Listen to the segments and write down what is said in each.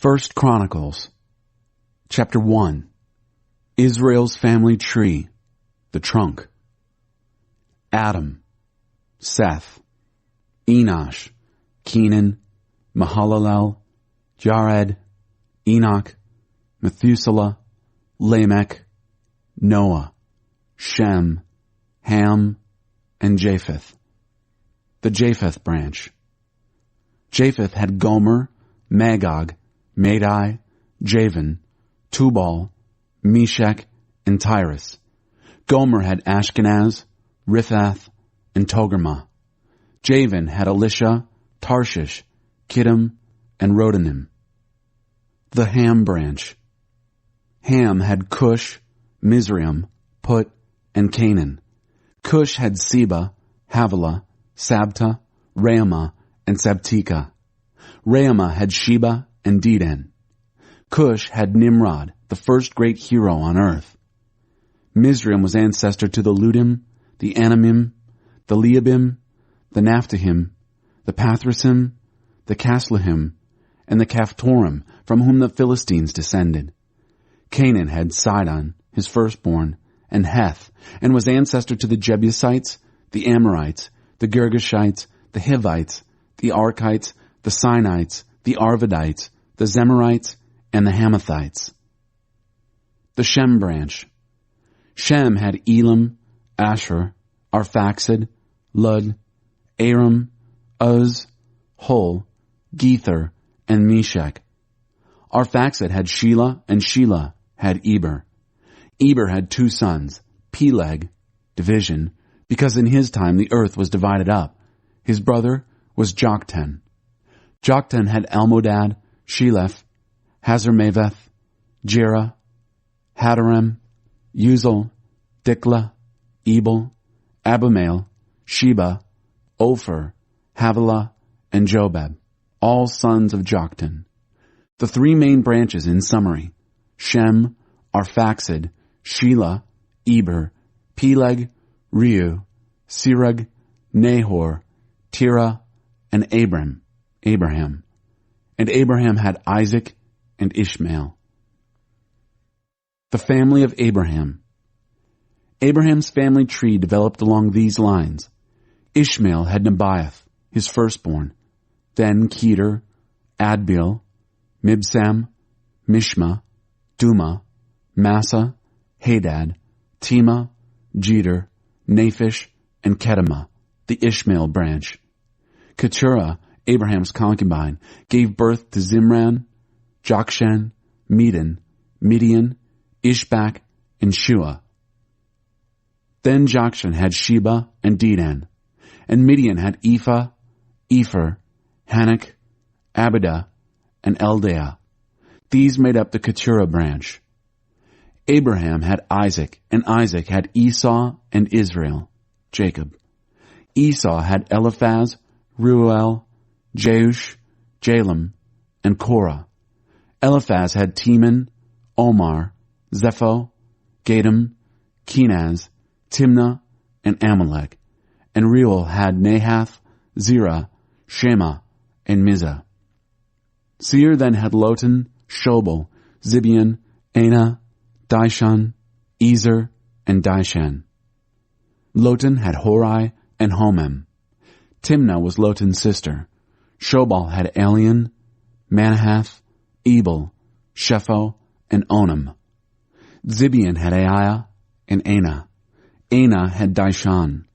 First Chronicles, Chapter 1. Israel's family tree, the trunk. Adam, Seth, Enosh, Kenan, Mahalalel, Jared, Enoch, Methuselah, Lamech, Noah, Shem, Ham, and Japheth. The Japheth branch. Japheth had Gomer, Magog, Madai, Javan, Tubal, Meshech, and Tyrus. Gomer had Ashkenaz, Riphath, and Togarmah. Javan had Elisha, Tarshish, Kittim, and Rodanim. The Ham branch. Ham had Cush, Mizraim, Put, and Canaan. Cush had Seba, Havilah, Sabta, Raamah, and Sabteka. Raamah had Sheba and Dedan. Cush had Nimrod, the first great hero on earth. Mizraim was ancestor to the Ludim, the Anamim, the Leabim, the Naphtahim, the Pathrasim, the Caslahim, and the Caphtorim, from whom the Philistines descended. Canaan had Sidon, his firstborn, and Heth, and was ancestor to the Jebusites, the Amorites, the Girgashites, the Hivites, the Arkites, the Sinites, the Arvadites, the Zemarites, and the Hamathites. The Shem branch. Shem had Elam, Asher, Arphaxad, Lud, Aram, Uz, Hul, Gether, and Meshech. Arphaxad had Shelah, and Shelah had Eber. Eber had two sons, Peleg, division, because in his time the earth was divided up. His brother was Joktan. Joktan had Almodad, Sheleph, Hazarmaveth, Jerah, Hadoram, Uzal, Diklah, Ebal, Abimael, Sheba, Ophir, Havilah, and Jobab, all sons of Joktan. The three main branches in summary: Shem, Arphaxad, Shelah, Eber, Peleg, Reu, Serug, Nahor, Terah, and Abraham. And Abraham had Isaac and Ishmael. The family of Abraham. Abraham's family tree developed along these lines. Ishmael had Nebaioth, his firstborn, then Kedar, Adbeel, Mibsam, Mishma, Duma, Massa, Hadad, Tema, Jeter, Naphish, and Kedemah, the Ishmael branch. Keturah, Abraham's concubine, gave birth to Zimran, Jokshan, Medan, Midian, Ishbak, and Shua. Then Jokshan had Sheba and Dedan, and Midian had Ephah, Epher, Hanok, Abidah, and Eldaah. These made up the Keturah branch. Abraham had Isaac, and Isaac had Esau and Israel, Jacob. Esau had Eliphaz, Reuel, Jeush, Jalam, and Korah. Eliphaz had Teman, Omar, Zepho, Gatam, Kenaz, Timnah, and Amalek. And Reuel had Nahath, Zerah, Shema, and Mizah. Seir then had Lotan, Shobal, Zibeon, Anah, Dishon, Ezer, and Dishan. Lotan had Horai and Homem. Timnah was Lotan's sister. Shobal had Elian, Manahath, Ebal, Shepho, and Onam. Zibeon had Aiah and Anah. Anah had Dishon.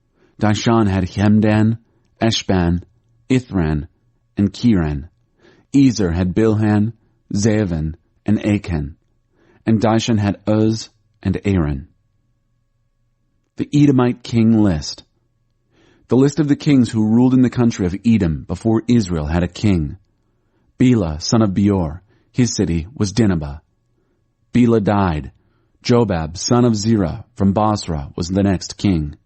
Dishon had Hemdan, Eshban, Ithran, and Kiran. Ezer had Bilhan, Zaavan, and Achan. And Dishon had Uz and Aaron. The Edomite king list. The list of the kings who ruled in the country of Edom before Israel had a king. Bela, son of Beor, his city was Dinhabah. Bela died. Jobab, son of Zerah, from Basra, was the next king.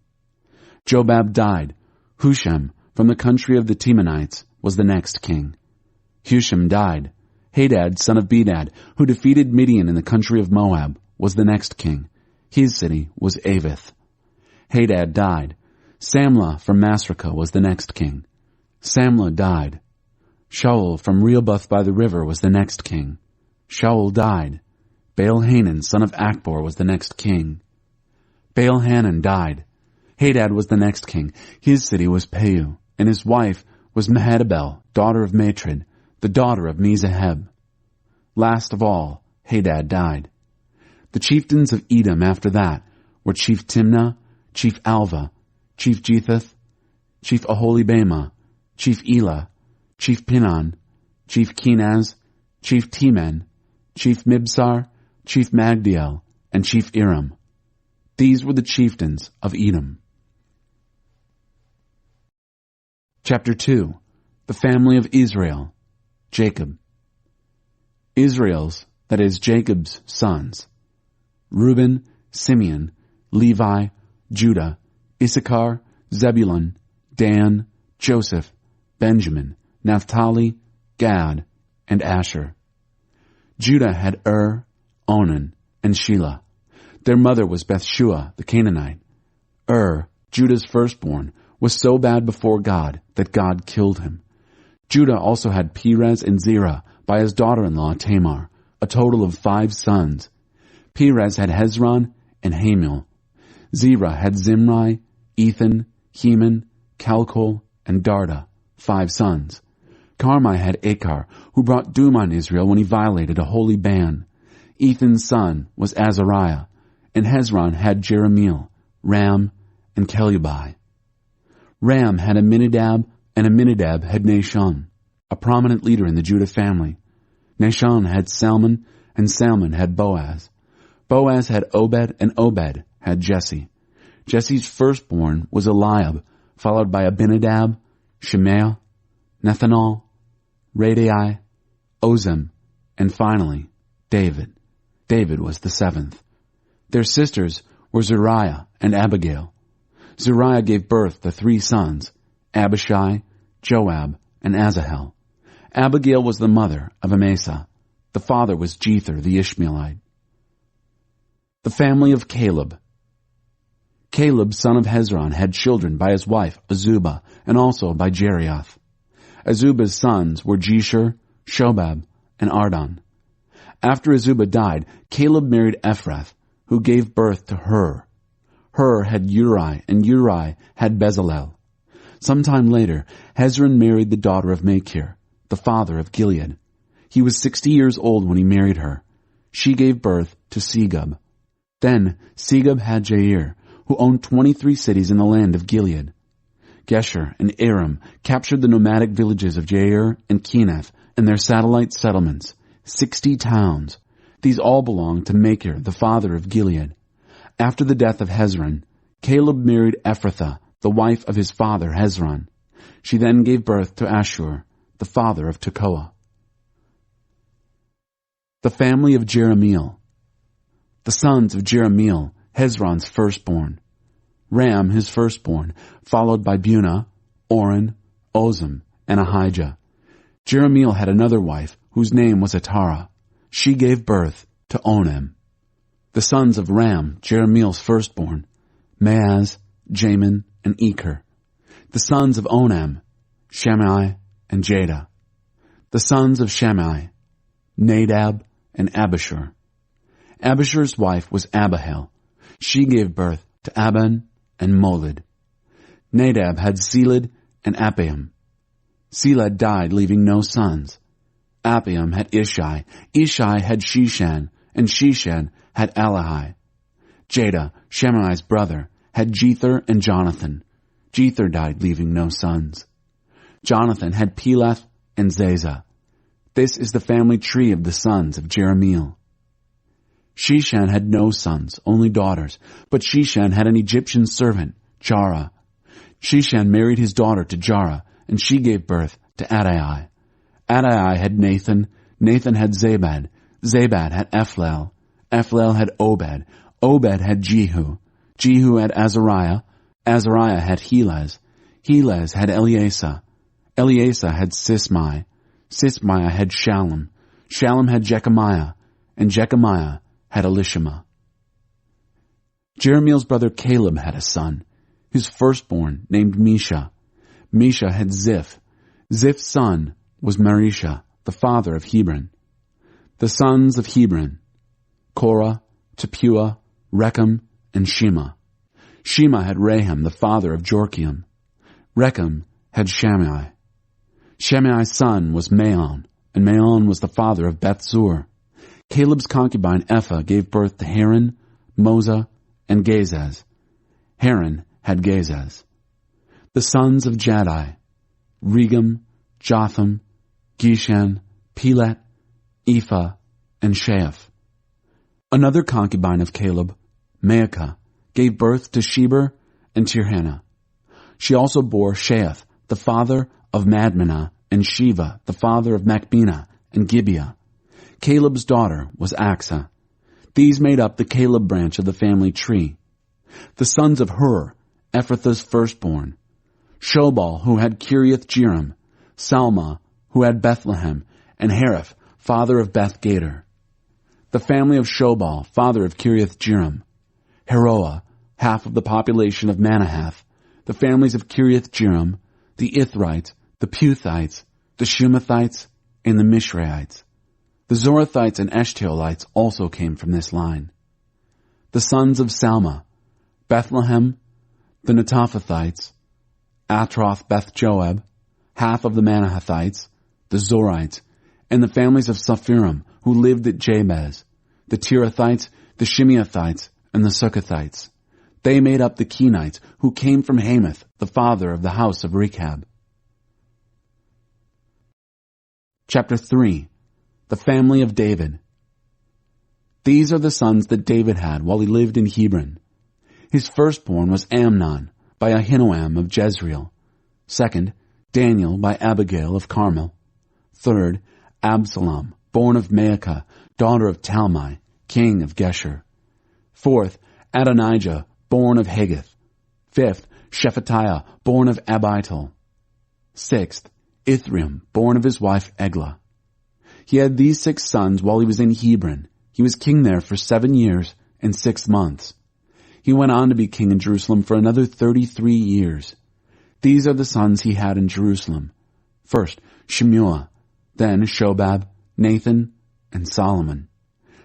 Jobab died. Husham, from the country of the Temanites, was the next king. Husham died. Hadad, son of Bedad, who defeated Midian in the country of Moab, was the next king. His city was Avith. Hadad died. Samlah from Masrekah was the next king. Samlah died. Shaul from Rehoboth by the river was the next king. Shaul died. Baal-Hanan, son of Akbor, was the next king. Baal-Hanan died. Hadad was the next king. His city was Peu, and his wife was Mehetabel, daughter of Matred, the daughter of Mezaheb. Last of all, Hadad died. The chieftains of Edom after that were Chief Timnah, Chief Alva, Chief Jethath, Chief Aholibamah, Chief Elah, Chief Pinon, Chief Kenaz, Chief Teman, Chief Mibsar, Chief Magdiel, and Chief Iram. These were the chieftains of Edom. Chapter 2. The family of Israel, Jacob. Israel's, that is Jacob's, sons: Reuben, Simeon, Levi, Judah, Issachar, Zebulun, Dan, Joseph, Benjamin, Naphtali, Gad, and Asher. Judah had Onan, and Shelah. Their mother was Bathshua the Canaanite. Judah's firstborn, was so bad before God that God killed him. Judah also had Perez and Zerah by his daughter-in-law Tamar, a total of 5 sons. Perez had Hezron and Hamul. Zerah had Zimri, Ethan, Heman, Calcol, and Darda, 5 sons. Carmi had Achar, who brought doom on Israel when he violated a holy ban. Ethan's son was Azariah, and Hezron had Jerahmeel, Ram, and Chelubai. Ram had Amminadab, and Amminadab had Nahshon, a prominent leader in the Judah family. Nahshon had Salmon, and Salmon had Boaz. Boaz had Obed, and Obed had Jesse. Jesse's firstborn was Eliab, followed by Abinadab, Shemaiah, Nethanel, Radai, Ozem, and finally, David. David was the 7th. Their sisters were Zeruiah and Abigail. Zeruiah gave birth to 3 sons, Abishai, Joab, and Asahel. Abigail was the mother of Amasa. The father was Jether the Ishmaelite. The family of Caleb. Caleb, son of Hezron, had children by his wife Azubah, and also by Jerioth. Azubah's sons were Jeshur, Shobab, and Ardon. After Azubah died, Caleb married Ephrath, who gave birth to Hur. Hur had Uri, and Uri had Bezalel. Sometime later, Hezron married the daughter of Machir, the father of Gilead. He was 60 years old when he married her. She gave birth to Segub. Then Segub had Jair, who owned 23 cities in the land of Gilead. Gesher and Aram captured the nomadic villages of Jair and Kenath and their satellite settlements, 60 towns. These all belonged to Machir, the father of Gilead. After the death of Hezron, Caleb married Ephrathah, the wife of his father Hezron. She then gave birth to Ashur, the father of Tekoa. The family of Jerahmeel. The sons of Jerahmeel, Hezron's firstborn: Ram, his firstborn, followed by Bunah, Oren, Ozem, and Ahijah. Jerahmeel had another wife, whose name was Atara. She gave birth to Onan. The sons of Ram, Jerahmeel's firstborn: Maaz, Jamin, and Eker. The sons of Onam: Shammai and Jada. The sons of Shammai: Nadab and Abishur. Abishur's wife was Abihail. She gave birth to Aban and Molid. Nadab had Seled and Appaim. Seled died, leaving no sons. Appaim had Ishai. Ishai had Shishan, and Shishan had Alahai. Jada, Shammai's brother, had Jether and Jonathan. Jether died, leaving no sons. Jonathan had Peleth and Zazah. This is the family tree of the sons of Jerahmeel. Shishan had no sons, only daughters, but Shishan had an Egyptian servant, Jarah. Shishan married his daughter to Jarah, and she gave birth to Adai. Adai had Nathan. Nathan had Zabad. Zabad had Ephlel. Ephlel had Obed. Obed had Jehu. Jehu had Azariah. Azariah had Helez. Helez had Eleasa. Eleasa had Sismai. Sismai had Shallum. Shallum had Jechemiah. And Jechemiah had Elishama. Jerahmeel's brother Caleb had a son, his firstborn, named Misha. Misha had Ziph. Ziph's son was Marisha, the father of Hebron. The sons of Hebron, Korah, Tepuah, Rechem, and Shema. Shema had Raham, the father of Jorkiam. Rechem had Shammai. Shammai's son was Maon, and Maon was the father of Beth-zur. Caleb's concubine Ephah gave birth to Haran, Moza, and Gazez. Haran had Gazez. The sons of Jaddai, Regem, Jotham, Geshan, Pelet, Ephah, and Sheaph. Another concubine of Caleb, Maacah, gave birth to Sheber and Tirhana. She also bore Sheath, the father of Madmenah, and Shiva, the father of Machbenah and Gibeah. Caleb's daughter was Achsah. These made up the Caleb branch of the family tree. The sons of Hur, Ephrathah's firstborn, Shobal, who had Kiriath-jearim, Salma, who had Bethlehem, and Hariph, father of Beth-gader. The family of Shobal, father of Kiriath-jearim, Heroah, half of the population of Manahath, the families of Kiriath-jearim, the Ithrites, the Puthites, the Shumathites, and the Mishraites. The Zorathites and Eshtaolites also came from this line. The sons of Salma, Bethlehem, the Netophathites, Atroth Beth-joab, half of the Manahathites, the Zorites, and the families of Sephirim, who lived at Jabez, the Tirathites, the Shimeathites, and the Succothites. They made up the Kenites, who came from Hamath, the father of the house of Rechab. Chapter 3. The family of David. These are the sons that David had while he lived in Hebron. His firstborn was Amnon, by Ahinoam of Jezreel. Second, Daniel by Abigail of Carmel. Third, Absalom, born of Maacah, daughter of Talmai, king of Geshur. Fourth, Adonijah, born of Haggith. Fifth, Shephatiah, born of Abital. Sixth, Ithream, born of his wife Eglah. He had these 6 sons while he was in Hebron. He was king there for 7 years and 6 months. He went on to be king in Jerusalem for another 33 years. These are the sons he had in Jerusalem. First, Shemuah, then Shobab, Nathan, and Solomon.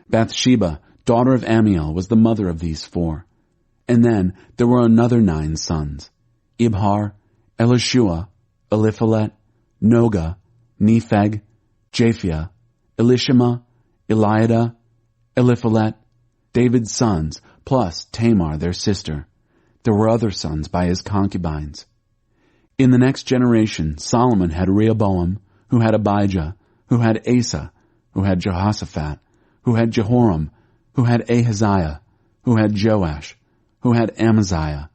Bathsheba, daughter of Amiel, was the mother of these 4. And then there were another 9 sons: Ibhar, Elishua, Eliphalet, Noga, Nepheg, Japhia, Elishama, Eliada, Eliphalet, David's sons, plus Tamar their sister. There were other sons by his concubines. In the next generation, Solomon had Rehoboam, who had Abijah, who had Asa, who had Jehoshaphat, who had Jehoram, who had Ahaziah, who had Joash, who had Amaziah,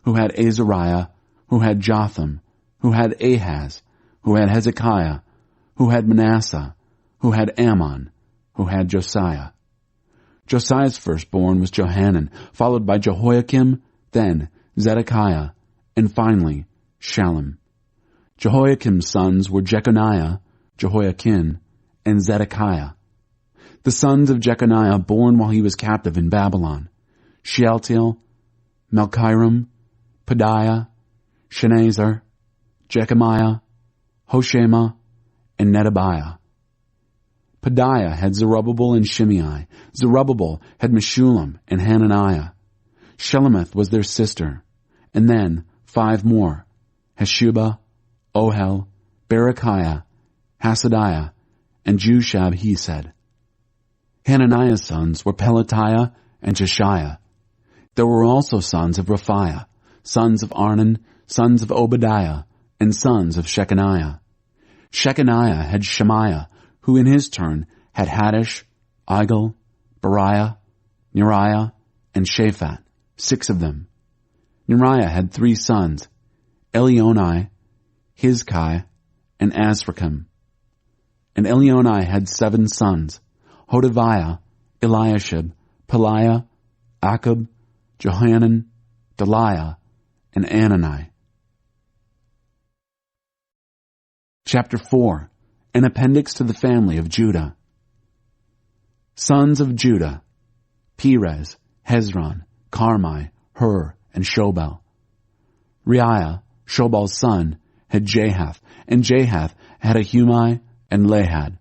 who had Azariah, who had Jotham, who had Ahaz, who had Hezekiah, who had Manasseh, who had Ammon, who had Josiah. Josiah's firstborn was Johanan, followed by Jehoiakim, then Zedekiah, and finally Shallum. Jehoiakim's sons were Jeconiah, Jehoiakim, and Zedekiah. The sons of Jeconiah born while he was captive in Babylon: Shealtiel, Malchiram, Pedaiah, Shenazar, Jechemiah, Hoshama, and Nedabiah. Pedaiah had Zerubbabel and Shimei. Zerubbabel had Meshullam and Hananiah. Shelemith was their sister. And then 5 more: Heshubah, Ohel, Berechiah, Hasadiah, and Jushab-Hesed. Hananiah's sons were Pelatiah and Jeshiah. There were also sons of Raphiah, sons of Arnan, sons of Obadiah, and sons of Shechaniah. Shechaniah had Shemaiah, who in his turn had Haddish, Igal, Beriah, Neriah, and Shaphat, 6 of them. Neriah had 3 sons: Elionai, Hizkai, and Azrikam. And Elionai had 7 sons: Hodaviah, Eliashib, Peliah, Akub, Johanan, Deliah, and Anani. Chapter 4. An appendix to the family of Judah. Sons of Judah: Perez, Hezron, Carmi, Hur, and Shobal. Reiah, Shobal's son, had Jahath, and Jahath had Ahumai and Lahad.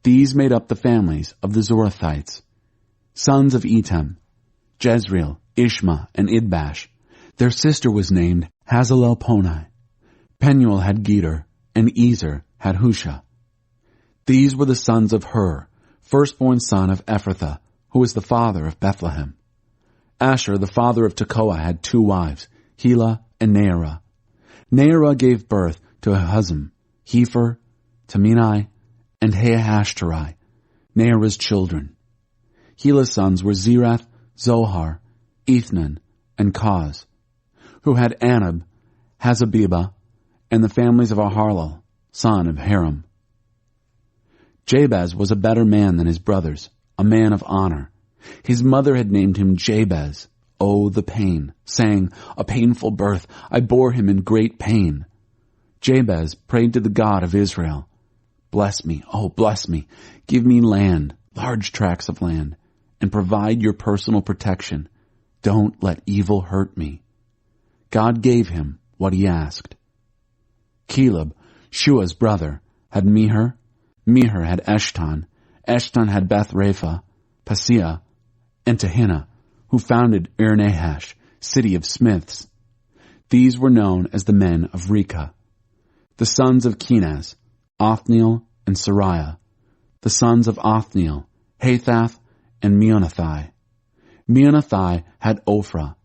These made up the families of the Zorathites. Sons of Etam, Jezreel, Ishma, and Idbash. Their sister was named Hazalelponai. Penuel had Geder, and Ezer had Husha. These were the sons of Hur, firstborn son of Ephrathah, who was the father of Bethlehem. Asher, the father of Tekoa, had 2 wives, Helah and Naarah. Naarah gave birth to Ahuzim, Hepher, Taminai, and Haahashtarai, Naarah's children. Helah's sons were Zerath, Zohar, Ethnan, and Koz, who had Anab, Hazabibah, and the families of Aharlel, son of Haram. Jabez was a better man than his brothers, a man of honor. His mother had named him Jabez, oh, the pain, saying, a painful birth, I bore him in great pain. Jabez prayed to the God of Israel, bless me, oh, bless me, give me land, large tracts of land, and provide your personal protection. Don't let evil hurt me. God gave him what he asked. Caleb, Shua's brother, had Meher. Meher had Eshton. Eshton had Beth-Rapha, Paseah, and Tehinnah, who founded Ir-Nahash, city of smiths. These were known as the men of Rekah. The sons of Kenaz, Othniel and Sariah. The sons of Othniel, Hathath and Meonothai. Meonothai had Ophrah.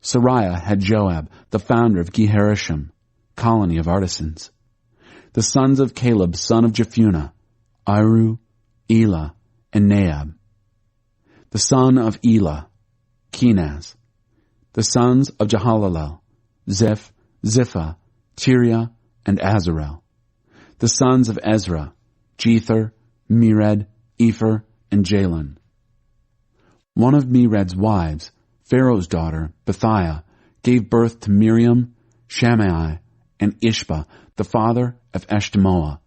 Sariah had Joab, the founder of Geharashim, colony of artisans. The sons of Caleb, son of Jephunneh, Iru, Elah, and Naab. The son of Elah, Kenaz. The sons of Jehalalel, Ziph, Ziphah, Tiria, and Azarel. The sons of Ezra, Jether, Mered, Epher, and Jalon. One of Mered's wives, Pharaoh's daughter, Bethiah, gave birth to Miriam, Shammai, and Ishba, the father of Eshtemoa.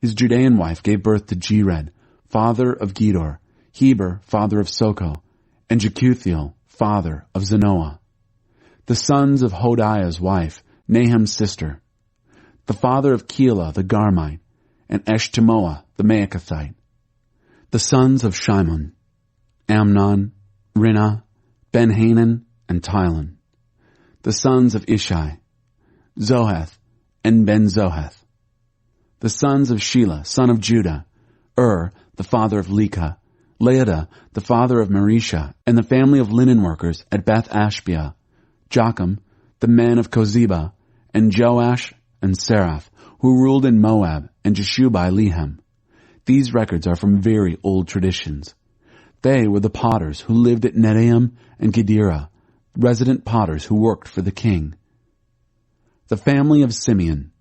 His Judean wife gave birth to Jered, father of Gedor, Heber, father of Soko, and Jekuthiel, father of Zanoah. The sons of Hodiah's wife, Nahum's sister. The father of Keilah the Garmite, and Eshtemoa the Maacathite. The sons of Shimon, Amnon, Rinnah, Ben-Hanan, and Tilon. The sons of Ishai, Zoheth, and Ben-Zoheth. The sons of Shelah, son of Judah, the father of Lekah, Laadah, the father of Marisha, and the family of linen workers at Beth-Ashbea, Jocham, the men of Kozeba, and Joash and Seraph, who ruled in Moab, and Jeshubai-Lehem. These records are from very old traditions. They were the potters who lived at Nedaim and Gedera, resident potters who worked for the king. The family of Simeon.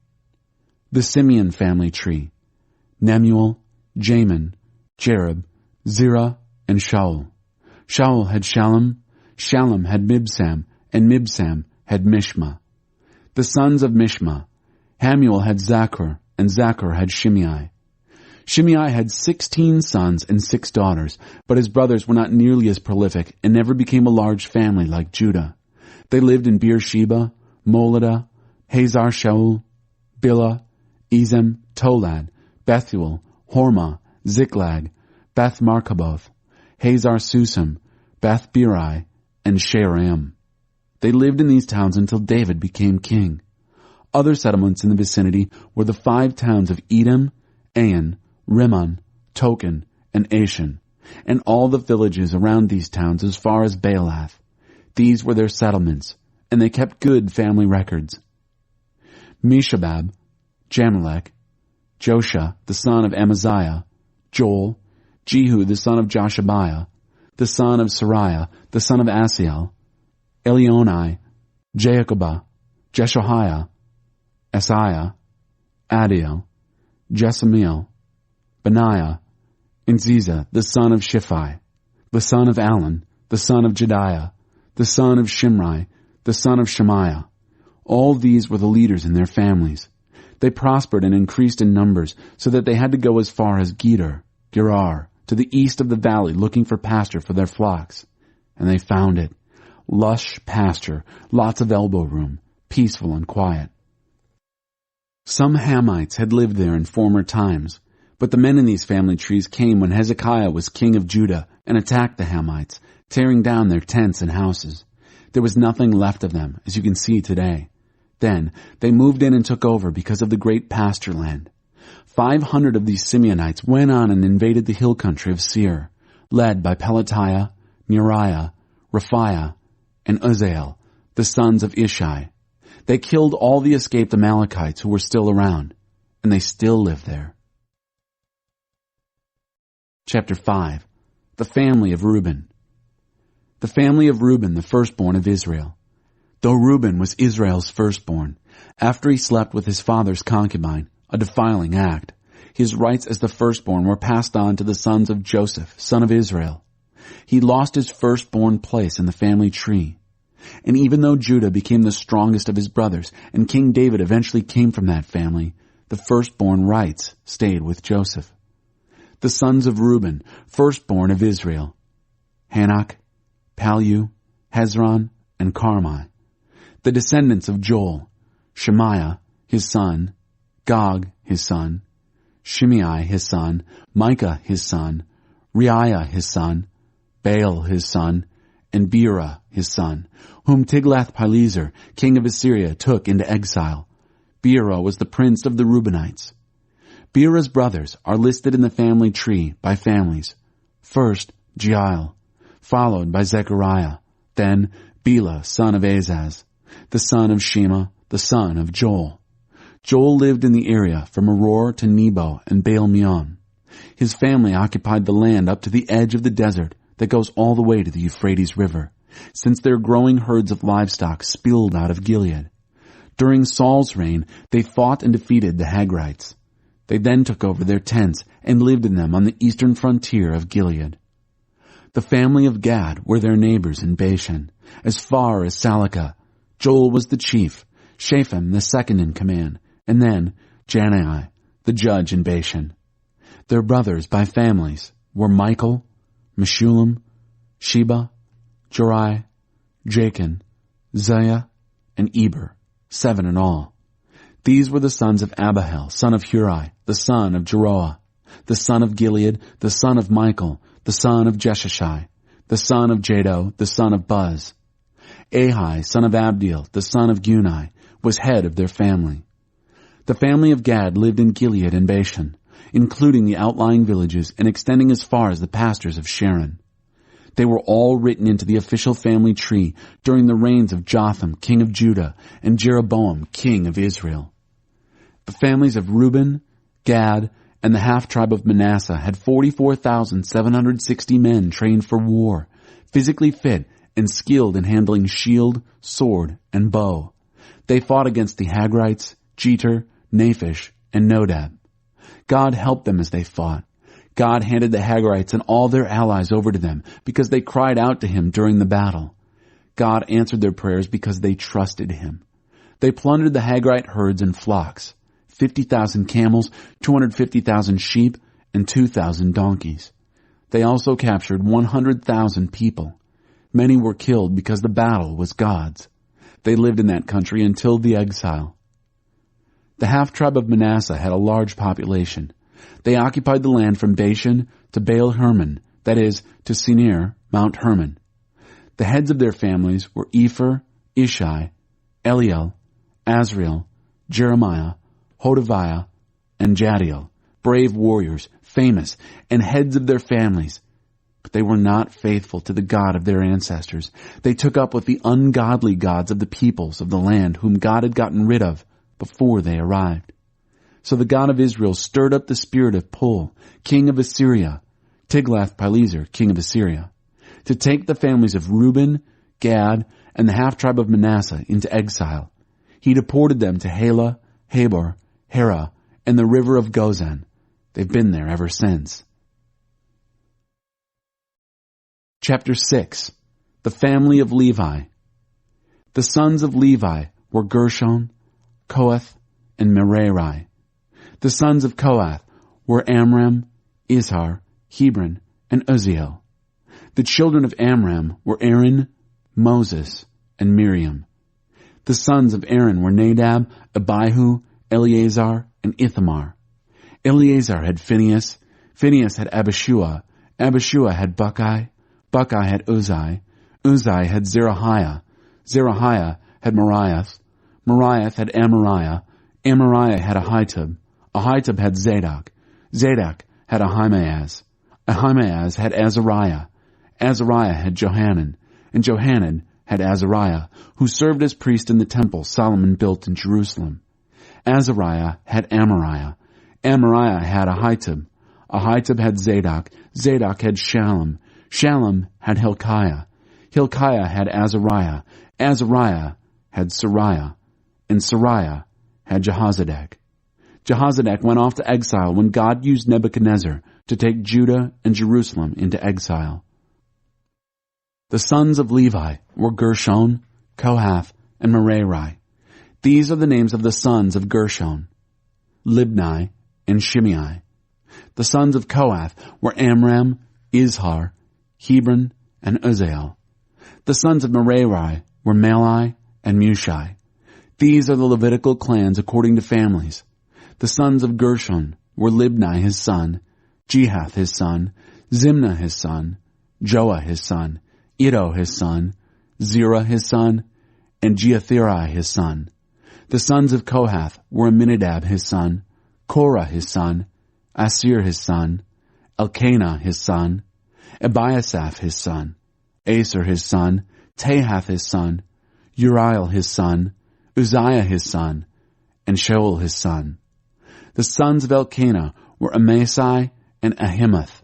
The Simeon family tree. Nemuel, Jamin, Jerib, Zerah, and Shaul. Shaul had Shallum, Shallum had Mibsam, and Mibsam had Mishma. The sons of Mishma. Hamuel had Zachar, and Zachar had Shimei. Shimei had 16 sons and 6 daughters, but his brothers were not nearly as prolific and never became a large family like Judah. They lived in Beersheba, Moladah, Hazar Shaul, Bilhah, Ezem, Tolad, Bethuel, Hormah, Ziklag, Beth Markaboth, Hazar Susam, Beth Birai, and Shearim. They lived in these towns until David became king. Other settlements in the vicinity were the 5 towns of Edom, Ain, Rimmon, Token, and Ashan, and all the villages around these towns as far as Baalath. These were their settlements, and they kept good family records. Meshabab, Jamelech, Josha, the son of Amaziah, Joel, Jehu, the son of Joshabiah, the son of Sariah, the son of Asiel, Elionai, Jacoba, Jeshoiah, Asaiah, Adiel, Jesamiel, Benaiah, and Ziza, the son of Shiphi, the son of Alon, the son of Jediah, the son of Shimri, the son of Shemaiah. All these were the leaders in their families. They prospered and increased in numbers, so that they had to go as far as Gerar, to the east of the valley, looking for pasture for their flocks. And they found it. Lush pasture, lots of elbow room, peaceful and quiet. Some Hamites had lived there in former times, but the men in these family trees came when Hezekiah was king of Judah and attacked the Hamites, tearing down their tents and houses. There was nothing left of them, as you can see today. Then they moved in and took over because of the great pasture land. 500 of these Simeonites went on and invaded the hill country of Seir, led by Pelatiah, Neriah, Raphiah, and Uzziel, the sons of Ishi. They killed all the escaped Amalekites who were still around, and they still live there. Chapter 5. The family of Reuben. The family of Reuben, the firstborn of Israel. Though Reuben was Israel's firstborn, after he slept with his father's concubine, a defiling act, his rights as the firstborn were passed on to the sons of Joseph, son of Israel. He lost his firstborn place in the family tree. And even though Judah became the strongest of his brothers, and King David eventually came from that family, the firstborn rights stayed with Joseph. The sons of Reuben, firstborn of Israel: Hanok, Palu, Hezron, and Carmi. The descendants of Joel: Shemaiah, his son; Gog, his son; Shimei, his son; Micah, his son; Reiah, his son; Baal, his son; and Beerah, his son, whom Tiglath-Pileser, king of Assyria, took into exile. Beerah was the prince of the Reubenites. Beerah's brothers are listed in the family tree by families. First, Jeiel, followed by Zechariah, then Bela, son of Azaz, the son of Shema, the son of Joel. Joel lived in the area from Aroer to Nebo and Baal-Meon. His family occupied the land up to the edge of the desert that goes all the way to the Euphrates River, since their growing herds of livestock spilled out of Gilead. During Saul's reign, they fought and defeated the Hagrites. They then took over their tents and lived in them on the eastern frontier of Gilead. The family of Gad were their neighbors in Bashan, as far as Salakah. Joel was the chief, Shaphan the second in command, and then Janai, the judge in Bashan. Their brothers by families were Michael, Meshullam, Sheba, Jorai, Jachin, Zaiah, and Eber, 7 in all. These were the sons of Abihail, son of Huri, the son of Jeroah, the son of Gilead, the son of Michael, the son of Jeshashai, the son of Jado, the son of Buz. Ahi, son of Abdiel, the son of Guni, was head of their family. The family of Gad lived in Gilead and Bashan, including the outlying villages and extending as far as the pastures of Sharon. They were all written into the official family tree during the reigns of Jotham, king of Judah, and Jeroboam, king of Israel. The families of Reuben, Gad, and the half-tribe of Manasseh had 44,760 men trained for war, physically fit and skilled in handling shield, sword, and bow. They fought against the Hagrites, Jeter, Naphish, and Nodab. God helped them as they fought. God handed the Hagrites and all their allies over to them because they cried out to him during the battle. God answered their prayers because they trusted him. They plundered the Hagrite herds and flocks, 50,000 camels, 250,000 sheep, and 2,000 donkeys. They also captured 100,000 people. Many were killed because the battle was God's. They lived in that country until the exile. The half-tribe of Manasseh had a large population. They occupied the land from Bashan to Baal Hermon, that is, to Sinir, Mount Hermon. The heads of their families were Epher, Ishi, Eliel, Azriel, Jeremiah, Hodaviah, and Jadiel, brave warriors, famous, and heads of their families. But they were not faithful to the God of their ancestors. They took up with the ungodly gods of the peoples of the land whom God had gotten rid of before they arrived. So the God of Israel stirred up the spirit of Pul, king of Assyria, Tiglath-Pileser, king of Assyria, to take the families of Reuben, Gad, and the half-tribe of Manasseh into exile. He deported them to Halah, Habor, Hera, and the river of Gozan. They've been there ever since. Chapter 6. The family of Levi. The sons of Levi were Gershon, Kohath, and Merari. The sons of Kohath were Amram, Izhar, Hebron, and Uzziel. The children of Amram were Aaron, Moses, and Miriam. The sons of Aaron were Nadab, Abihu, Eleazar, and Ithamar. Eleazar had Phinehas, Phinehas had Abishua, Abishua had Buckai, Buckai had Uzai, Uzai had Zerahiah, Zerahiah had Moriath, Moriath had Amariah, Amariah had Ahitub, Ahitub had Zadok, Zadok had Ahimaaz, Ahimaaz had Azariah, Azariah had Johanan, and Johanan had Azariah, who served as priest in the temple Solomon built in Jerusalem. Azariah had Amariah, Amariah had Ahitub, Ahitub had Zadok, Zadok had Shallum, Shallum had Hilkiah, Hilkiah had Azariah, Azariah had Sariah, and Sariah had Jehozadak. Jehozadak went off to exile when God used Nebuchadnezzar to take Judah and Jerusalem into exile. The sons of Levi were Gershon, Kohath, and Merari. These are the names of the sons of Gershon: Libni and Shimei. The sons of Kohath were Amram, Izhar, Hebron, and Uzziel. The sons of Merari were Mahli and Mushi. These are the Levitical clans according to families. The sons of Gershon were Libni his son, Jehath his son, Zimna his son, Joah his son, Iddo his son, Zerah his son, and Jeatherai his son. The sons of Kohath were Aminadab his son, Korah his son, Asir his son, Elkanah his son, Ebiasaph his son, Aser his son, Tahath his son, Uriel his son, Uzziah his son, and Shaul his son. The sons of Elkanah were Amasai and Ahimoth.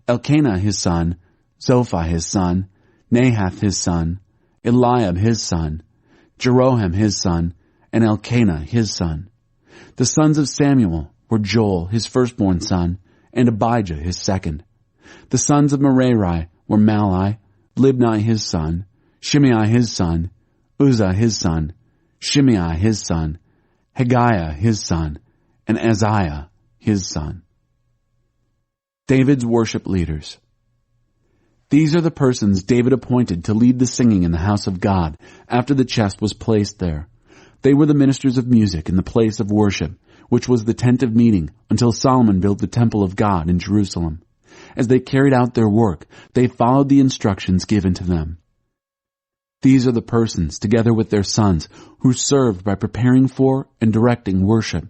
Elkanah his son, Zophah his son, Nahath his son, Eliab his son, Jeroham his son, and Elkanah his son. The sons of Samuel were Joel his firstborn son, and Abijah his second. The sons of Merari were Mahli, Libni his son, Shimei his son, Uzzah his son, Shimei his son, Haggiah his son, and Azariah his son. David's worship leaders. These are the persons David appointed to lead the singing in the house of God after the chest was placed there. They were the ministers of music in the place of worship, which was the tent of meeting, until Solomon built the temple of God in Jerusalem. As they carried out their work, they followed the instructions given to them. These are the persons, together with their sons, who served by preparing for and directing worship.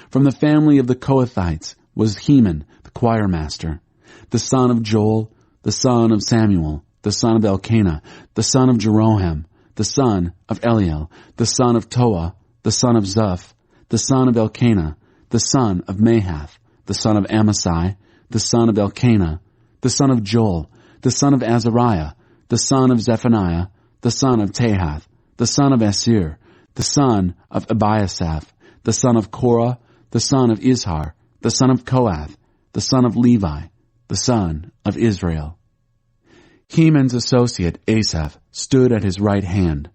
From the family of the Kohathites was Heman, the choir master, the son of Joel, the son of Samuel, the son of Elkanah, the son of Jeroham, the son of Eliel, the son of Toah, the son of Zuph, the son of Elkanah, the son of Mahath, the son of Amasai, the son of Elkanah, the son of Joel, the son of Azariah, the son of Zephaniah, the son of Tahath, the son of Asir, the son of Ebiasaph, the son of Korah, the son of Izhar, the son of Kohath, the son of Levi, the son of Israel. Heman's associate Asaph stood at his right hand.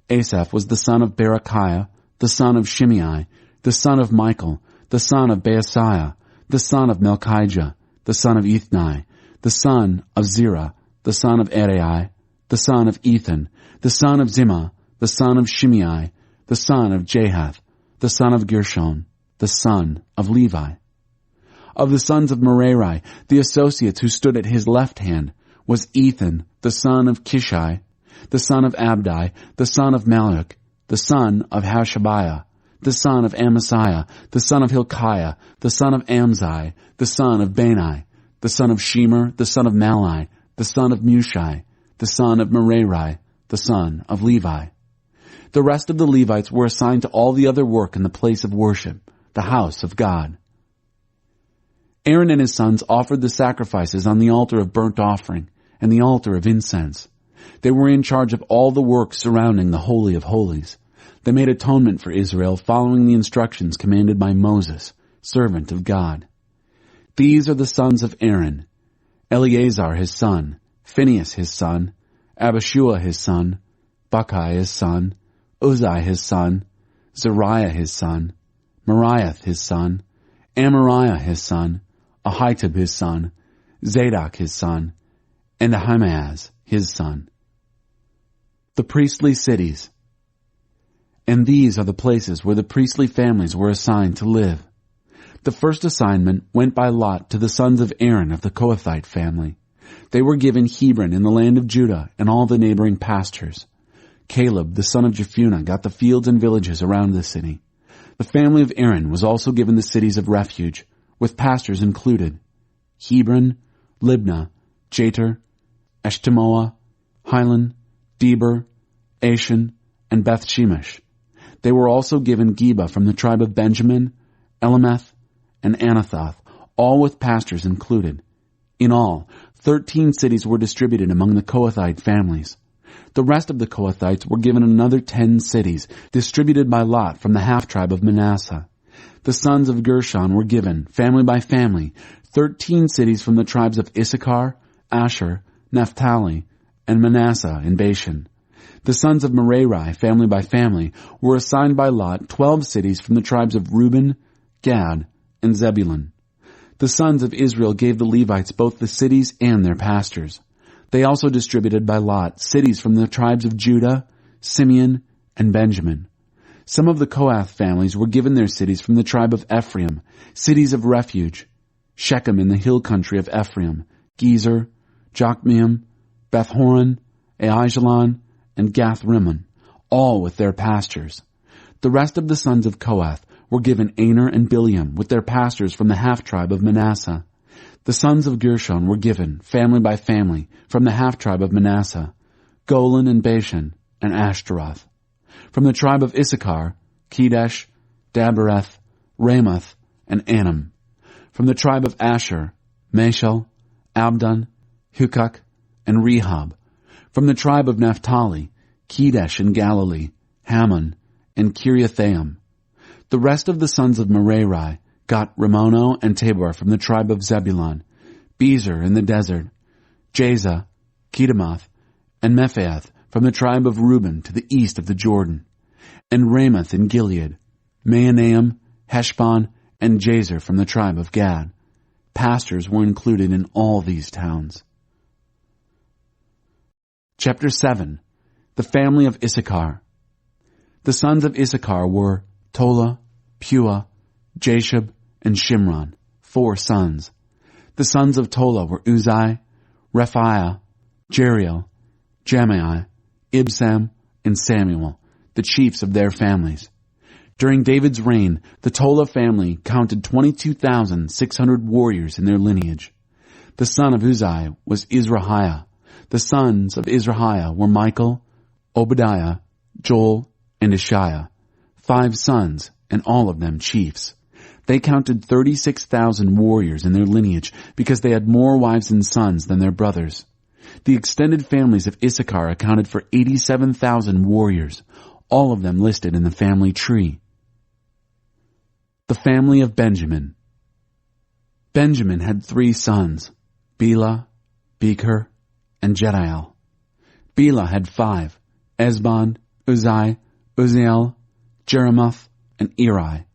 Asaph was the son of Berechiah, the son of Shimei, the son of Michael, the son of Baasiah, the son of Melchijah, the son of Ethni, the son of Zerah, the son of Adai, the son of Ethan, the son of Zimmah, the son of Shimei, the son of Jahath, the son of Gershon, the son of Levi. Of the sons of Merari, the associates who stood at his left hand was Ethan, the son of Kishi, the son of Abdi, the son of Maluk, the son of Hashabiah, the son of Amasiah, the son of Hilkiah, the son of Amzai, the son of Bani, the son of Shemer, the son of Mahli, the son of Mushi, the son of Merari, the son of Levi. The rest of the Levites were assigned to all the other work in the place of worship, the house of God. Aaron and his sons offered the sacrifices on the altar of burnt offering and the altar of incense. They were in charge of all the work surrounding the Holy of Holies. They made atonement for Israel following the instructions commanded by Moses, servant of God. These are the sons of Aaron: Eleazar his son, Phinehas his son, Abishua his son, Buckai his son, Uzziah his son, Zariah his son, Moriath his son, Amariah his son, Ahitub his son, Zadok his son, and Ahimaaz his son. The priestly cities. And these are the places where the priestly families were assigned to live. The first assignment went by lot to the sons of Aaron of the Kohathite family. They were given Hebron in the land of Judah and all the neighboring pastures. Caleb, the son of Jephunneh, got the fields and villages around the city. The family of Aaron was also given the cities of refuge, with pastures included: Hebron, Libnah, Jatir, Eshtemoa, Hilan, Deber, Ashan, and Beth-Shemesh. They were also given Geba from the tribe of Benjamin, Elameth, and Anathoth, all with pastures included. In all, 13 cities were distributed among the Kohathite families. The rest of the Kohathites were given another 10 cities, distributed by lot from the half-tribe of Manasseh. The sons of Gershon were given, family by family, 13 cities from the tribes of Issachar, Asher, Naphtali, and Manasseh in Bashan. The sons of Merari, family by family, were assigned by lot 12 cities from the tribes of Reuben, Gad, and Zebulun. The sons of Israel gave the Levites both the cities and their pastures. They also distributed by lot cities from the tribes of Judah, Simeon, and Benjamin. Some of the Kohath families were given their cities from the tribe of Ephraim, cities of refuge: Shechem in the hill country of Ephraim, Gezer, Jokmeam, Beth-horon, Aijalon, and Gath-rimmon, all with their pastures. The rest of the sons of Kohath were given Aner and Bileam with their pastors from the half-tribe of Manasseh. The sons of Gershon were given, family by family, from the half-tribe of Manasseh, Golan and Bashan, and Ashtaroth. From the tribe of Issachar, Kedesh, Dabereth, Ramoth, and Anam. From the tribe of Asher, Mashal, Abdon, Hukok, and Rehob. From the tribe of Naphtali, Kedesh in Galilee, Hammon, and Kiriathaim. The rest of the sons of Merari got Ramono and Tabor from the tribe of Zebulun, Bezer in the desert, Jazah, Kedemoth, and Mephaath from the tribe of Reuben to the east of the Jordan, and Ramoth in Gilead, Mahanaim, Heshbon, and Jazer from the tribe of Gad. Pastors were included in all these towns. Chapter 7. The family of Issachar. The sons of Issachar were Tola, Puah, Jashub, and Shimron, 4 sons. The sons of Tola were Uzai, Rephaiah, Jeriel, Jamiah, Ibsam, and Samuel, the chiefs of their families. During David's reign, the Tola family counted 22,600 warriors in their lineage. The son of Uzai was Izrahiah. The sons of Izrahiah were Michael, Obadiah, Joel, and Ishiah, 5 sons, and all of them chiefs. They counted 36,000 warriors in their lineage because they had more wives and sons than their brothers. The extended families of Issachar accounted for 87,000 warriors, all of them listed in the family tree. The family of Benjamin. Benjamin had 3 sons, Bela, Becher, and Jediel. Bela had 5, Esbon, Uzai, Uzziel, Jeremoth, and Eri,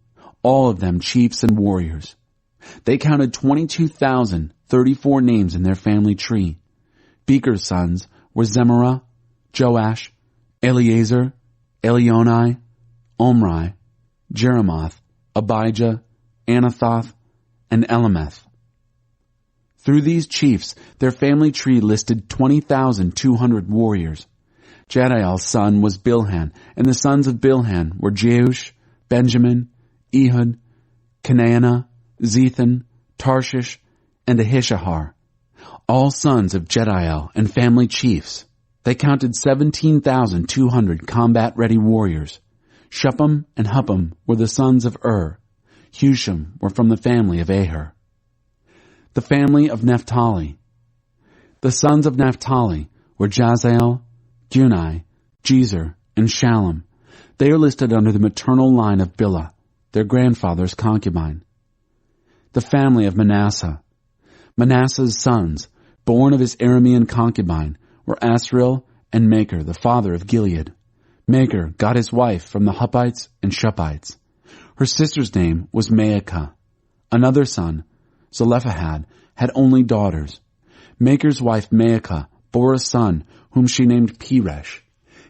all of them chiefs and warriors. They counted 22,034 names in their family tree. Becher's sons were Zemerah, Joash, Eleazar, Elionai, Omri, Jeremoth, Abijah, Anathoth, and Elameth. Through these chiefs, their family tree listed 20,200 warriors. Jediel's son was Bilhan, and the sons of Bilhan were Jeush, Benjamin, Ehud, Canaanah, Zethan, Tarshish, and Ahishahar, all sons of Jediel and family chiefs. They counted 17,200 combat-ready warriors. Shuppim and Huppim were the sons of Hushim were from the family of Aher. The family of Naphtali. The sons of Naphtali were Jaziel, Guni, Jezer, and Shallum. They are listed under the maternal line of Bilhah, their grandfather's concubine. The family of Manasseh. Manasseh's sons, born of his Aramean concubine, were Asriel and Maker, the father of Gilead. Maker got his wife from the Huppites and Shuppites. Her sister's name was Maacah. Another son, Zelophehad, had only daughters. Maker's wife Maacah bore a son whom she named Peresh.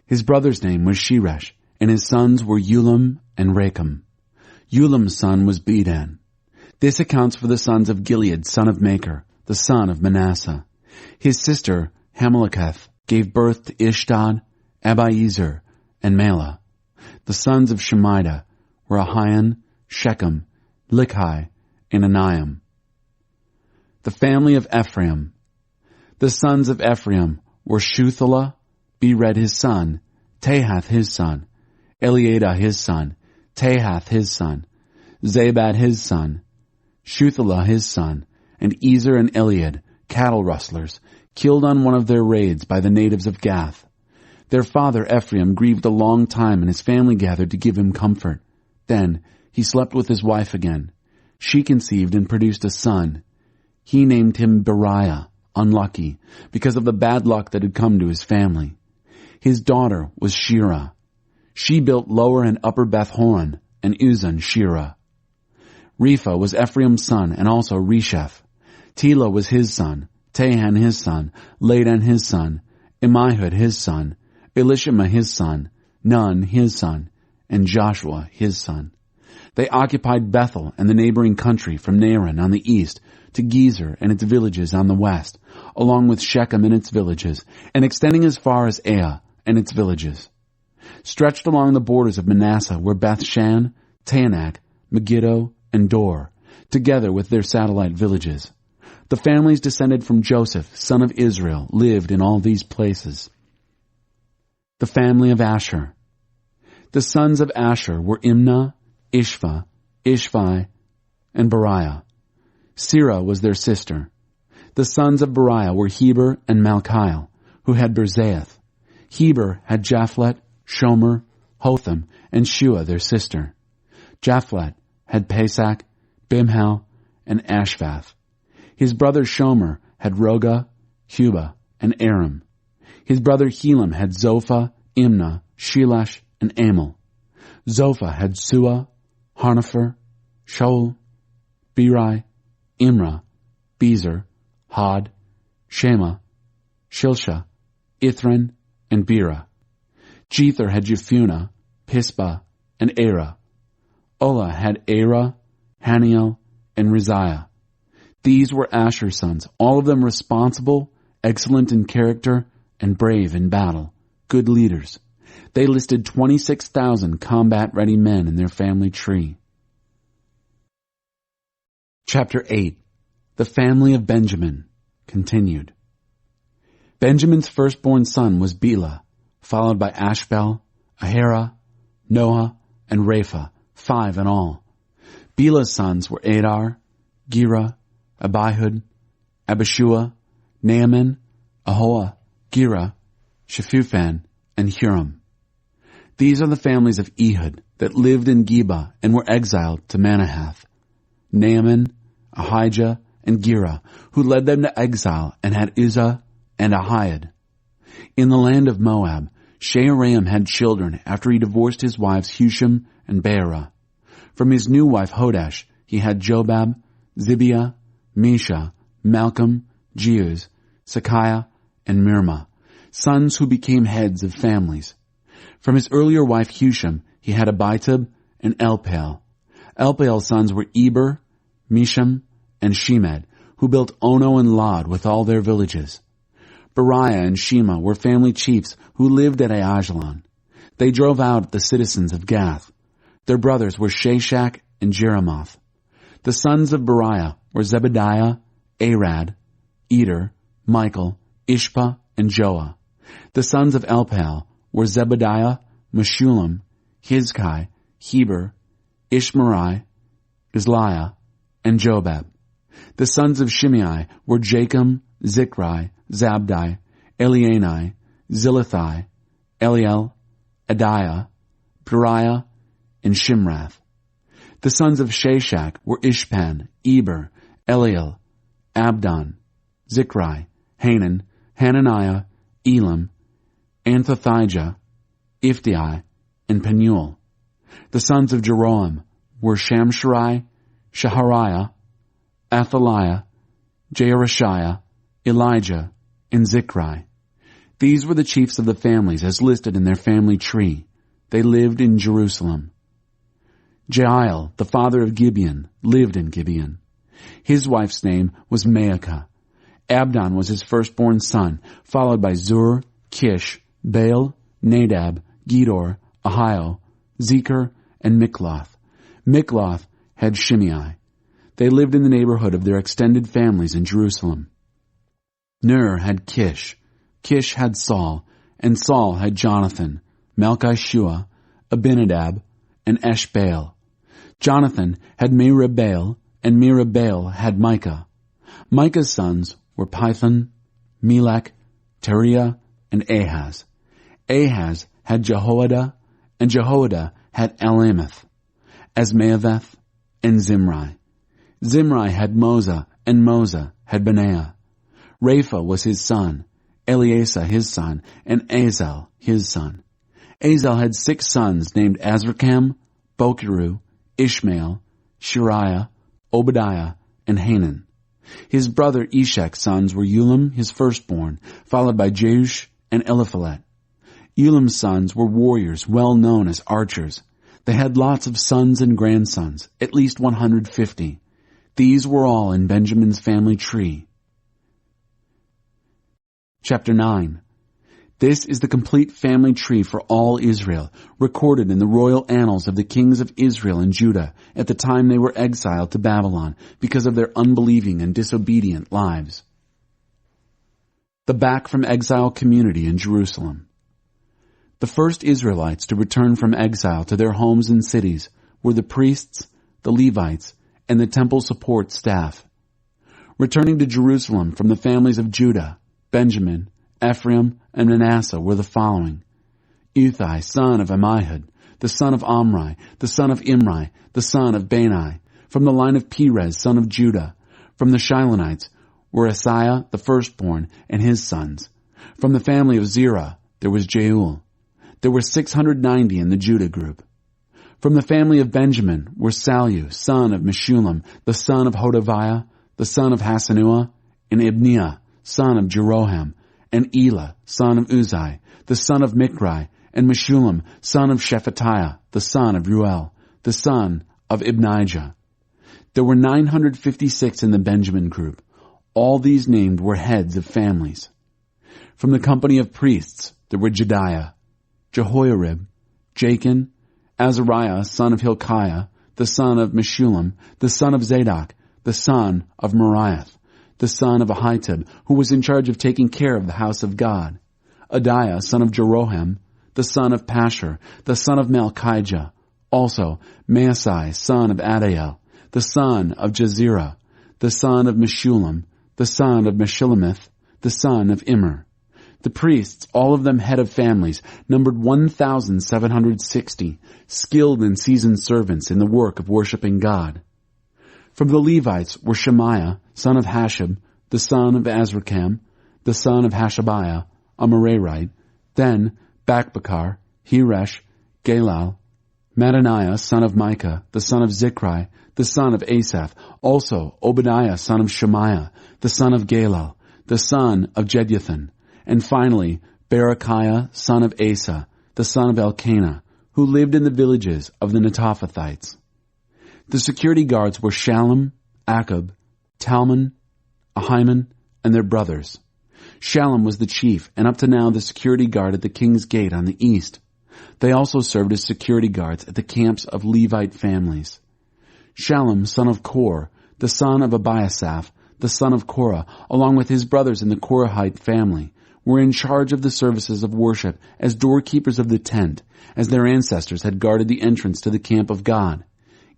His brother's name was Sheresh, and his sons were Ulam and Racham. Ulam's son was Bedan. This accounts for the sons of Gilead, son of Machir, the son of Manasseh. His sister, Hameleketh, gave birth to Ishtod, Abiezer, and Mela. The sons of Shemida were Ahian, Shechem, Likhi, and Aniam. The family of Ephraim. The sons of Ephraim were Shuthelah, Bered his son, Tahath his son, Eliada his son, Tahath his son, Zabad his son, Shuthelah his son, and Ezer and Eliad, cattle rustlers, killed on one of their raids by the natives of Gath. Their father Ephraim grieved a long time, and his family gathered to give him comfort. Then he slept with his wife again. She conceived and produced a son. He named him Beriah, unlucky, because of the bad luck that had come to his family. His daughter was Shirah. She built Lower and Upper Beth-horon, and Uzan Shirah. Repha was Ephraim's son, and also Resheph. Telah was his son, Tahan his son, Ladan his son, Ammihud his son, Elishama his son, Nun his son, and Joshua his son. They occupied Bethel and the neighboring country from Naaran on the east to Gezer and its villages on the west, along with Shechem and its villages, and extending as far as Ai and its villages. Stretched along the borders of Manasseh were Beth-shan, Taanach, Megiddo, and Dor, together with their satellite villages. The families descended from Joseph, son of Israel, lived in all these places. The family of Asher. The sons of Asher were Imnah, Ishva, Ishvi, and Beriah. Serah was their sister. The sons of Beriah were Heber and Malchiel, who had Berzaeth. Heber had Japhlet, Shomer, Hotham, and Shua their sister. Japhlet had Pesach, Bimhal, and Ashvath. His brother Shomer had Roga, Huba, and Aram. His brother Helam had Zophah, Imnah, Shelash, and Amal. Zophah had Sua, Harnepher, Shaul, Beri, Imrah, Bezer, Had, Shema, Shilsha, Ithran, and Bera. Jether had Jephunneh, Pispa, and Era. Olah had Era, Haniel, and Riziah. These were Asher's sons, all of them responsible, excellent in character, and brave in battle, good leaders. They listed 26,000 combat-ready men in their family tree. Chapter 8. The family of Benjamin, continued. Benjamin's firstborn son was Bela, followed by Ashbel, Ahira, Noah, and Rapha, 5 in all. Bela's sons were Adar, Gera, Abihud, Abishua, Naaman, Ahoah, Gera, Shephufan, and Huram. These are the families of Ehud that lived in Geba and were exiled to Manahath. Naaman, Ahijah, and Gera, who led them to exile and had Uzzah and Ahiad. In the land of Moab, Shearam had children after he divorced his wives Husham and Beerah. From his new wife Hodesh, he had Jobab, Zibiah, Mesha, Malcolm, Jeuz, Sakiah, and Mirma, sons who became heads of families. From his earlier wife Husham, he had Abitub and Elpaal. Elpaal's sons were Eber, Misham, and Shemed, who built Ono and Lod with all their villages. Beriah and Shema were family chiefs who lived at Aijalon. They drove out the citizens of Gath. Their brothers were Shashak and Jeremoth. The sons of Beriah were Zebediah, Arad, Eder, Michael, Ishpa, and Joah. The sons of Elpaal were Zebediah, Meshullam, Hizkai, Heber, Ishmerai, Isliah, and Jobab. The sons of Shimei were Jachim, Zichri, Zabdi, Eliani, Zilithai, Eliel, Adiah, Beriah, and Shimrath. The sons of Shashak were Ishpan, Eber, Eliel, Abdon, Zichri, Hanan, Hananiah, Elam, Anthothijah, Iphdai, and Penuel. The sons of Jeroam were Shamsherai, Shahariah, Athaliah, Jehoshaphat, Elijah, and Zichri. These were the chiefs of the families as listed in their family tree. They lived in Jerusalem. Jael, the father of Gibeon, lived in Gibeon. His wife's name was Maacah. Abdon was his firstborn son, followed by Zur, Kish, Baal, Nadab, Gedor, Ahio, Zecher, and Mikloth. Mikloth had Shimei. They lived in the neighborhood of their extended families in Jerusalem. Ner had Kish. Kish had Saul, and Saul had Jonathan, Malchishua, Abinadab, and Eshbaal. Jonathan had Merib-Baal, and Merib-Baal had Micah. Micah's sons were Pithon, Melech, Teriah, and Ahaz. Ahaz had Jehoiada, and Jehoiada had Elameth, Asmaaveth, and Zimri. Zimri had Moza, and Moza had Benaiah. Rapha was his son, Eleasah his son, and Azel his son. Azel had 6 sons named Azrikam, Bokeru, Ishmael, Shariah, Obadiah, and Hanan. His brother Eshek's sons were Ulam, his firstborn, followed by Jeush and Eliphalet. Ulam's sons were warriors well known as archers. They had lots of sons and grandsons, at least 150. These were all in Benjamin's family tree. Chapter 9. This is the complete family tree for all Israel, recorded in the royal annals of the kings of Israel and Judah at the time they were exiled to Babylon because of their unbelieving and disobedient lives. The back from exile community in Jerusalem. The first Israelites to return from exile to their homes and cities were the priests, the Levites, and the temple support staff. Returning to Jerusalem from the families of Judah, Benjamin, Ephraim, and Manasseh were the following: Uthai, son of Ammihud, the son of Omri, the son of Imri, the son of Bani, from the line of Perez, son of Judah. From the Shilonites were Asaiah, the firstborn, and his sons. From the family of Zerah there was Jeuel. There were 690 in the Judah group. From the family of Benjamin were Sallu, son of Meshullam, the son of Hodaviah, the son of Hasenuah, and Ibniah, son of Jeroham, and Elah, son of Uzai, the son of Mikri, and Meshullam, son of Shephatiah, the son of Ruel, the son of Ibnijah. There were 956 in the Benjamin group. All these named were heads of families. From the company of priests there were Jediah, Jehoiarib, Jachin, Azariah, son of Hilkiah, the son of Meshullam, the son of Zadok, the son of Moriath, the son of Ahitub, who was in charge of taking care of the house of God. Adiah, son of Jeroham, the son of Pashur, the son of Malchijah. Also Maasai, son of Adiel, the son of Jezerah, the son of Meshullam, the son of Meshillemith, the son of Immer. The priests, all of them head of families, numbered 1,760, skilled and seasoned servants in the work of worshiping God. From the Levites were Shemaiah, son of Hashab, the son of Azrikam, the son of Hashabiah, a Merarite, then Bakbakar, Heresh, Galal, Mattaniah, son of Micah, the son of Zichri, the son of Asaph, also Obadiah, son of Shemaiah, the son of Galal, the son of Jeduthun, and finally Berechiah, son of Asa, the son of Elkanah, who lived in the villages of the Netophathites. The security guards were Shallum, Akub, Talmon, Ahiman, and their brothers. Shallum was the chief, and up to now the security guard at the king's gate on the east. They also served as security guards at the camps of Levite families. Shallum, son of Kor, the son of Abiasaph, the son of Korah, along with his brothers in the Korahite family, were in charge of the services of worship as doorkeepers of the tent, as their ancestors had guarded the entrance to the camp of God.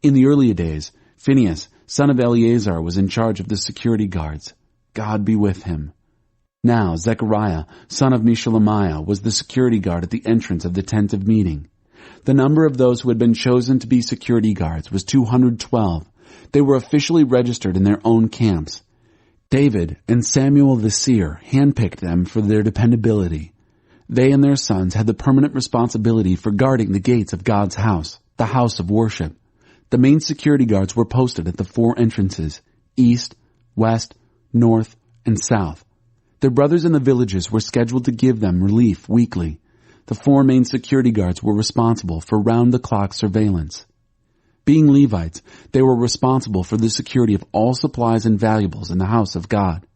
In the earlier days, Phinehas, son of Eleazar, was in charge of the security guards. God be with him. Now Zechariah, son of Meshelemiah, was the security guard at the entrance of the tent of meeting. The number of those who had been chosen to be security guards was 212. They were officially registered in their own camps. David and Samuel the seer handpicked them for their dependability. They and their sons had the permanent responsibility for guarding the gates of God's house, the house of worship. The main security guards were posted at the 4 entrances, east, west, north, and south. Their brothers in the villages were scheduled to give them relief weekly. The 4 main security guards were responsible for round-the-clock surveillance. Being Levites, they were responsible for the security of all supplies and valuables in the house of God.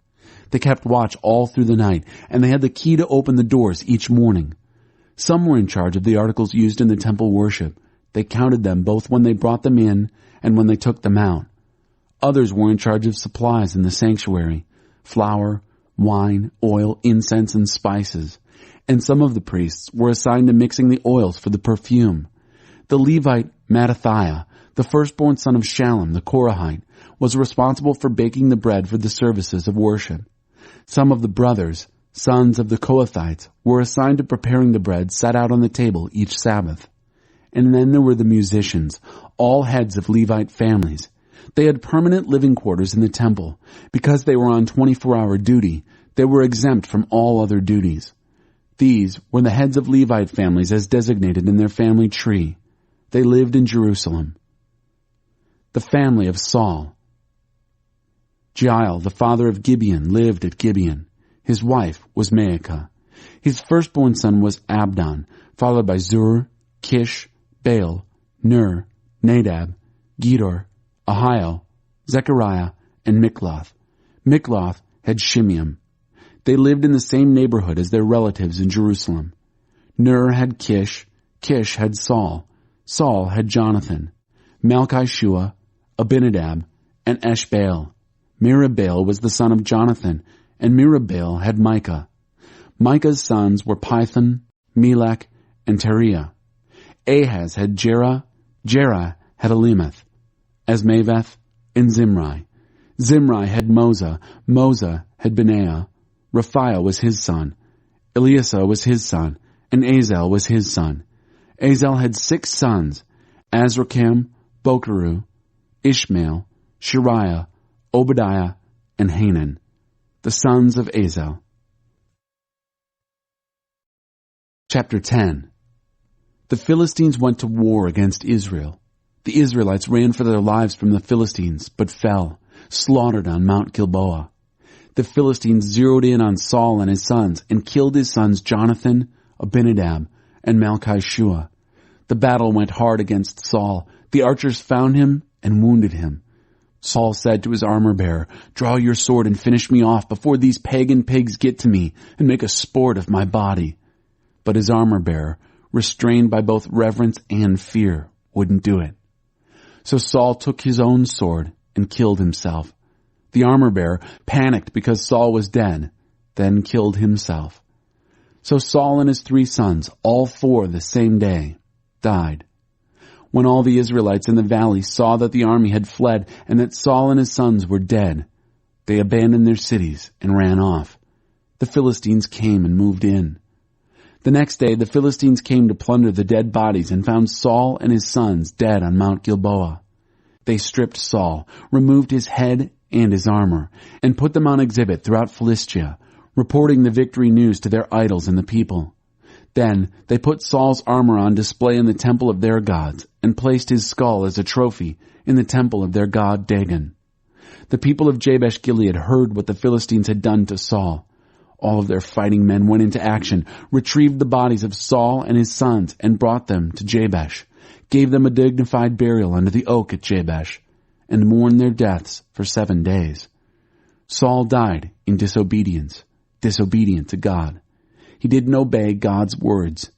They kept watch all through the night, and they had the key to open the doors each morning. Some were in charge of the articles used in the temple worship. They counted them both when they brought them in and when they took them out. Others were in charge of supplies in the sanctuary: flour, wine, oil, incense, and spices. And some of the priests were assigned to mixing the oils for the perfume. The Levite Mattithiah, the firstborn son of Shallum the Korahite, was responsible for baking the bread for the services of worship. Some of the brothers, sons of the Kohathites, were assigned to preparing the bread set out on the table each Sabbath. And then there were the musicians, all heads of Levite families. They had permanent living quarters in the temple. Because they were on 24-hour duty, they were exempt from all other duties. These were the heads of Levite families as designated in their family tree. They lived in Jerusalem. The family of Saul. Jael, the father of Gibeon, lived at Gibeon. His wife was Maacah. His firstborn son was Abdon, followed by Zur, Kish, Baal, Ner, Nadab, Gedor, Ahio, Zechariah, and Mikloth. Mikloth had Shimeam. They lived in the same neighborhood as their relatives in Jerusalem. Ner had Kish, Kish had Saul, Saul had Jonathan, Malchishua, Abinadab, and Eshbaal. Meribaal was the son of Jonathan, and Meribaal had Micah. Micah's sons were Pithon, Melech, and Teriah. Ahaz had Jerah, Jerah had Alemeth, Asmaveth, and Zimri. Zimri had Moza, Moza had Benaiah. Raphiah was his son. Eleasah was his son, and Azel was his son. Azel had 6 sons: Azrikam, Bokeru, Ishmael, Shariah, Obadiah, and Hanan, the sons of Azel. Chapter 10. The Philistines went to war against Israel. The Israelites ran for their lives from the Philistines, but fell, slaughtered on Mount Gilboa. The Philistines zeroed in on Saul and his sons and killed his sons Jonathan, Abinadab, and Malchishua. The battle went hard against Saul. The archers found him and wounded him. Saul said to his armor-bearer, "Draw your sword and finish me off before these pagan pigs get to me and make a sport of my body." But his armor-bearer, restrained by both reverence and fear, wouldn't do it. So Saul took his own sword and killed himself. The armor-bearer panicked because Saul was dead, then killed himself. So Saul and his 3 sons, all 4 the same day, died. When all the Israelites in the valley saw that the army had fled and that Saul and his sons were dead, they abandoned their cities and ran off. The Philistines came and moved in. The next day the Philistines came to plunder the dead bodies and found Saul and his sons dead on Mount Gilboa. They stripped Saul, removed his head and his armor, and put them on exhibit throughout Philistia, reporting the victory news to their idols and the people. Then they put Saul's armor on display in the temple of their gods, and placed his skull as a trophy in the temple of their god Dagon. The people of Jabesh Gilead heard what the Philistines had done to Saul. All of their fighting men went into action, retrieved the bodies of Saul and his sons, and brought them to Jabesh, gave them a dignified burial under the oak at Jabesh, and mourned their deaths for 7 days. Saul died in disobedient to God. He didn't obey God's words.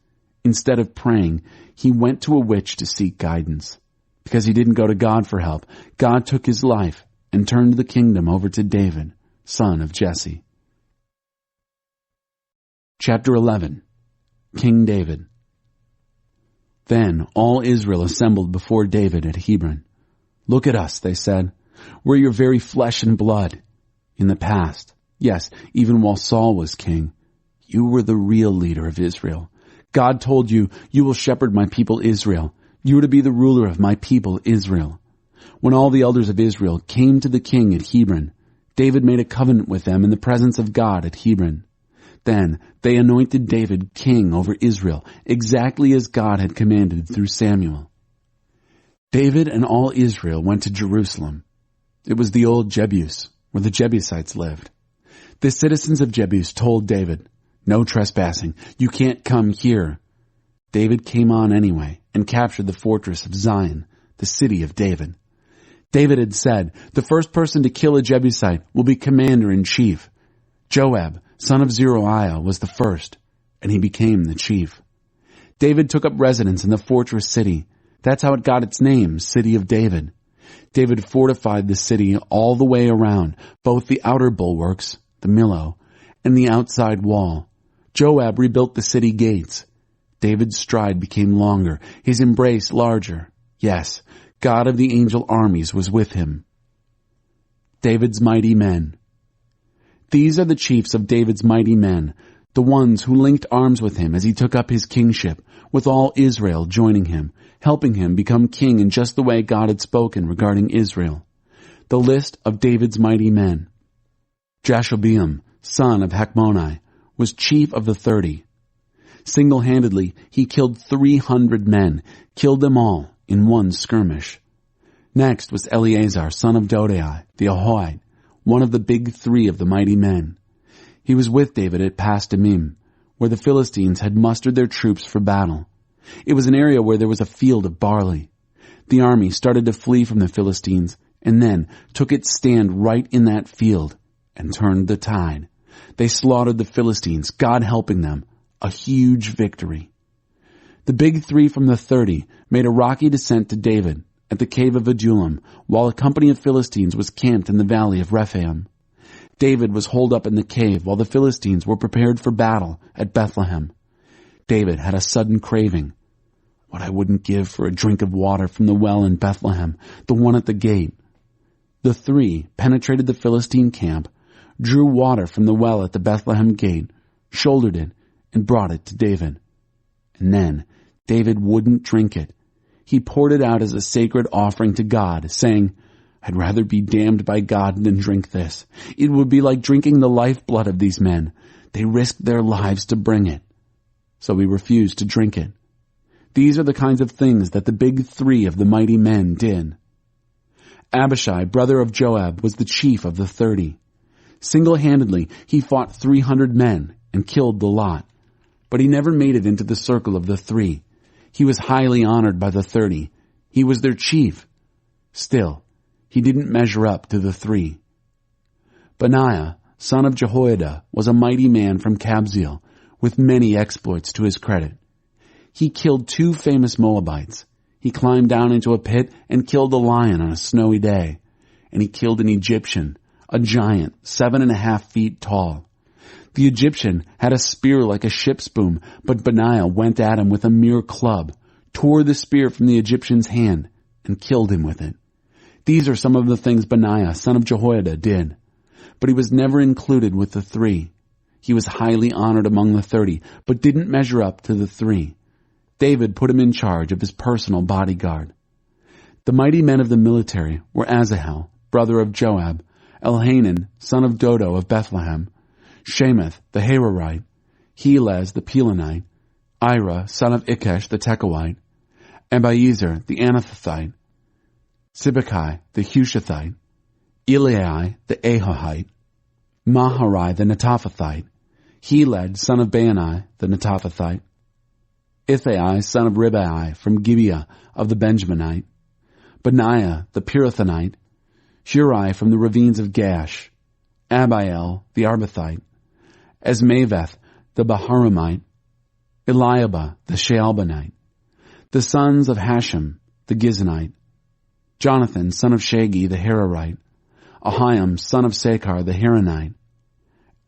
Instead of praying, he went to a witch to seek guidance. Because he didn't go to God for help, God took his life and turned the kingdom over to David, son of Jesse. Chapter 11. King David. Then all Israel assembled before David at Hebron. "Look at us," they said. "We're your very flesh and blood. In the past, yes, even while Saul was king, you were the real leader of Israel. God told you, 'You will shepherd my people Israel. You are to be the ruler of my people Israel.' When all the elders of Israel came to the king at Hebron, David made a covenant with them in the presence of God at Hebron. Then they anointed David king over Israel, exactly as God had commanded through Samuel. David and all Israel went to Jerusalem. It was the old Jebus, where the Jebusites lived. The citizens of Jebus told David, 'No trespassing. You can't come here. David came on anyway and captured the fortress of Zion, the city of David. David had said, the first person to kill a Jebusite will be commander-in-chief. Joab, son of Zeruiah, was the first, and he became the chief. David took up residence in the fortress city. That's how it got its name, City of David. David fortified the city all the way around, both the outer bulwarks, the Millo, and the outside wall. Joab rebuilt the city gates. David's stride became longer, his embrace larger. Yes, God of the angel armies was with him. David's mighty men. These are the chiefs of David's mighty men, the ones who linked arms with him as he took up his kingship, with all Israel joining him, helping him become king in just the way God had spoken regarding Israel. The list of David's mighty men. Jashobeam, son of Hachmoni, was chief of the 30. Single-handedly, he killed 300 men, killed them all in one skirmish. Next was Eleazar, son of Dodai, the Ahohite, one of the big 3 of the mighty men. He was with David at Pas-dammim, where the Philistines had mustered their troops for battle. It was an area where there was a field of barley. The army started to flee from the Philistines and then took its stand right in that field and turned the tide. They slaughtered the Philistines, God helping them. A huge victory. The big 3 from the 30 made a rocky descent to David at the cave of Adullam, while a company of Philistines was camped in the valley of Rephaim. David was holed up in the cave while the Philistines were prepared for battle at Bethlehem. David had a sudden craving. What I wouldn't give for a drink of water from the well in Bethlehem, the one at the gate. The 3 penetrated the Philistine camp, drew water from the well at the Bethlehem gate, shouldered it, and brought it to David. And then David wouldn't drink it. He poured it out as a sacred offering to God, saying, I'd rather be damned by God than drink this. It would be like drinking the lifeblood of these men. They risked their lives to bring it. So he refused to drink it. These are the kinds of things that the big 3 of the mighty men did. Abishai, brother of Joab, was the chief of the 30. Single-handedly, he fought 300 men and killed the lot. But he never made it into the circle of the 3. He was highly honored by the 30. He was their chief. Still, he didn't measure up to the 3. Benaiah, son of Jehoiada, was a mighty man from Kabzeel, with many exploits to his credit. He killed 2 famous Moabites. He climbed down into a pit and killed a lion on a snowy day. And he killed an Egyptian, a giant, 7.5 feet tall. The Egyptian had a spear like a ship's boom, but Benaiah went at him with a mere club, tore the spear from the Egyptian's hand, and killed him with it. These are some of the things Benaiah, son of Jehoiada, did. But he was never included with the 3. He was highly honored among the 30, but didn't measure up to the 3. David put him in charge of his personal bodyguard. The mighty men of the military were Asahel, brother of Joab, Elhanan, son of Dodo of Bethlehem, Shemath, the Hararite, Helez, the Pelonite, Ira, son of Ikesh, the Tekoite, Abiezer, the Anathothite, Sibbecai, the Hushathite, Eliai, the Ahohite, Maharai, the Netophathite, Heled, son of Baanai, the Netophathite, Ithai, son of Ribai, from Gibeah of the Benjaminite, Benaiah, the Pirathonite, Hurai from the ravines of Gash, Abiel, the Arbathite, Esmaveth, the Baharamite, Eliabah, the Shaalbanite, the sons of Hashem, the Gizonite, Jonathan, son of Shagi, the Hararite, Ahiam, son of Sakar, the Haranite,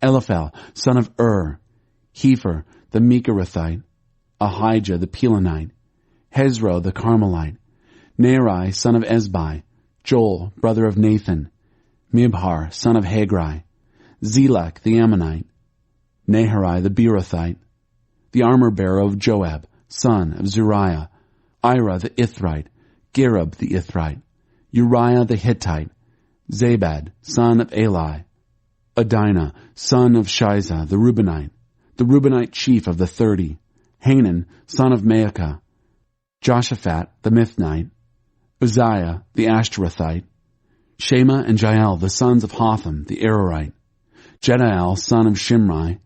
Eliphel, son of Hefer, the Mekarathite, Ahijah, the Pelonite, Hezro, the Carmelite, Neri, son of Ezbai, Joel, brother of Nathan, Mibhar, son of Hagri, Zelek, the Ammonite, Naharai, the Beerothite, the armor-bearer of Joab, son of Zuriah, Ira, the Ithrite, Gareb, the Ithrite, Uriah, the Hittite, Zabad, son of Eli, Adinah, son of Shiza, the Reubenite chief of the 30, Hanan, son of Maacah, Joshaphat, the Mithnite, Uzziah, the Ashtarothite, Shema and Jael, the sons of Hotham, the Arorite, Jediel, son of Shimri,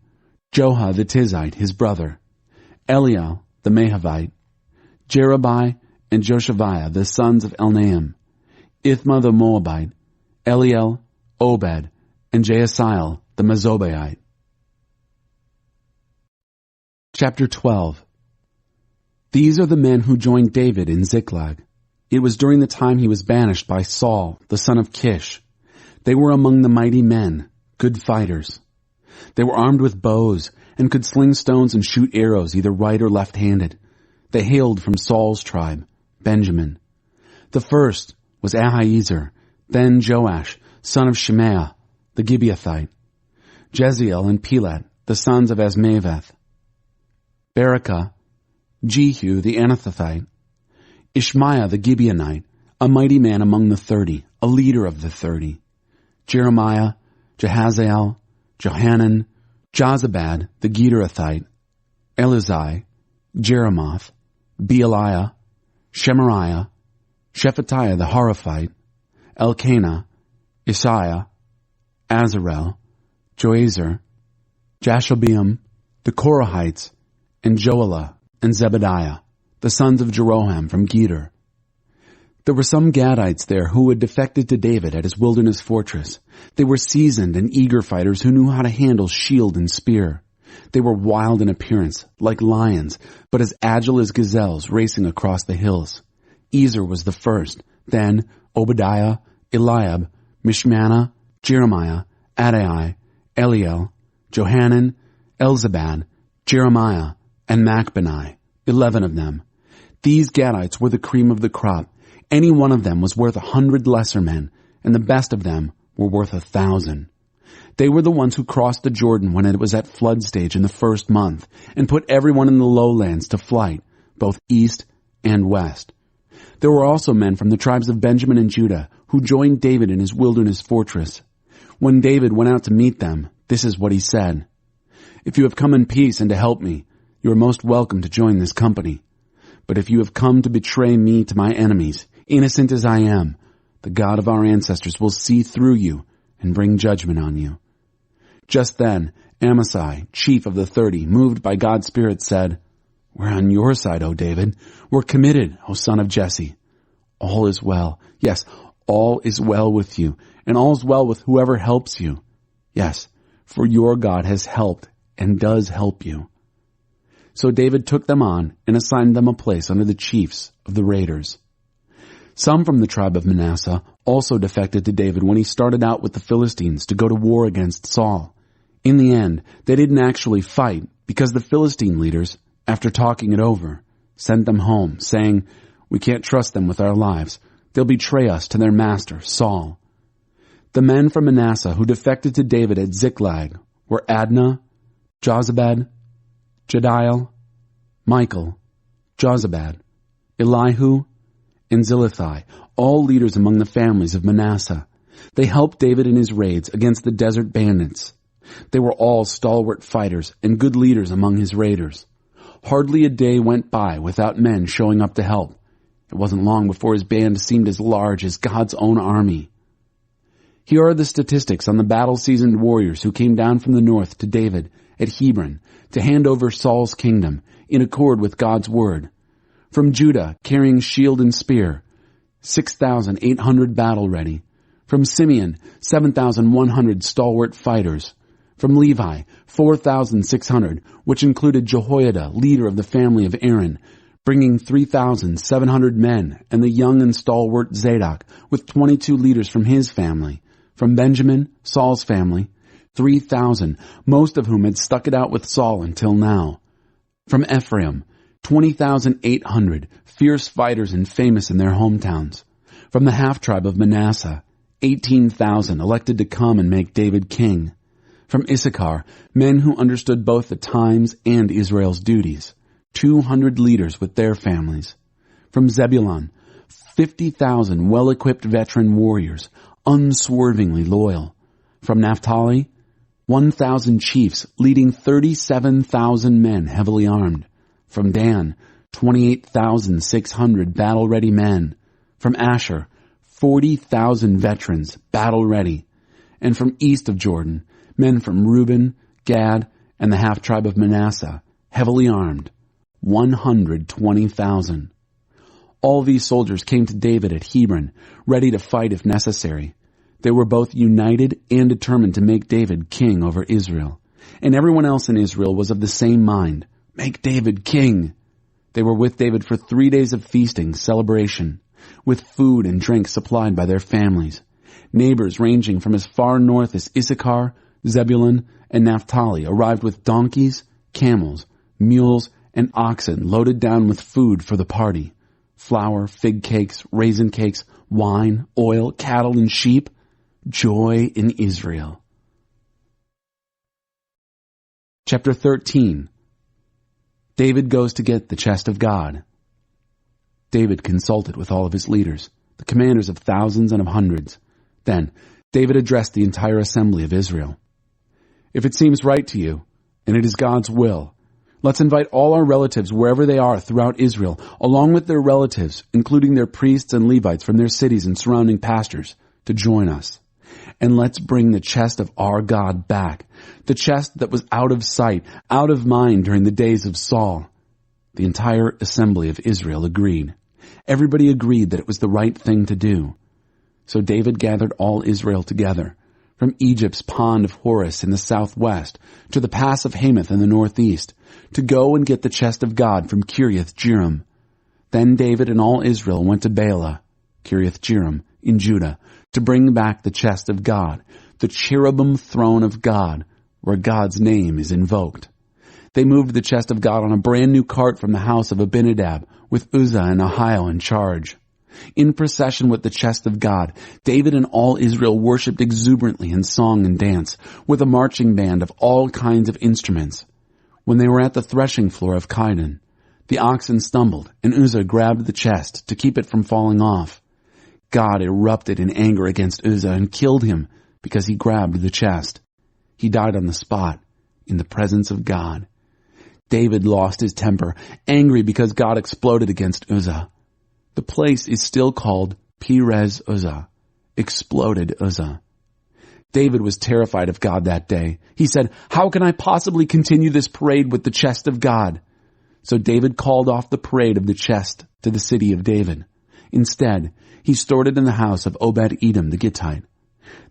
Joha the Tizite, his brother, Eliel, the Mahavite, Jerubai and Joshaviah, the sons of Elnaam, Ithma the Moabite, Eliel, Obed, and Jaasiel the Mezobaite. Chapter 12. These are the men who joined David in Ziklag. It was during the time he was banished by Saul, the son of Kish. They were among the mighty men, good fighters. They were armed with bows and could sling stones and shoot arrows either right or left-handed. They hailed from Saul's tribe, Benjamin. The first was Ahiezer, then Joash, son of Shemaiah, the Gibeathite, Jeziel and Pelet, the sons of Asmaveth, Berekah, Jehu the Anathothite, Ishmaiah the Gibeonite, a mighty man among the 30, a leader of the 30, Jeremiah, Jahaziel, Johanan, Jozabad the Gederathite, Eluzai, Jeremoth, Bealiah, Shemariah, Shephatiah the Horophite, Elkanah, Isaiah, Azarel, Joezer, Jashobeam, the Korahites, and Joelah and Zebediah, the sons of Jeroham from Geder. There were some Gadites there who had defected to David at his wilderness fortress. They were seasoned and eager fighters who knew how to handle shield and spear. They were wild in appearance, like lions, but as agile as gazelles racing across the hills. Ezer was the first, then Obadiah, Eliab, Mishmannah, Jeremiah, Adai, Eliel, Johanan, Elzabad, Jeremiah, and Machbani, 11 of them. These Gadites were the cream of the crop. Any one of them was worth 100 lesser men, and the best of them were worth 1,000. They were the ones who crossed the Jordan when it was at flood stage in the first month, and put everyone in the lowlands to flight, both east and west. There were also men from the tribes of Benjamin and Judah who joined David in his wilderness fortress. When David went out to meet them, this is what he said: "If you have come in peace and to help me, you are most welcome to join this company. But if you have come to betray me to my enemies, innocent as I am, the God of our ancestors will see through you and bring judgment on you." Just then, Amasai, chief of the 30, moved by God's Spirit, said, "We're on your side, O David. We're committed, O son of Jesse. All is well. Yes, all is well with you, and all is well with whoever helps you. Yes, for your God has helped and does help you." So David took them on and assigned them a place under the chiefs of the raiders. Some from the tribe of Manasseh also defected to David when he started out with the Philistines to go to war against Saul. In the end, they didn't actually fight because the Philistine leaders, after talking it over, sent them home, saying, "We can't trust them with our lives. They'll betray us to their master, Saul." The men from Manasseh who defected to David at Ziklag were Adnah, Jozabad, Jediel, Michael, Jozabad, Elihu, and Zilithai, all leaders among the families of Manasseh. They helped David in his raids against the desert bandits. They were all stalwart fighters and good leaders among his raiders. Hardly a day went by without men showing up to help. It wasn't long before his band seemed as large as God's own army. Here are the statistics on the battle-seasoned warriors who came down from the north to David at Hebron to hand over Saul's kingdom in accord with God's word. From Judah, carrying shield and spear, 6,800 battle-ready. From Simeon, 7,100 stalwart fighters. From Levi, 4,600, which included Jehoiada, leader of the family of Aaron, bringing 3,700 men, and the young and stalwart Zadok, with 22 leaders from his family. From Benjamin, Saul's family, 3,000, most of whom had stuck it out with Saul until now. From Ephraim, 20,800, fierce fighters and famous in their hometowns. From the half-tribe of Manasseh, 18,000 elected to come and make David king. From Issachar, men who understood both the times and Israel's duties, 200 leaders with their families. From Zebulun, 50,000 well-equipped veteran warriors, unswervingly loyal. From Naphtali, 1,000 chiefs leading 37,000 men heavily armed. From Dan, 28,600 battle-ready men. From Asher, 40,000 veterans battle-ready. And from east of Jordan, men from Reuben, Gad, and the half-tribe of Manasseh, heavily armed, 120,000. All these soldiers came to David at Hebron, ready to fight if necessary. They were both united and determined to make David king over Israel. And everyone else in Israel was of the same mind. Make David king. They were with David for 3 days of feasting, celebration, with food and drink supplied by their families. Neighbors ranging from as far north as Issachar, Zebulun, and Naphtali arrived with donkeys, camels, mules, and oxen loaded down with food for the party. Flour, fig cakes, raisin cakes, wine, oil, cattle, and sheep. Joy in Israel. Chapter 13. David goes to get the chest of God. David consulted with all of his leaders, the commanders of thousands and of hundreds. Then David addressed the entire assembly of Israel. If it seems right to you, and it is God's will, let's invite all our relatives wherever they are throughout Israel, along with their relatives, including their priests and Levites from their cities and surrounding pastures, to join us. And let's bring the chest of our God back, the chest that was out of sight, out of mind during the days of Saul. The entire assembly of Israel agreed. Everybody agreed that it was the right thing to do. So David gathered all Israel together, from Egypt's pond of Horus in the southwest to the pass of Hamath in the northeast, to go and get the chest of God from Kiriath Jearim. Then David and all Israel went to Baalah, Kiriath Jearim, in Judah, to bring back the chest of God, the cherubim throne of God, where God's name is invoked. They moved the chest of God on a brand new cart from the house of Abinadab, with Uzzah and Ahio in charge. In procession with the chest of God, David and all Israel worshipped exuberantly in song and dance, with a marching band of all kinds of instruments. When they were at the threshing floor of Kidon, the oxen stumbled, and Uzzah grabbed the chest to keep it from falling off. God erupted in anger against Uzzah and killed him because he grabbed the chest. He died on the spot, in the presence of God. David lost his temper, angry because God exploded against Uzzah. The place is still called Perez Uzzah, exploded Uzzah. David was terrified of God that day. He said, "How can I possibly continue this parade with the chest of God?" So David called off the parade of the chest to the city of David. Instead, he stored it in the house of Obed-Edom the Gittite.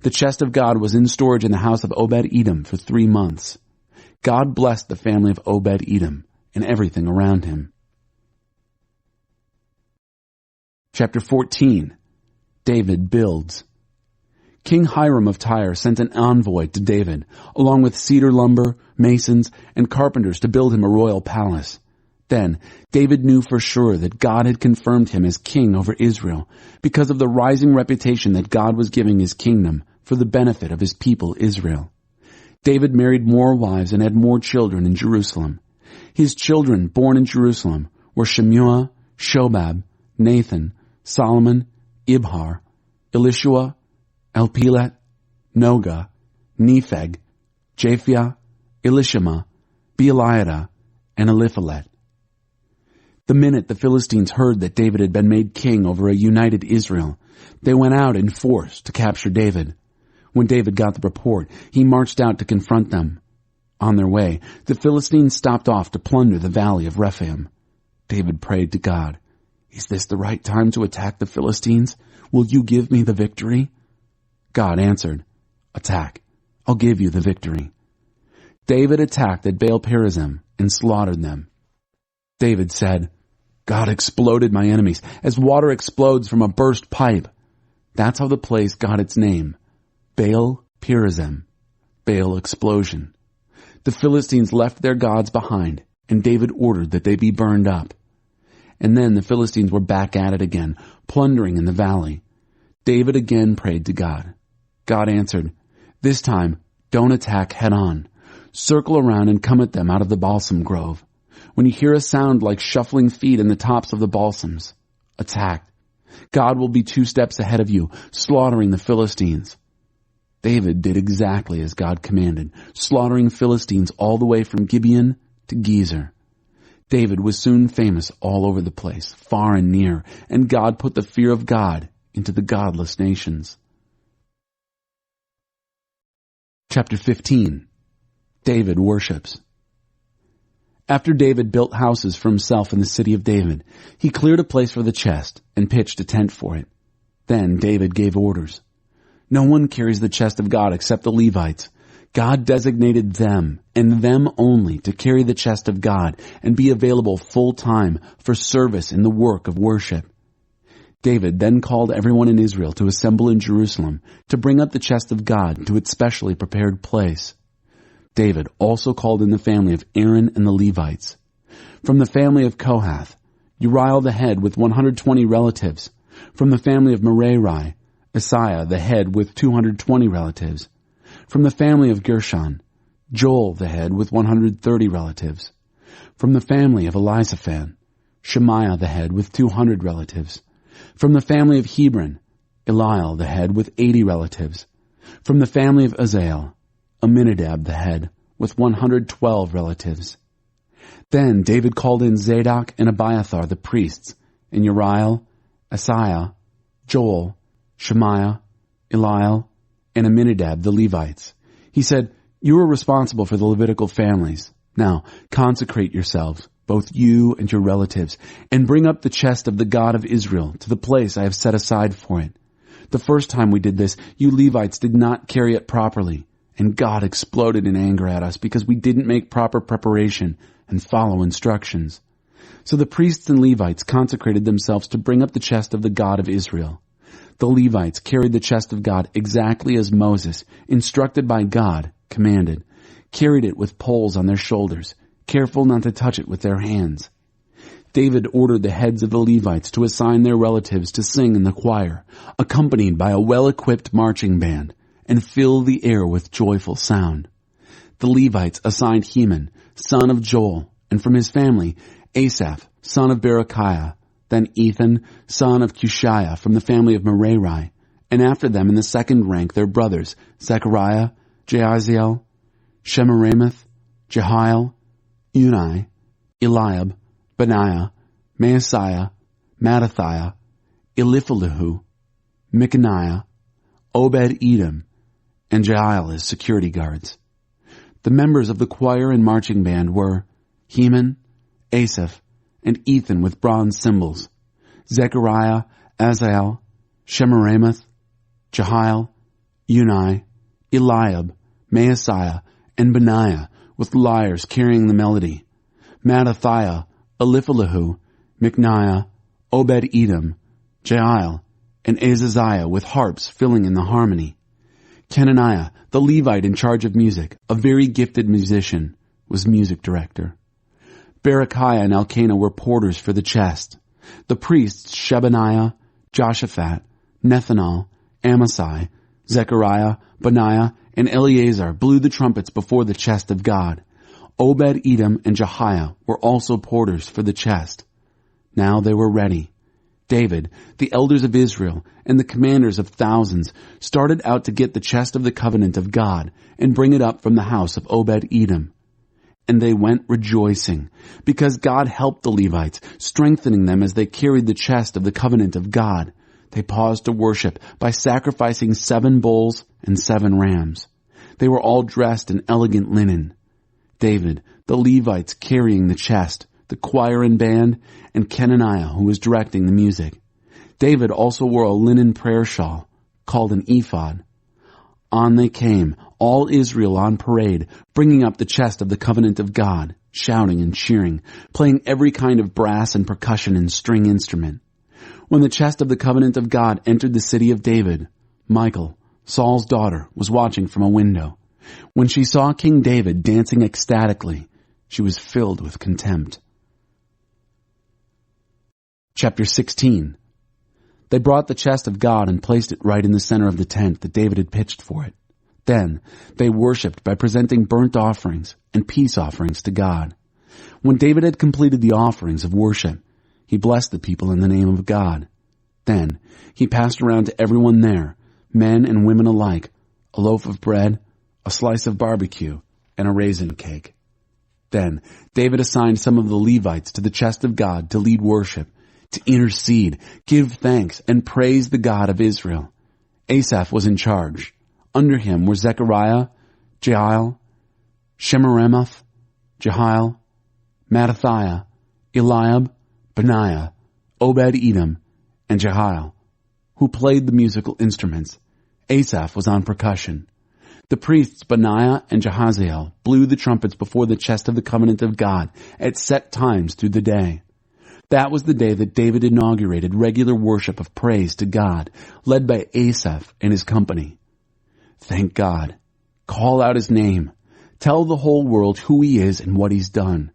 The chest of God was in storage in the house of Obed-Edom for 3 months. God blessed the family of Obed-Edom and everything around him. Chapter 14. David builds. King Hiram of Tyre sent an envoy to David, along with cedar lumber, masons, and carpenters to build him a royal palace. Then David knew for sure that God had confirmed him as king over Israel because of the rising reputation that God was giving his kingdom for the benefit of his people Israel. David married more wives and had more children in Jerusalem. His children born in Jerusalem were Shemuah, Shobab, Nathan, Solomon, Ibhar, Elishua, Elpelet, Noga, Nepheg, Japhia, Elishama, Beeliada, and Eliphalet. The minute the Philistines heard that David had been made king over a united Israel, they went out in force to capture David. When David got the report, he marched out to confront them. On their way, the Philistines stopped off to plunder the valley of Rephaim. David prayed to God, "Is this the right time to attack the Philistines? Will you give me the victory?" God answered, "Attack. I'll give you the victory." David attacked at Baal-perazim and slaughtered them. David said, "God exploded my enemies as water explodes from a burst pipe." That's how the place got its name, Baal-perazim, Baal explosion. The Philistines left their gods behind, and David ordered that they be burned up. And then the Philistines were back at it again, plundering in the valley. David again prayed to God. God answered, "This time, don't attack head on. Circle around and come at them out of the balsam grove. When you hear a sound like shuffling feet in the tops of the balsams, attack. God will be 2 steps ahead of you, slaughtering the Philistines." David did exactly as God commanded, slaughtering Philistines all the way from Gibeon to Gezer. David was soon famous all over the place, far and near, and God put the fear of God into the godless nations. Chapter 15. David worships. After David built houses for himself in the city of David, he cleared a place for the chest and pitched a tent for it. Then David gave orders. No one carries the chest of God except the Levites. God designated them, and them only, to carry the chest of God and be available full-time for service in the work of worship. David then called everyone in Israel to assemble in Jerusalem to bring up the chest of God to its specially prepared place. David also called in the family of Aaron and the Levites. From the family of Kohath, Uriel the head with 120 relatives. From the family of Merari, Isaiah the head with 220 relatives. From the family of Gershon, Joel the head with 130 relatives. From the family of Elisaphan, Shemaiah the head with 200 relatives. From the family of Hebron, Eliel the head with 80 relatives. From the family of Azael, Aminadab the head with 112 relatives. Then David called in Zadok and Abiathar the priests, and Uriel, Asaiah, Joel, Shemaiah, Eliel, and Aminadab the Levites. He said, "You are responsible for the Levitical families. Now consecrate yourselves, both you and your relatives, and bring up the chest of the God of Israel to the place I have set aside for it. The first time we did this, you Levites did not carry it properly, and God exploded in anger at us because we didn't make proper preparation and follow instructions. So the priests and Levites consecrated themselves to bring up the chest of the God of Israel. The Levites carried the chest of God exactly as Moses, instructed by God, commanded, carried it with poles on their shoulders, careful not to touch it with their hands. David ordered the heads of the Levites to assign their relatives to sing in the choir, accompanied by a well-equipped marching band, and fill the air with joyful sound. The Levites assigned Heman, son of Joel, and from his family, Asaph, son of Berechiah, then Ethan, son of Cushiah, from the family of Merari, and after them in the second rank their brothers, Zechariah, Jaaziel, Shemiramoth, Jehiel, Unai, Eliab, Benaiah, Maaseiah, Mattathiah, Eliphalahu, Micaniah, Obed-Edom, and Jael as security guards. The members of the choir and marching band were Heman, Asaph, and Ethan with bronze cymbals, Zechariah, Azael, Shemiramoth, Jehiel, Unai, Eliab, Maaseiah, and Benaiah with lyres carrying the melody, Mattathiah, Eliphalahu, Micaniah, Obed-Edom, Jael, and Azaziah with harps filling in the harmony. Kenaniah, the Levite in charge of music, a very gifted musician, was music director. Berechiah and Elkanah were porters for the chest. The priests Shebaniah, Joshaphat, Nethanel, Amasai, Zechariah, Benaiah, and Eleazar blew the trumpets before the chest of God. Obed-Edom and Jehiah were also porters for the chest. Now they were ready. David, the elders of Israel, and the commanders of thousands started out to get the chest of the covenant of God and bring it up from the house of Obed-Edom. And they went rejoicing, because God helped the Levites, strengthening them as they carried the chest of the covenant of God. They paused to worship by sacrificing 7 bulls and 7 rams. They were all dressed in elegant linen. David, the Levites carrying the chest, the choir and band, and Kenaniah who was directing the music. David also wore a linen prayer shawl, called an ephod. On they came, all Israel on parade, bringing up the chest of the covenant of God, shouting and cheering, playing every kind of brass and percussion and string instrument. When the chest of the covenant of God entered the city of David, Michal, Saul's daughter, was watching from a window. When she saw King David dancing ecstatically, she was filled with contempt. Chapter 16. They brought the chest of God and placed it right in the center of the tent that David had pitched for it. Then they worshipped by presenting burnt offerings and peace offerings to God. When David had completed the offerings of worship, he blessed the people in the name of God. Then he passed around to everyone there, men and women alike, a loaf of bread, a slice of barbecue, and a raisin cake. Then David assigned some of the Levites to the chest of God to lead worship, to intercede, give thanks, and praise the God of Israel. Asaph was in charge. Under him were Zechariah, Jael, Shemiramoth, Jehiel, Mattathiah, Eliab, Benaiah, Obed-Edom, and Jehiel, who played the musical instruments. Asaph was on percussion. The priests Benaiah and Jahaziel blew the trumpets before the chest of the covenant of God at set times through the day. That was the day that David inaugurated regular worship of praise to God, led by Asaph and his company. Thank God. Call out his name. Tell the whole world who he is and what he's done.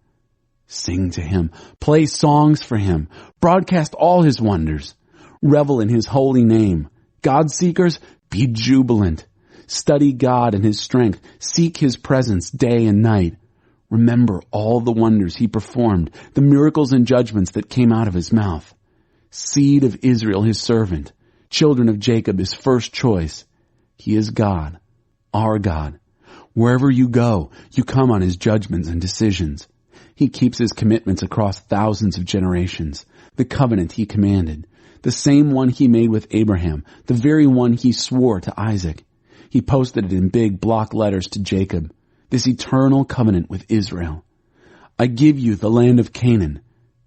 Sing to him. Play songs for him. Broadcast all his wonders. Revel in his holy name. God seekers, be jubilant. Study God and his strength. Seek his presence day and night. Remember all the wonders he performed, the miracles and judgments that came out of his mouth. Seed of Israel, his servant. Children of Jacob, his first choice. He is God, our God. Wherever you go, you come on his judgments and decisions. He keeps his commitments across thousands of generations, the covenant he commanded, the same one he made with Abraham, the very one he swore to Isaac. He posted it in big block letters to Jacob, this eternal covenant with Israel. I give you the land of Canaan.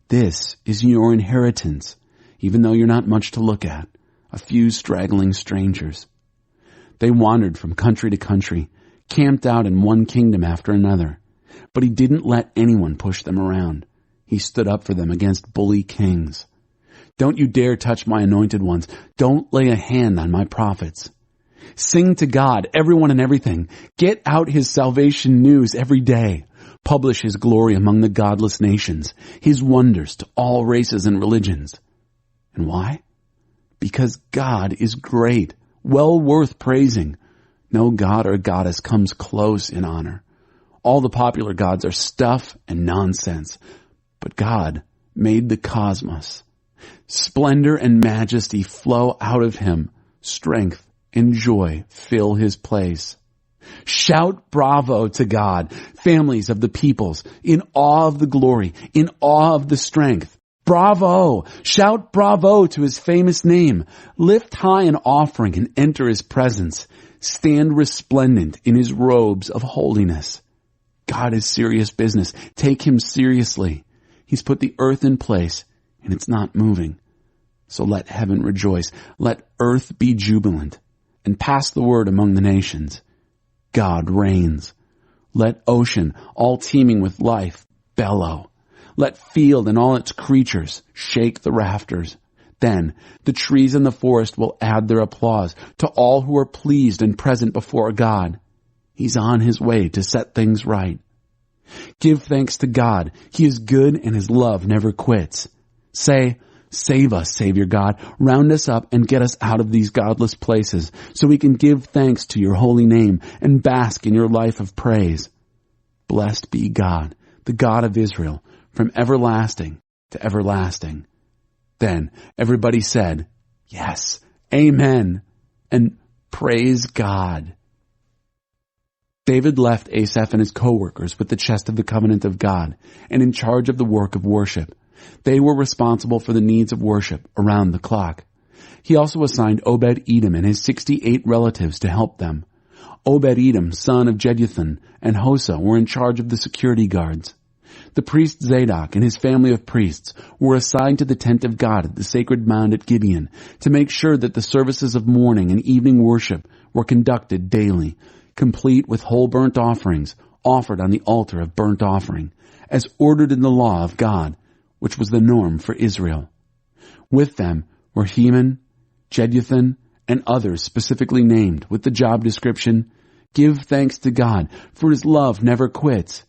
This is your inheritance, even though you're not much to look at, a few straggling strangers. They wandered from country to country, camped out in one kingdom after another. But he didn't let anyone push them around. He stood up for them against bully kings. Don't you dare touch my anointed ones. Don't lay a hand on my prophets. Sing to God, everyone and everything. Get out his salvation news every day. Publish his glory among the godless nations, his wonders to all races and religions. And why? Because God is great, well worth praising. No god or goddess comes close in honor. All the popular gods are stuff and nonsense. But God made the cosmos. Splendor and majesty flow out of him. Strength and joy fill his place. Shout bravo to God, families of the peoples, in awe of the glory, in awe of the strength. Bravo! Shout bravo to his famous name. Lift high an offering and enter his presence. Stand resplendent in his robes of holiness. God is serious business. Take him seriously. He's put the earth in place, and it's not moving. So let heaven rejoice. Let earth be jubilant, and pass the word among the nations. God reigns. Let ocean, all teeming with life, bellow. Let field and all its creatures shake the rafters. Then the trees in the forest will add their applause to all who are pleased and present before God. He's on his way to set things right. Give thanks to God. He is good and his love never quits. Say, save us, Savior God. Round us up and get us out of these godless places so we can give thanks to your holy name and bask in your life of praise. Blessed be God, the God of Israel, from everlasting to everlasting. Then everybody said, yes, amen, and praise God. David left Asaph and his co-workers with the chest of the covenant of God and in charge of the work of worship. They were responsible for the needs of worship around the clock. He also assigned Obed-Edom and his 68 relatives to help them. Obed-Edom, son of Jeduthun, and Hosa were in charge of the security guards. The priest Zadok and his family of priests were assigned to the tent of God at the sacred mound at Gibeon to make sure that the services of morning and evening worship were conducted daily, complete with whole burnt offerings offered on the altar of burnt offering, as ordered in the law of God, which was the norm for Israel. With them were Heman, Jeduthun, and others specifically named with the job description, "Give thanks to God, for his love never quits."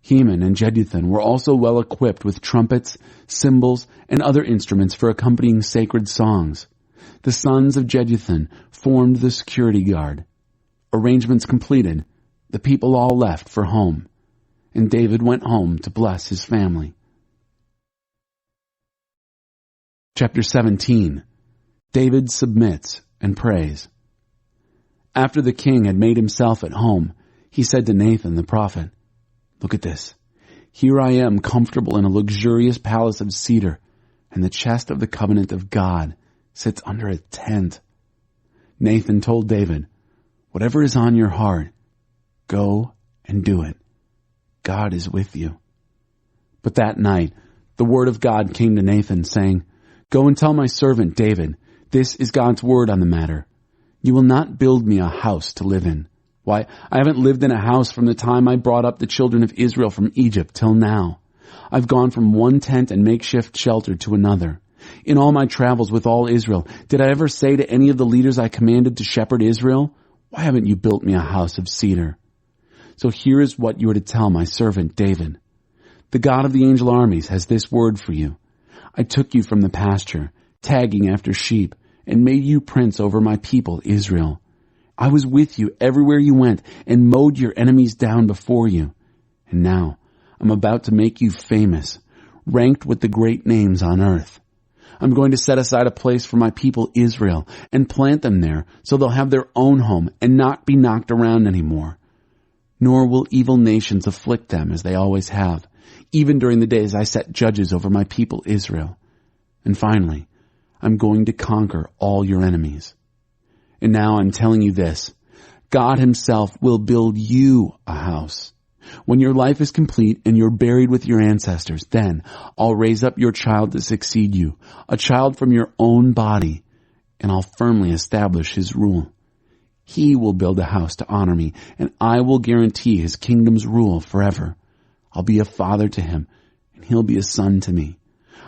Heman and Jeduthun were also well equipped with trumpets, cymbals, and other instruments for accompanying sacred songs. The sons of Jeduthun formed the security guard. Arrangements completed, the people all left for home, and David went home to bless his family. Chapter 17. David submits and prays. After the king had made himself at home, he said to Nathan the prophet, "Look at this. Here I am comfortable in a luxurious palace of cedar, and the chest of the covenant of God sits under a tent." Nathan told David, "Whatever is on your heart, go and do it. God is with you." But that night, the word of God came to Nathan, saying, "Go and tell my servant David, this is God's word on the matter. You will not build me a house to live in. Why, I haven't lived in a house from the time I brought up the children of Israel from Egypt till now. I've gone from one tent and makeshift shelter to another. In all my travels with all Israel, did I ever say to any of the leaders I commanded to shepherd Israel, 'Why haven't you built me a house of cedar?' So here is what you are to tell my servant David. The God of the angel armies has this word for you. I took you from the pasture, tagging after sheep, and made you prince over my people Israel. I was with you everywhere you went and mowed your enemies down before you. And now I'm about to make you famous, ranked with the great names on earth. I'm going to set aside a place for my people Israel and plant them there so they'll have their own home and not be knocked around anymore. Nor will evil nations afflict them as they always have, even during the days I set judges over my people Israel. And finally, I'm going to conquer all your enemies. And now I'm telling you this, God himself will build you a house. When your life is complete and you're buried with your ancestors, then I'll raise up your child to succeed you, a child from your own body, and I'll firmly establish his rule. He will build a house to honor me, and I will guarantee his kingdom's rule forever. I'll be a father to him, and he'll be a son to me.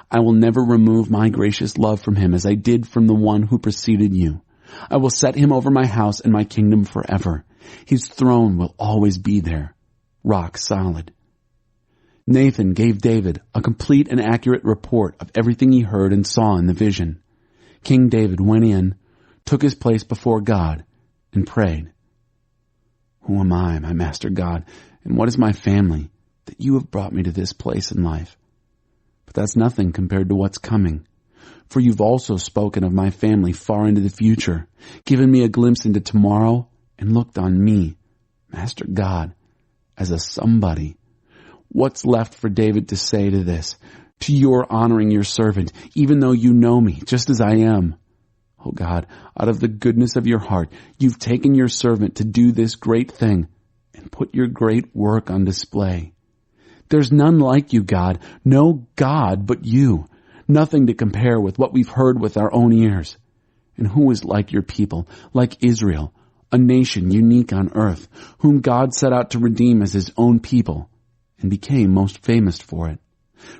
I will never remove my gracious love from him as I did from the one who preceded you. I will set him over my house and my kingdom forever. His throne will always be there, rock solid." Nathan gave David a complete and accurate report of everything he heard and saw in the vision. King David went in, took his place before God, and prayed. "Who am I, my master God, and what is my family, that you have brought me to this place in life? But that's nothing compared to what's coming. For you've also spoken of my family far into the future, given me a glimpse into tomorrow, and looked on me, Master God, as a somebody. What's left for David to say to this, to your honoring your servant, even though you know me, just as I am? Oh God, out of the goodness of your heart, you've taken your servant to do this great thing and put your great work on display. There's none like you, God, no God but you. Nothing to compare with what we've heard with our own ears. And who is like your people, like Israel, a nation unique on earth, whom God set out to redeem as his own people, and became most famous for it,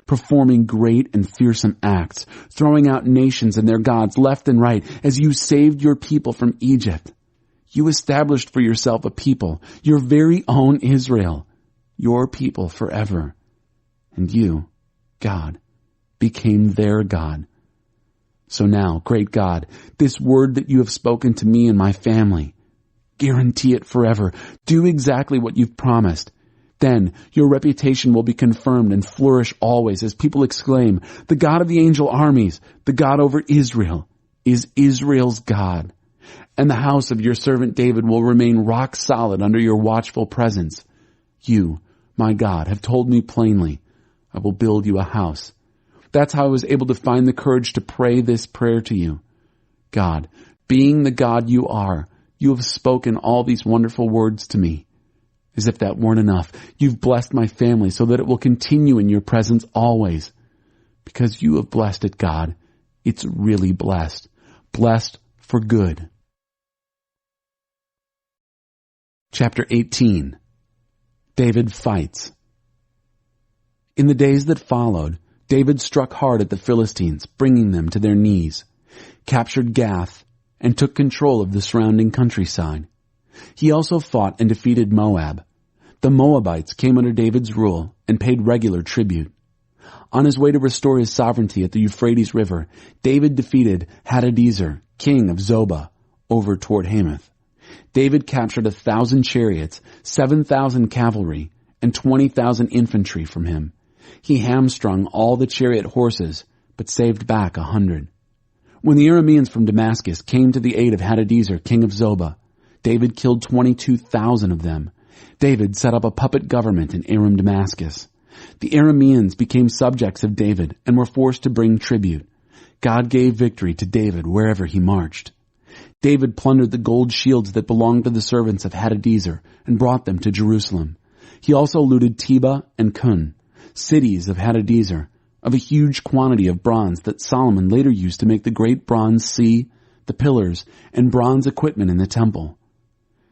performing great and fearsome acts, throwing out nations and their gods left and right, as you saved your people from Egypt. You established for yourself a people, your very own Israel, your people forever. And you, God, became their God. So now, great God, this word that you have spoken to me and my family, guarantee it forever. Do exactly what you've promised. Then your reputation will be confirmed and flourish always as people exclaim, the God of the angel armies, the God over Israel, is Israel's God. And the house of your servant David will remain rock solid under your watchful presence. You, my God, have told me plainly, I will build you a house. That's how I was able to find the courage to pray this prayer to you. God, being the God you are, you have spoken all these wonderful words to me. As if that weren't enough, you've blessed my family so that it will continue in your presence always. Because you have blessed it, God, it's really blessed. Blessed for good. Chapter 18. David fights. In the days that followed, David struck hard at the Philistines, bringing them to their knees, captured Gath, and took control of the surrounding countryside. He also fought and defeated Moab. The Moabites came under David's rule and paid regular tribute. On his way to restore his sovereignty at the Euphrates River, David defeated Hadadezer, king of Zobah, over toward Hamath. David captured 1,000 chariots, 7,000 cavalry, and 20,000 infantry from him. He hamstrung all the chariot horses, but saved back 100. When the Arameans from Damascus came to the aid of Hadadezer, king of Zobah, David killed 22,000 of them. David set up a puppet government in Aram Damascus. The Arameans became subjects of David and were forced to bring tribute. God gave victory to David wherever he marched. David plundered the gold shields that belonged to the servants of Hadadezer and brought them to Jerusalem. He also looted Tebah and Kun, cities of Hadadezer, of a huge quantity of bronze that Solomon later used to make the great bronze sea, the pillars, and bronze equipment in the temple.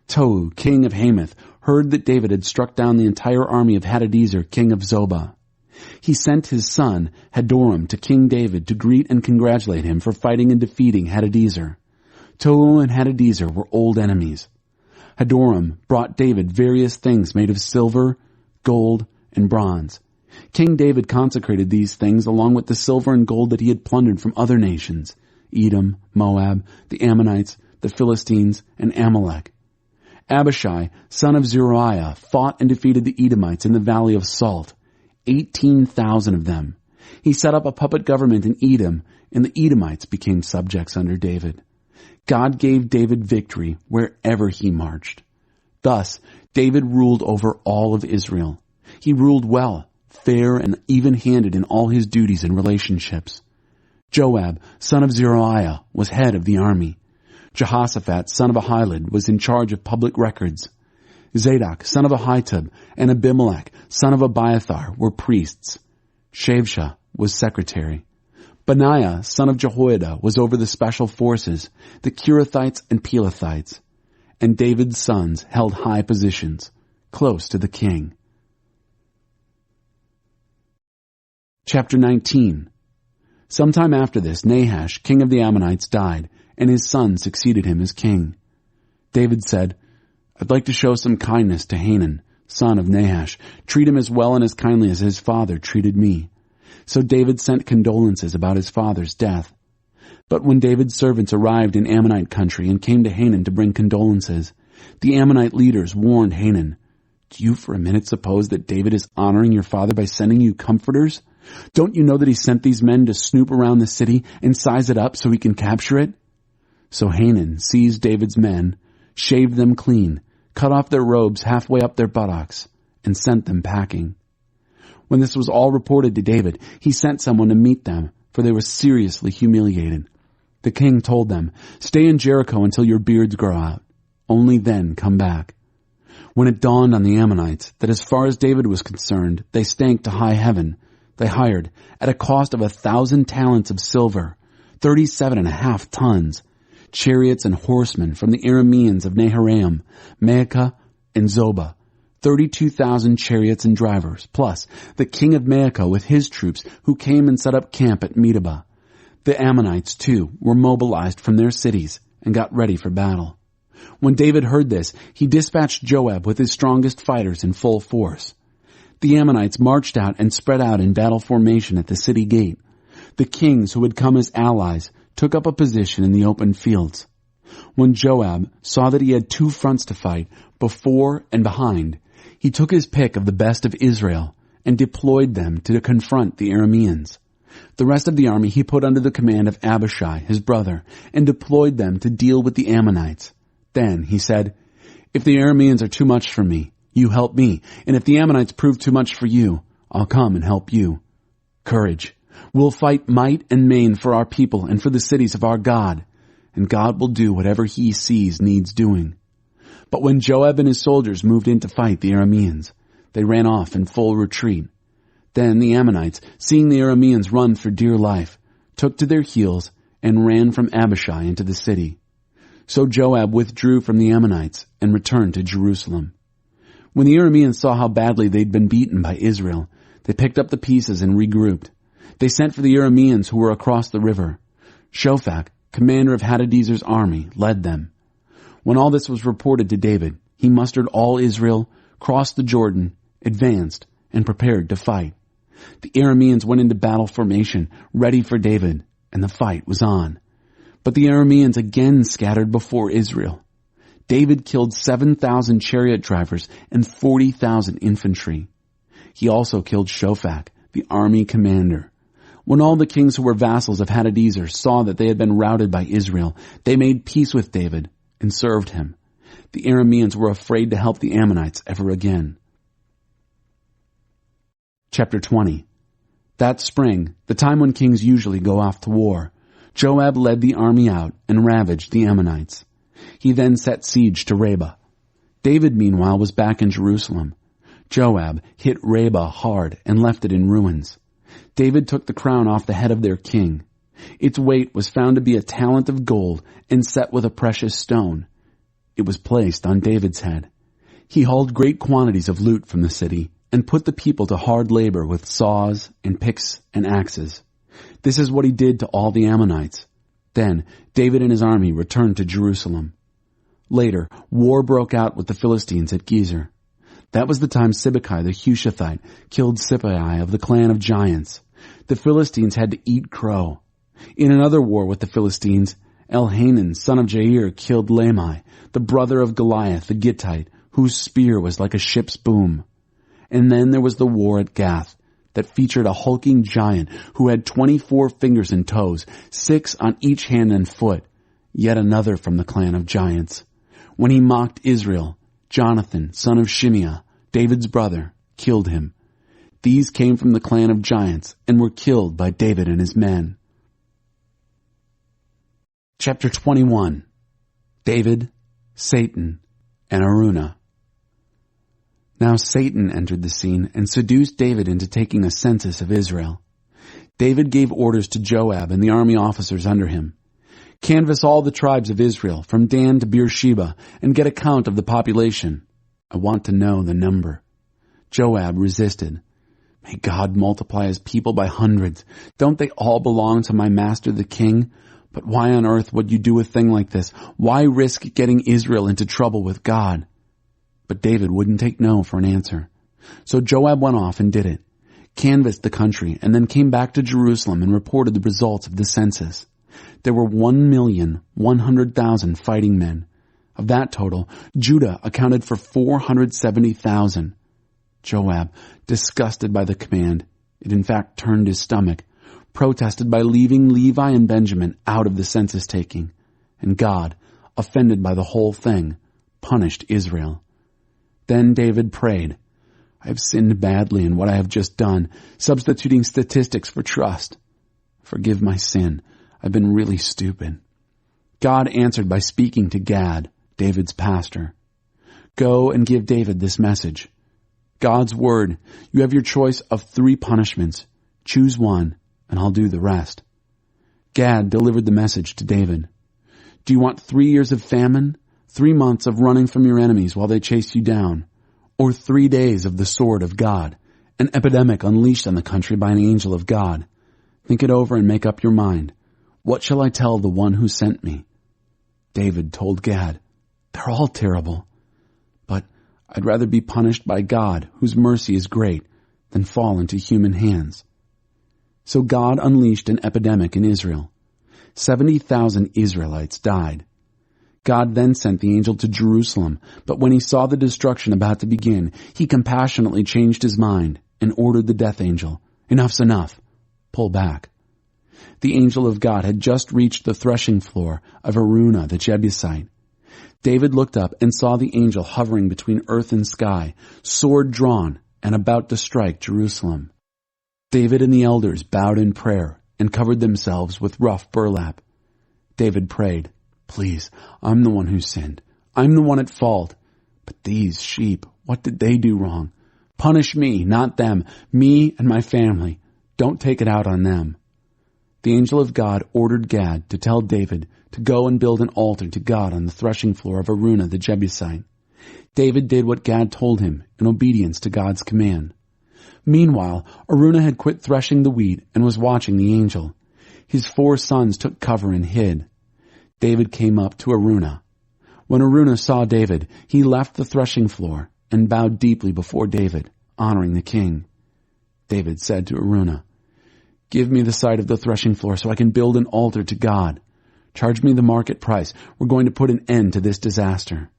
Tou, king of Hamath, heard that David had struck down the entire army of Hadadezer, king of Zobah. He sent his son, Hadoram, to King David to greet and congratulate him for fighting and defeating Hadadezer. Tou and Hadadezer were old enemies. Hadoram brought David various things made of silver, gold, and bronze. King David consecrated these things along with the silver and gold that he had plundered from other nations, Edom, Moab, the Ammonites, the Philistines, and Amalek. Abishai, son of Zeruiah, fought and defeated the Edomites in the valley of Salt, 18,000 of them. He set up a puppet government in Edom, and the Edomites became subjects under David. God gave David victory wherever he marched. Thus, David ruled over all of Israel. He ruled well, fair and even-handed in all his duties and relationships. Joab, son of Zeruiah, was head of the army. Jehoshaphat, son of Ahilud, was in charge of public records. Zadok, son of Ahitub, and Abimelech, son of Abiathar, were priests. Shavsha was secretary. Benaiah, son of Jehoiada, was over the special forces, the Kerethites and Pelethites. And David's sons held high positions, close to the king. Chapter 19. Sometime after this, Nahash, king of the Ammonites, died, and his son succeeded him as king. David said, "I'd like to show some kindness to Hanun, son of Nahash, treat him as well and as kindly as his father treated me." So David sent condolences about his father's death. But when David's servants arrived in Ammonite country and came to Hanun to bring condolences, the Ammonite leaders warned Hanun, "Do you for a minute suppose that David is honoring your father by sending you comforters? Don't you know that he sent these men to snoop around the city and size it up so he can capture it?" So Hanun seized David's men, shaved them clean, cut off their robes halfway up their buttocks, and sent them packing. When this was all reported to David, he sent someone to meet them, for they were seriously humiliated. The king told them, "Stay in Jericho until your beards grow out. Only then come back." When it dawned on the Ammonites that as far as David was concerned, they stank to high heaven, they hired, at a cost of 1,000 talents of silver, 37.5 tons, chariots and horsemen from the Arameans of Naharaim, Maacah, and Zobah, 32,000 chariots and drivers, plus the king of Maacah with his troops who came and set up camp at Medeba. The Ammonites, too, were mobilized from their cities and got ready for battle. When David heard this, he dispatched Joab with his strongest fighters in full force. The Ammonites marched out and spread out in battle formation at the city gate. The kings who had come as allies took up a position in the open fields. When Joab saw that he had two fronts to fight, before and behind, he took his pick of the best of Israel and deployed them to confront the Arameans. The rest of the army he put under the command of Abishai, his brother, and deployed them to deal with the Ammonites. Then he said, "If the Arameans are too much for me, you help me, and if the Ammonites prove too much for you, I'll come and help you. Courage. We'll fight might and main for our people and for the cities of our God, and God will do whatever he sees needs doing." But when Joab and his soldiers moved in to fight the Arameans, they ran off in full retreat. Then the Ammonites, seeing the Arameans run for dear life, took to their heels and ran from Abishai into the city. So Joab withdrew from the Ammonites and returned to Jerusalem. When the Arameans saw how badly they'd been beaten by Israel, they picked up the pieces and regrouped. They sent for the Arameans who were across the river. Shophak, commander of Hadadezer's army, led them. When all this was reported to David, he mustered all Israel, crossed the Jordan, advanced, and prepared to fight. The Arameans went into battle formation, ready for David, and the fight was on. But the Arameans again scattered before Israel. David killed 7,000 chariot drivers and 40,000 infantry. He also killed Shophak, the army commander. When all the kings who were vassals of Hadadezer saw that they had been routed by Israel, they made peace with David and served him. The Arameans were afraid to help the Ammonites ever again. Chapter 20. That spring, the time when kings usually go off to war, Joab led the army out and ravaged the Ammonites. He then set siege to Rabbah. David, meanwhile, was back in Jerusalem. Joab hit Rabbah hard and left it in ruins. David took the crown off the head of their king. Its weight was found to be a talent of gold and set with a precious stone. It was placed on David's head. He hauled great quantities of loot from the city and put the people to hard labor with saws and picks and axes. This is what he did to all the Ammonites. Then David and his army returned to Jerusalem. Later, war broke out with the Philistines at Gezer. That was the time Sibbecai the Hushathite killed Sippai of the clan of giants. The Philistines had to eat crow. In another war with the Philistines, Elhanan, son of Jair, killed Lamai, the brother of Goliath the Gittite, whose spear was like a ship's boom. And then there was the war at Gath that featured a hulking giant who had 24 fingers and toes, 6 on each hand and foot, yet another from the clan of giants. When he mocked Israel, Jonathan, son of Shimeah, David's brother, killed him. These came from the clan of giants and were killed by David and his men. Chapter 21. David, Satan, and Araunah. Now Satan entered the scene and seduced David into taking a census of Israel. David gave orders to Joab and the army officers under him. Canvass all the tribes of Israel, from Dan to Beersheba, and get a count of the population. I want to know the number. Joab resisted. May God multiply his people by hundreds. Don't they all belong to my master the king? But why on earth would you do a thing like this? Why risk getting Israel into trouble with God? But David wouldn't take no for an answer. So Joab went off and did it, canvassed the country, and then came back to Jerusalem and reported the results of the census. There were 1,100,000 fighting men. Of that total, Judah accounted for 470,000. Joab, disgusted by the command, it in fact turned his stomach, protested by leaving Levi and Benjamin out of the census taking. And God, offended by the whole thing, punished Israel. Then David prayed, I have sinned badly in what I have just done, substituting statistics for trust. Forgive my sin. I've been really stupid. God answered by speaking to Gad, David's pastor. Go and give David this message. God's word, you have your choice of 3 punishments. Choose one, and I'll do the rest. Gad delivered the message to David. Do you want 3 years of famine, 3 months of running from your enemies while they chase you down, or 3 days of the sword of God, an epidemic unleashed on the country by an angel of God? Think it over and make up your mind. What shall I tell the one who sent me? David told Gad, they're all terrible, but I'd rather be punished by God, whose mercy is great, than fall into human hands. So God unleashed an epidemic in Israel. 70,000 Israelites died. God then sent the angel to Jerusalem, but when he saw the destruction about to begin, he compassionately changed his mind and ordered the death angel, enough's enough, pull back. The angel of God had just reached the threshing floor of Araunah the Jebusite. David looked up and saw the angel hovering between earth and sky, sword drawn and about to strike Jerusalem. David and the elders bowed in prayer and covered themselves with rough burlap. David prayed, please, I'm the one who sinned. I'm the one at fault. But these sheep, what did they do wrong? Punish me, not them, me and my family. Don't take it out on them. The angel of God ordered Gad to tell David to go and build an altar to God on the threshing floor of Araunah the Jebusite. David did what Gad told him in obedience to God's command. Meanwhile, Araunah had quit threshing the wheat and was watching the angel. His 4 sons took cover and hid. David came up to Araunah. When Araunah saw David, he left the threshing floor and bowed deeply before David, honoring the king. David said to Araunah, give me the site of the threshing floor so I can build an altar to God. Charge me the market price. We're going to put an end to this disaster.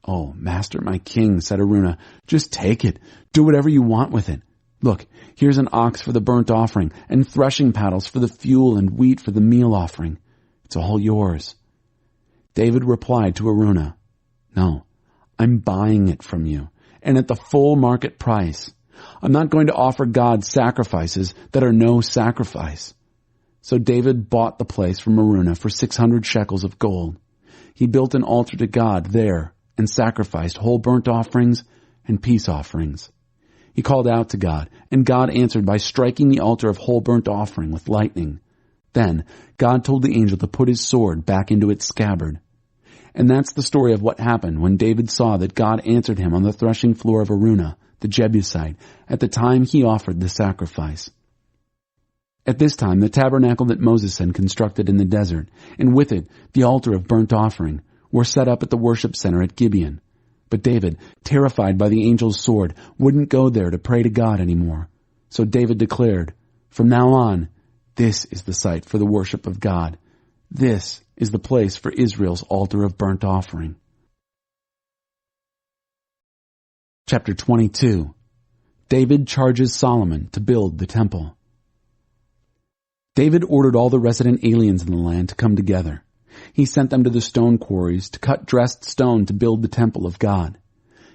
Oh, master, my king, said Araunah, just take it. Do whatever you want with it. Look, here's an ox for the burnt offering and threshing paddles for the fuel and wheat for the meal offering. It's all yours. David replied to Araunah, no, I'm buying it from you, and at the full market price. I'm not going to offer God sacrifices that are no sacrifice. So David bought the place from Araunah for 600 shekels of gold. He built an altar to God there and sacrificed whole burnt offerings and peace offerings. He called out to God, and God answered by striking the altar of whole burnt offering with lightning. Then God told the angel to put his sword back into its scabbard. And that's the story of what happened when David saw that God answered him on the threshing floor of Araunah, the Jebusite, at the time he offered the sacrifice. At this time, the tabernacle that Moses had constructed in the desert, and with it the altar of burnt offering, were set up at the worship center at Gibeon. But David, terrified by the angel's sword, wouldn't go there to pray to God anymore. So David declared, "From now on, this is the site for the worship of God. This is the place for Israel's altar of burnt offering." Chapter 22. David charges Solomon to build the temple. David ordered all the resident aliens in the land to come together. He sent them to the stone quarries to cut dressed stone to build the temple of God.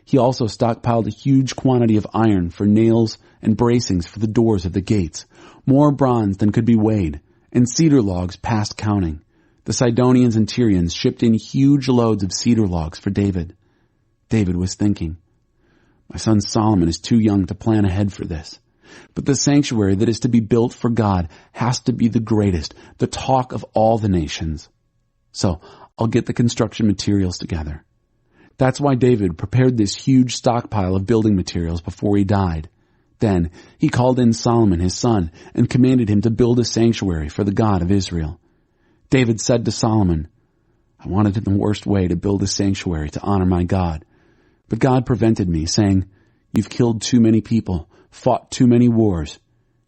He also stockpiled a huge quantity of iron for nails and bracings for the doors of the gates, more bronze than could be weighed, and cedar logs past counting. The Sidonians and Tyrians shipped in huge loads of cedar logs for David. David was thinking, "My son Solomon is too young to plan ahead for this. But the sanctuary that is to be built for God has to be the greatest, the talk of all the nations. So I'll get the construction materials together." That's why David prepared this huge stockpile of building materials before he died. Then he called in Solomon his son and commanded him to build a sanctuary for the God of Israel. David said to Solomon, "I wanted in the worst way to build a sanctuary to honor my God. But God prevented me, saying, 'You've killed too many people, fought too many wars.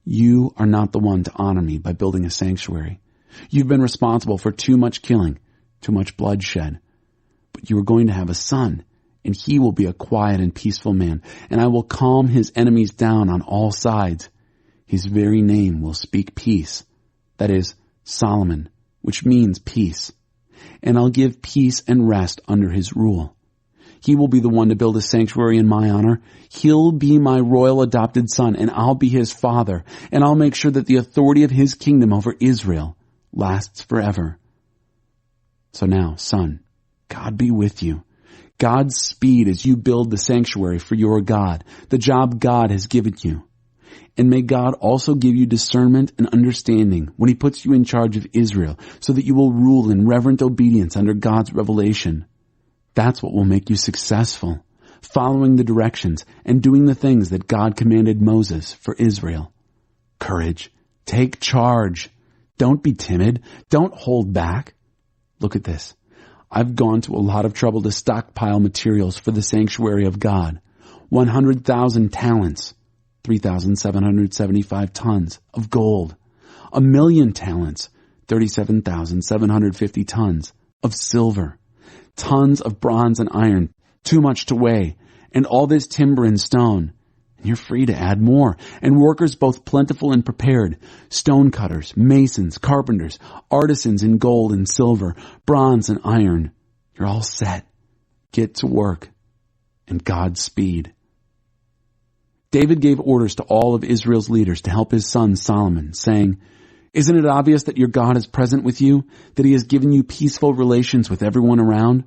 You are not the one to honor me by building a sanctuary. You've been responsible for too much killing, too much bloodshed. But you are going to have a son, and he will be a quiet and peaceful man, and I will calm his enemies down on all sides. His very name will speak peace. That is, Solomon, which means peace. And I'll give peace and rest under his rule. He will be the one to build a sanctuary in my honor. He'll be my royal adopted son, and I'll be his father, and I'll make sure that the authority of his kingdom over Israel lasts forever. So now, son, God be with you. God's speed as you build the sanctuary for your God, the job God has given you. And may God also give you discernment and understanding when he puts you in charge of Israel, so that you will rule in reverent obedience under God's revelation. That's what will make you successful, following the directions and doing the things that God commanded Moses for Israel. Courage. Take charge. Don't be timid. Don't hold back. Look at this. I've gone to a lot of trouble to stockpile materials for the sanctuary of God. 100,000 talents, 3,775 tons of gold. 1,000,000 talents, 37,750 tons of silver. Tons of bronze and iron, too much to weigh, and all this timber and stone. And you're free to add more. And workers both plentiful and prepared, stone cutters, masons, carpenters, artisans in gold and silver, bronze and iron. You're all set. Get to work. And Godspeed. David gave orders to all of Israel's leaders to help his son Solomon, saying, "Isn't it obvious that your God is present with you, that he has given you peaceful relations with everyone around?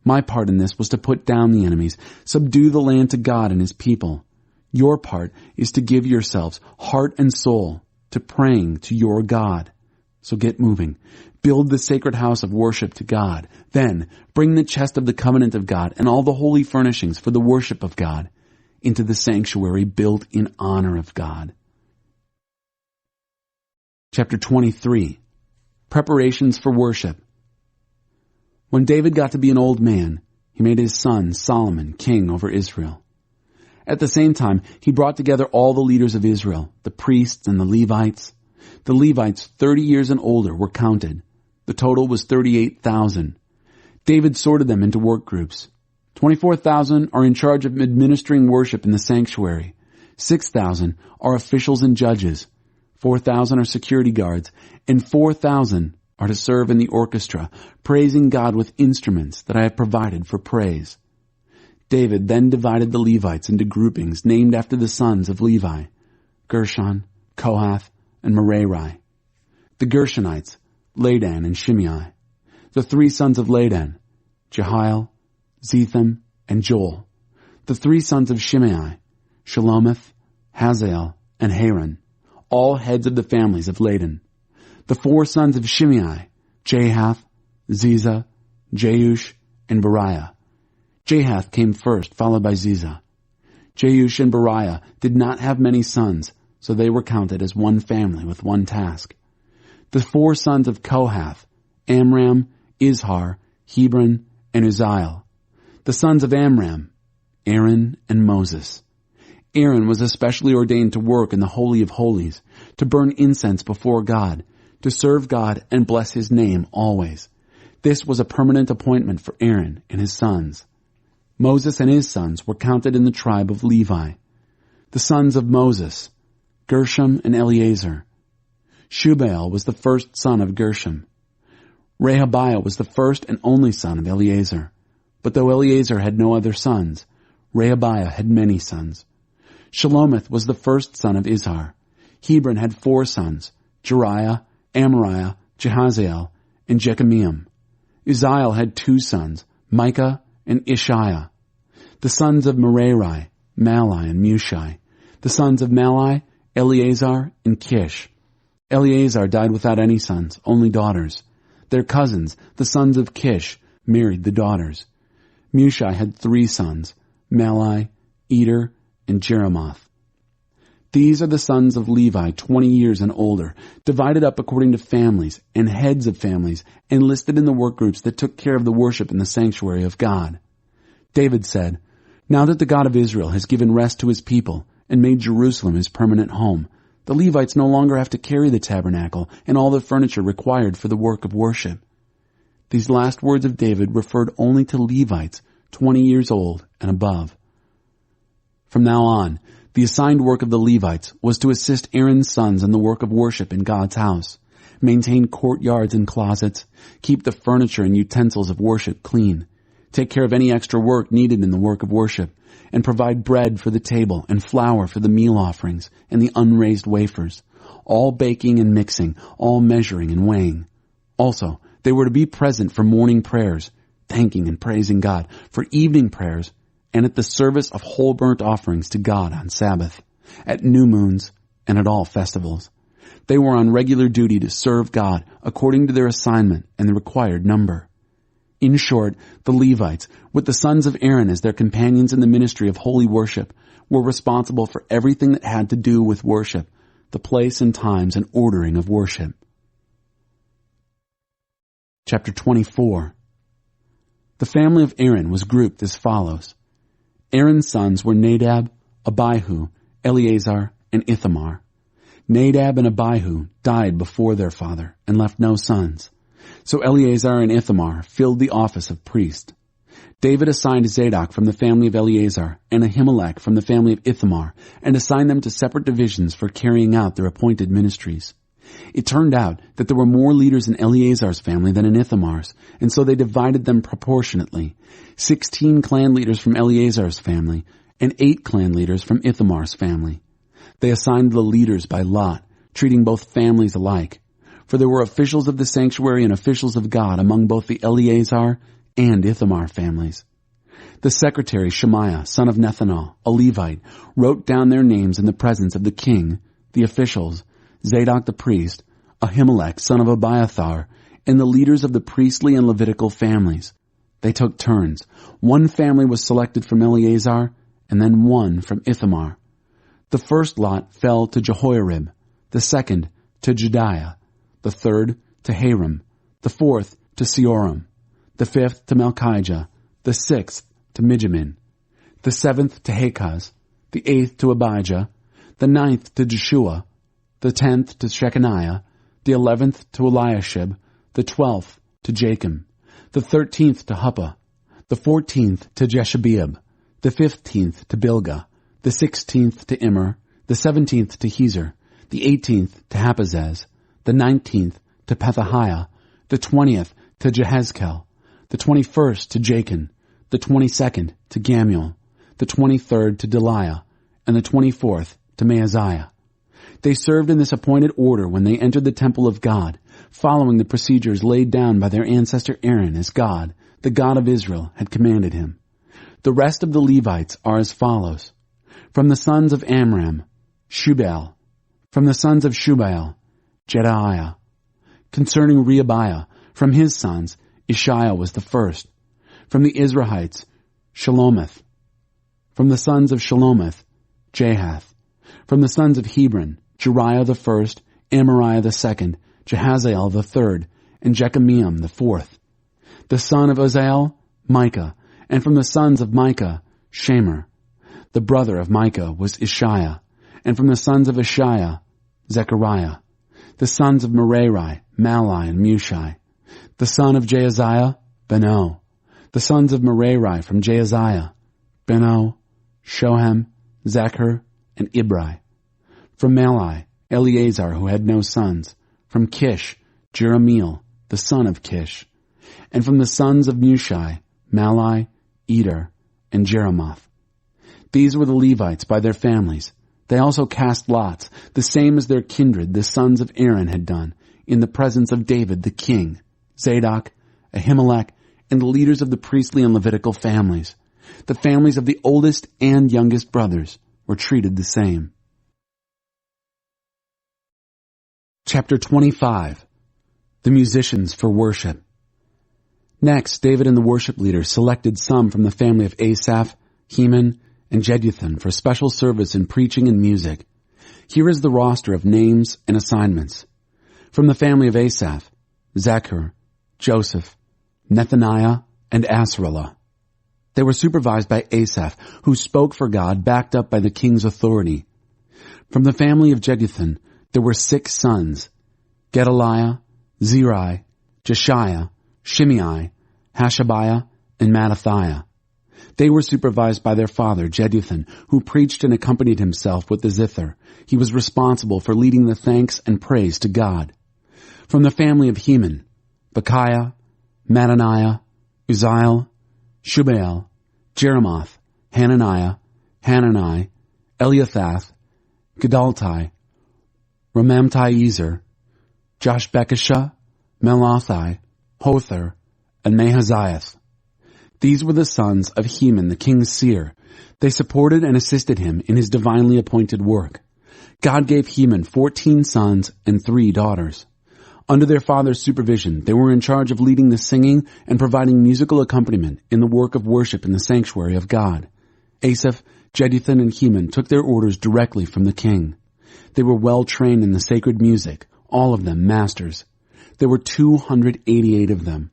My part in this was to put down the enemies, subdue the land to God and his people. Your part is to give yourselves, heart and soul, to praying to your God. So get moving. Build the sacred house of worship to God. Then bring the chest of the covenant of God and all the holy furnishings for the worship of God into the sanctuary built in honor of God." Chapter 23. Preparations for worship. When David got to be an old man, he made his son Solomon king over Israel. At the same time, he brought together all the leaders of Israel, the priests and the Levites. The Levites 30 years and older were counted. The total was 38,000. David sorted them into work groups. 24,000 are in charge of administering worship in the sanctuary. 6,000 are officials and judges. 4,000 are security guards, and 4,000 are to serve in the orchestra, praising God with instruments that I have provided for praise. David then divided the Levites into groupings named after the sons of Levi: Gershon, Kohath, and Merari. The Gershonites, Ladan and Shimei. The three sons of Ladan, Jehiel, Zetham, and Joel. The 3 sons of Shimei, Shelomith, Hazael, and Haran, all heads of the families of Ladan. The 4 sons of Shimei, Jahath, Ziza, Jeush, and Beriah. Jahath came first, followed by Ziza. Jeush and Beriah did not have many sons, so they were counted as one family with one task. The 4 sons of Kohath, Amram, Izhar, Hebron, and Uzziel. The sons of Amram, Aaron and Moses. Aaron was especially ordained to work in the Holy of Holies, to burn incense before God, to serve God and bless his name always. This was a permanent appointment for Aaron and his sons. Moses and his sons were counted in the tribe of Levi. The sons of Moses, Gershom and Eleazar. Shubael was the first son of Gershom. Rehabiah was the first and only son of Eleazar. But though Eleazar had no other sons, Rehabiah had many sons. Shelomith was the first son of Izhar. Hebron had 4 sons, Jeriah, Amariah, Jehaziel, and Jekameam. Uzziel had 2 sons, Micah and Ishiah. The sons of Merari, Malai and Mushai. The sons of Malai, Eleazar and Kish. Eleazar died without any sons, only daughters. Their cousins, the sons of Kish, married the daughters. Mushai had 3 sons, Malai, Eder, and Jeremoth. These are the sons of Levi, 20 years and older, divided up according to families and heads of families, and listed in the work groups that took care of the worship in the sanctuary of God. David said, "Now that the God of Israel has given rest to his people and made Jerusalem his permanent home, the Levites no longer have to carry the tabernacle and all the furniture required for the work of worship." These last words of David referred only to Levites 20 years old and above. From now on, the assigned work of the Levites was to assist Aaron's sons in the work of worship in God's house, maintain courtyards and closets, keep the furniture and utensils of worship clean, take care of any extra work needed in the work of worship, and provide bread for the table and flour for the meal offerings and the unraised wafers, all baking and mixing, all measuring and weighing. Also, they were to be present for morning prayers, thanking and praising God, for evening prayers, and at the service of whole burnt offerings to God on Sabbath, at new moons, and at all festivals. They were on regular duty to serve God according to their assignment and the required number. In short, the Levites, with the sons of Aaron as their companions in the ministry of holy worship, were responsible for everything that had to do with worship, the place and times and ordering of worship. Chapter 24. The family of Aaron was grouped as follows. Aaron's sons were Nadab, Abihu, Eleazar, and Ithamar. Nadab and Abihu died before their father and left no sons. So Eleazar and Ithamar filled the office of priest. David assigned Zadok from the family of Eleazar and Ahimelech from the family of Ithamar and assigned them to separate divisions for carrying out their appointed ministries. It turned out that there were more leaders in Eleazar's family than in Ithamar's, and so they divided them proportionately. 16 clan leaders from Eleazar's family and 8 clan leaders from Ithamar's family. They assigned the leaders by lot, treating both families alike. For there were officials of the sanctuary and officials of God among both the Eleazar and Ithamar families. The secretary Shemaiah, son of Nethanel, a Levite, wrote down their names in the presence of the king, the officials, Zadok the priest, Ahimelech, son of Abiathar, and the leaders of the priestly and Levitical families. They took turns. One family was selected from Eleazar, and then one from Ithamar. The first lot fell to Jehoiarib, the second to Jediah, the third to Haram, the fourth to Seoram, the fifth to Malchijah, the sixth to Mijamin, the seventh to Hakaz, the eighth to Abijah, the ninth to Jeshua, the 10th to Shechaniah, the 11th to Eliashib, the 12th to Jachim, the 13th to Huppah, the 14th to Jeshabeab, the 15th to Bilgah, the 16th to Immer, the 17th to Hezer, the 18th to Haphazaz, the 19th to Pethahiah, the 20th to Jehezkel, the 21st to Jachin, the 22nd to Gamuel, the 23rd to Deliah, and the 24th to Maaziah. They served in this appointed order when they entered the temple of God, following the procedures laid down by their ancestor Aaron as God, the God of Israel, had commanded him. The rest of the Levites are as follows. From the sons of Amram, Shubael. From the sons of Shubael, Jedaiah. Concerning Rehabiah, from his sons, Ishiah was the first. From the Israelites, Shelomith. From the sons of Shelomith, Jahath. From the sons of Hebron, Jeriah the first, Amariah the second, Jehaziel the third, and Jekameam the fourth. The son of Uzziel, Micah, and from the sons of Micah, Shemer. The brother of Micah was Ishiah, and from the sons of Ishiah, Zechariah. The sons of Merari, Malai and Mushi. The son of Jaaziah, Beno. The sons of Merari from Jaaziah, Beno, Shohem, Zechar, and Ibri. From Malai, Eleazar, who had no sons. From Kish, Jeremiel, the son of Kish. And from the sons of Mushi, Malai, Eder, and Jeremoth. These were the Levites by their families. They also cast lots, the same as their kindred, the sons of Aaron, had done, in the presence of David the king, Zadok, Ahimelech, and the leaders of the priestly and Levitical families. The families of the oldest and youngest brothers were treated the same. Chapter 25. The Musicians for Worship. Next, David and the worship leaders selected some from the family of Asaph, Heman, and Jeduthun for special service in preaching and music. Here is the roster of names and assignments. From the family of Asaph, Zachar, Joseph, Nethaniah, and Asarellah. They were supervised by Asaph, who spoke for God, backed up by the king's authority. From the family of Jeduthun, there were 6 sons, Gedaliah, Zeri, Jeshiah, Shimei, Hashabiah, and Mattathiah. They were supervised by their father, Jeduthun, who preached and accompanied himself with the zither. He was responsible for leading the thanks and praise to God. From the family of Heman, Bechiah, Mattaniah, Uzziel, Shubael, Jeremoth, Hananiah, Hanani, Eliathath, Gedaltai, Ramamti-Ezer, Joshbekashah, Melathi, Hother, and Mahaziath. These were the sons of Heman the king's seer. They supported and assisted him in his divinely appointed work. God gave Heman 14 sons and 3 daughters. Under their father's supervision, they were in charge of leading the singing and providing musical accompaniment in the work of worship in the sanctuary of God. Asaph, Jeduthun, and Heman took their orders directly from the king. They were well trained in the sacred music, all of them masters. There were 288 of them.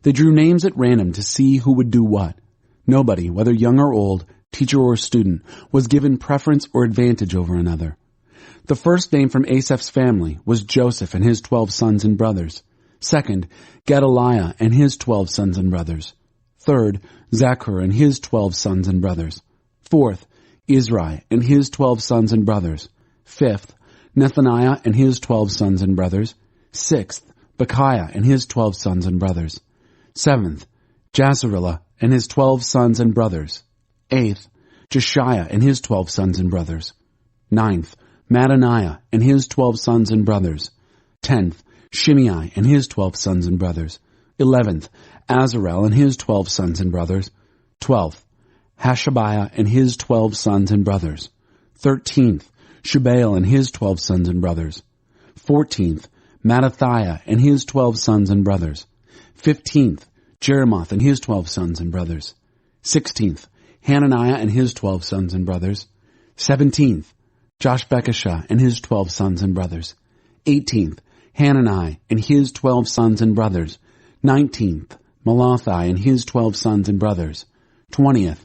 They drew names at random to see who would do what. Nobody, whether young or old, teacher or student, was given preference or advantage over another. The first name from Asaph's family was Joseph and his 12 sons and brothers. Second, Gedaliah and his 12 sons and brothers. Third, Zachar and his 12 sons and brothers. Fourth, Izri and his 12 sons and brothers. Fifth, Nethaniah and his 12 sons and brothers. Sixth, Bechiah and his 12 sons and brothers. Seventh, Jazarellah and his 12 sons and brothers. Eighth, Jeshiah and his 12 sons and brothers. Ninth, Mattaniah and his 12 sons and brothers. 10th, Shimei and his 12 sons and brothers. 11th, Azarel and his 12 sons and brothers. 12th, Hashabiah and his 12 sons and brothers. 13th, Shubael and his 12 sons and brothers. 14th, Mattathiah and his 12 sons and brothers. 15th, Jeremoth and his 12 sons and brothers. 16th, Hananiah and his 12 sons and brothers. 17th, Joshbekashah and his 12 sons and brothers. 18th, Hanani and his 12 sons and brothers. 19th, Malathi and his 12 sons and brothers. 20th,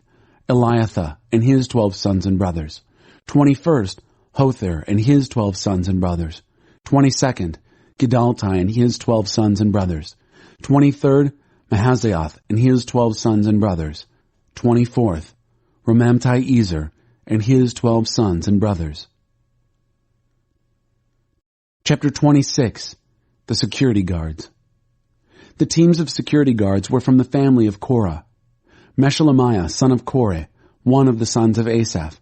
Eliathah and his 12 sons and brothers. 21st, Hother and his 12 sons and brothers. 22nd, Gedaltai and his 12 sons and brothers. 23rd, Mahazioth and his 12 sons and brothers. 24th, Ramamti-Ezer and his 12 sons and brothers. Chapter 26. The Security Guards. The teams of security guards were from the family of Korah. Meshelemiah, son of Korah, one of the sons of Asaph.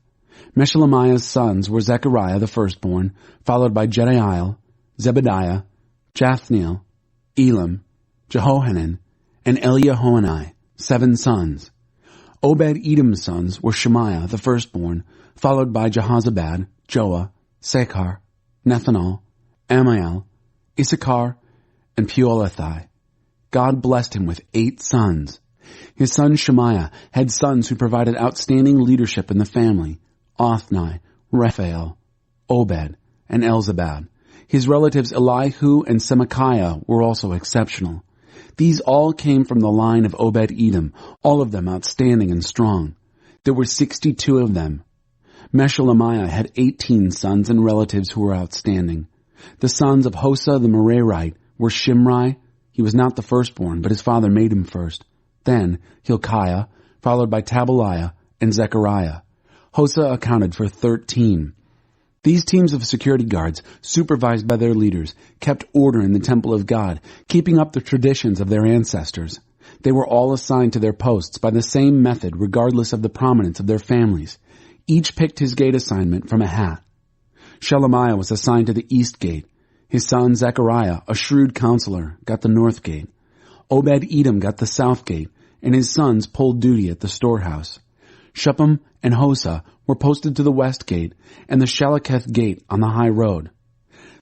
Meshelemiah's sons were Zechariah the firstborn, followed by Jediael, Zebediah, Jathniel, Elam, Jehohanan, and Eliahoenai, 7 sons. Obed-Edom's sons were Shemaiah, the firstborn, followed by Jehozabad, Joah, Sakar, Nethanel, Amiel, Issachar, and Peolathai. God blessed him with 8 sons. His son Shemaiah had sons who provided outstanding leadership in the family: Othni, Rephael, Obed, and Elzabad. His relatives Elihu and Semachiah were also exceptional. These all came from the line of Obed-Edom, all of them outstanding and strong. There were 62 of them. Meshelemiah had 18 sons and relatives who were outstanding. The sons of Hosa the Merarite were Shimri. He was not the firstborn, but his father made him first. Then Hilkiah, followed by Tabaliah and Zechariah. Hosa accounted for 13. These teams of security guards, supervised by their leaders, kept order in the temple of God, keeping up the traditions of their ancestors. They were all assigned to their posts by the same method regardless of the prominence of their families. Each picked his gate assignment from a hat. Shelemiah was assigned to the east gate. His son Zechariah, a shrewd counselor, got the north gate. Obed-Edom got the south gate, and his sons pulled duty at the storehouse. Shuppim and Hosa were posted to the west gate and the Shalaketh gate on the high road.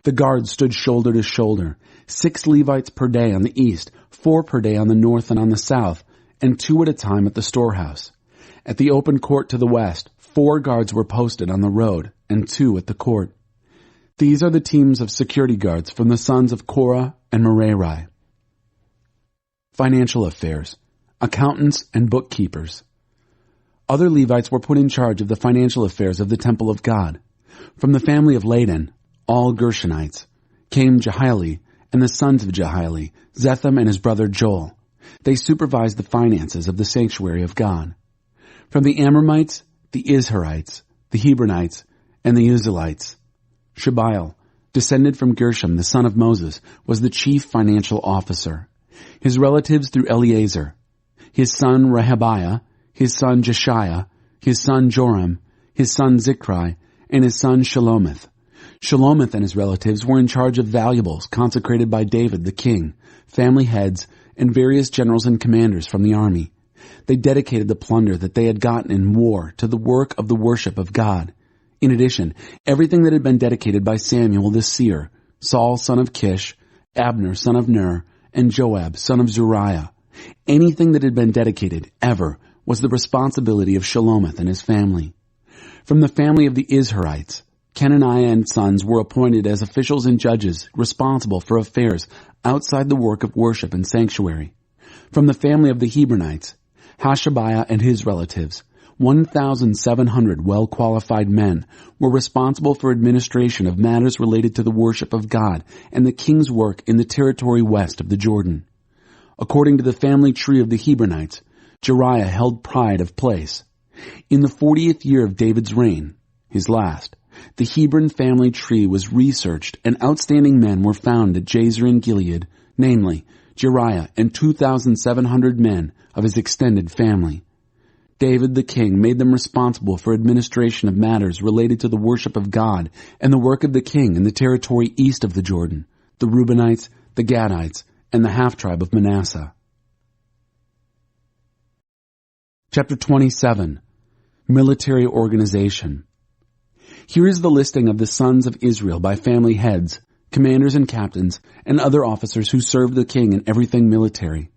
The guards stood shoulder to shoulder, 6 Levites per day on the east, 4 per day on the north and on the south, and 2 at a time at the storehouse. At the open court to the west, 4 guards were posted on the road and 2 at the court. These are the teams of security guards from the sons of Korah and Merari. Financial affairs, accountants and bookkeepers. Other Levites were put in charge of the financial affairs of the temple of God. From the family of Ladan, all Gershonites, came Jehieli and the sons of Jehieli, Zetham and his brother Joel. They supervised the finances of the sanctuary of God. From the Amramites, the Izharites, the Hebronites, and the Uzalites, Shebael, descended from Gershom, the son of Moses, was the chief financial officer. His relatives through Eleazar, his son Rehabiah, his son Jeshiah, his son Joram, his son Zichri, and his son Shelomith. Shelomith and his relatives were in charge of valuables consecrated by David the king, family heads, and various generals and commanders from the army. They dedicated the plunder that they had gotten in war to the work of the worship of God. In addition, everything that had been dedicated by Samuel the seer, Saul son of Kish, Abner son of Ner, and Joab son of Zeruiah, anything that had been dedicated ever was the responsibility of Shelomith and his family. From the family of the Izharites, Kenaniah and sons were appointed as officials and judges responsible for affairs outside the work of worship and sanctuary. From the family of the Hebronites, Hashabiah and his relatives, 1,700 well-qualified men, were responsible for administration of matters related to the worship of God and the king's work in the territory west of the Jordan. According to the family tree of the Hebronites, Jeriah held pride of place. In the 40th year of David's reign, his last, the Hebron family tree was researched and outstanding men were found at Jazer in Gilead, namely Jeriah and 2,700 men of his extended family. David the king made them responsible for administration of matters related to the worship of God and the work of the king in the territory east of the Jordan, the Reubenites, the Gadites, and the half-tribe of Manasseh. Chapter 27. Military Organization. Here is the listing of the sons of Israel by family heads, commanders and captains, and other officers who served the king in everything military.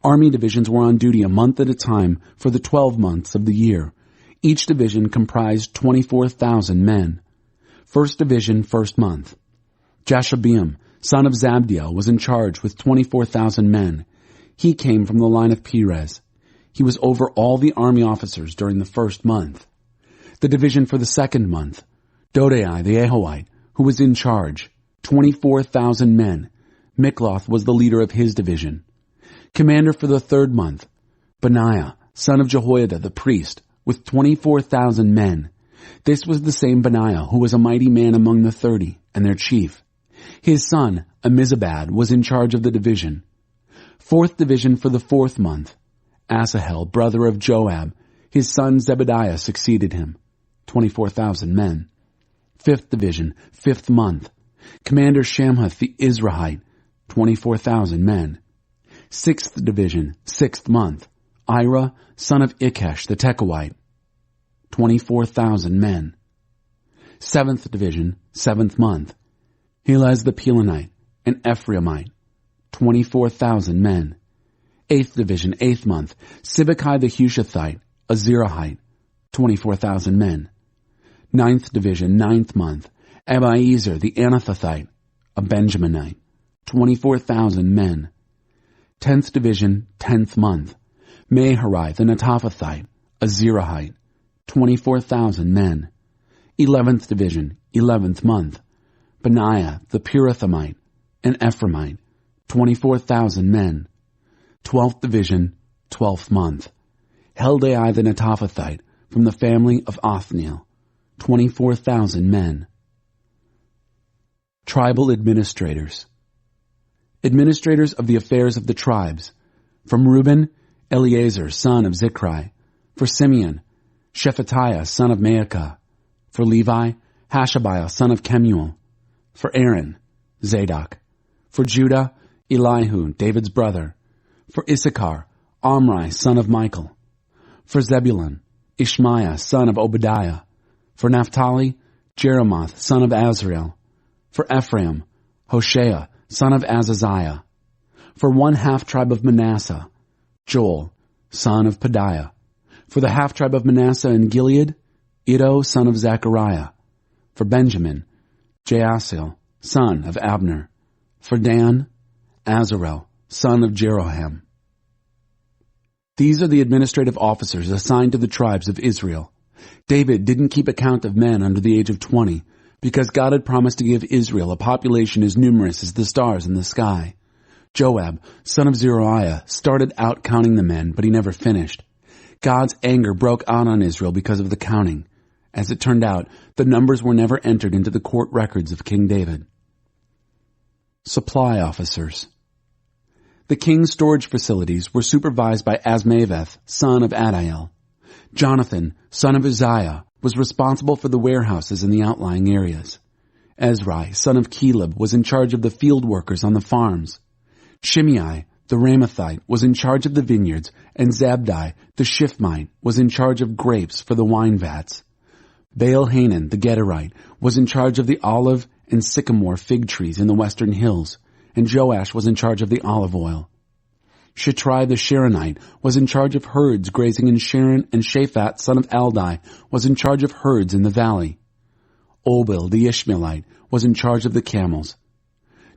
Army divisions were on duty a month at a time for the 12 months of the year. Each division comprised 24,000 men. First division, first month. Jashobeam, son of Zabdiel, was in charge with 24,000 men. He came from the line of Perez. He was over all the army officers during the first month. The division for the second month. Dodai the Ahoite, who was in charge, 24,000 men. Mikloth was the leader of his division. Commander for the third month, Benaiah, son of Jehoiada the priest, with 24,000 men. This was the same Benaiah who was a mighty man among the 30, and their chief. His son, Amizabad, was in charge of the division. Fourth division for the fourth month. Asahel, brother of Joab, his son Zebediah succeeded him, 24,000 men. Fifth division, fifth month. Commander Shamhuth the Izrahite, 24,000 men. Sixth division, sixth month. Ira, son of Ikesh the Tekoite, 24,000 men. 7th Division, 7th month, Helez the Pelonite, an Ephraimite, 24,000 men. 8th Division, 8th month, Sibbecai the Hushathite, a Zerahite, 24,000 men. 9th Division, 9th month, Abiezer the Anathothite, a Benjaminite, 24,000 men. 10th Division, 10th month, Maharai the Netophathite, a Zerahite, 24,000 men. 11th Division, 11th month, Benaiah the Pirathonite, an Ephraimite, 24,000 men. 12th Division, 12th month, Heldai the Netophathite, from the family of Othniel, 24,000 men. Tribal administrators. Administrators of the affairs of the tribes. From Reuben, Eleazar, son of Zichri. For Simeon, Shephatiah, son of Maacah. For Levi, Hashabiah, son of Kemuel. For Aaron, Zadok. For Judah, Elihu, David's brother. For Issachar, Omri, son of Michael. For Zebulun, Ishmaiah, son of Obadiah. For Naphtali, Jeremoth, son of Azrael. For Ephraim, Hoshea, son of Azaziah. For 1/2 tribe of Manasseh, Joel, son of Pedaiah. For the 1/2 tribe of Manasseh in Gilead, Iddo, son of Zechariah. For Benjamin, Jaasiel, son of Abner. For Dan, Azarel, son of Jeroham. These are the administrative officers assigned to the tribes of Israel. David didn't keep account of men under the age of 20, because God had promised to give Israel a population as numerous as the stars in the sky. Joab, son of Zeruiah, started out counting the men, but he never finished. God's anger broke out on Israel because of the counting. As it turned out, the numbers were never entered into the court records of King David. Supply officers. The king's storage facilities were supervised by Asmaveth, son of Adiel. Jonathan, son of Uzziah, was responsible for the warehouses in the outlying areas. Ezri, son of Caleb, was in charge of the field workers on the farms. Shimei, the Ramathite, was in charge of the vineyards, and Zabdi, the Shifmite, was in charge of grapes for the wine vats. Baal-Hanan, the Gederite, was in charge of the olive and sycamore fig trees in the western hills, and Joash was in charge of the olive oil. Shitrai the Sharonite was in charge of herds grazing in Sharon, and Shaphat, son of Aldai, was in charge of herds in the valley. Obil the Ishmaelite was in charge of the camels.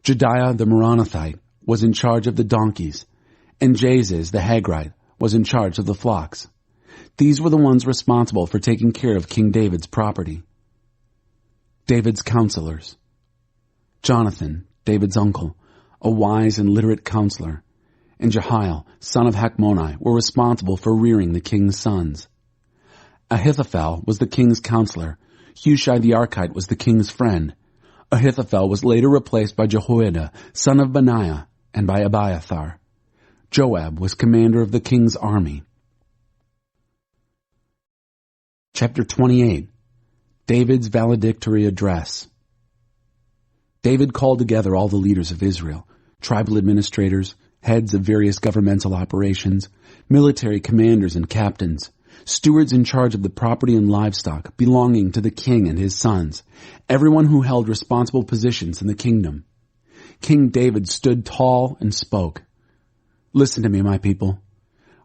Jediah the Meronothite was in charge of the donkeys, and Jaziz the Hagrite was in charge of the flocks. These were the ones responsible for taking care of King David's property. David's counselors. Jonathan, David's uncle, a wise and literate counselor, and Jehiel, son of Hachmoni, were responsible for rearing the king's sons. Ahithophel was the king's counselor. Hushai the Archite was the king's friend. Ahithophel was later replaced by Jehoiada, son of Benaiah, and by Abiathar. Joab was commander of the king's army. Chapter 28. David's valedictory address. David called together all the leaders of Israel, tribal administrators, heads of various governmental operations, military commanders and captains, stewards in charge of the property and livestock belonging to the king and his sons, everyone who held responsible positions in the kingdom. King David stood tall and spoke. "Listen to me, my people.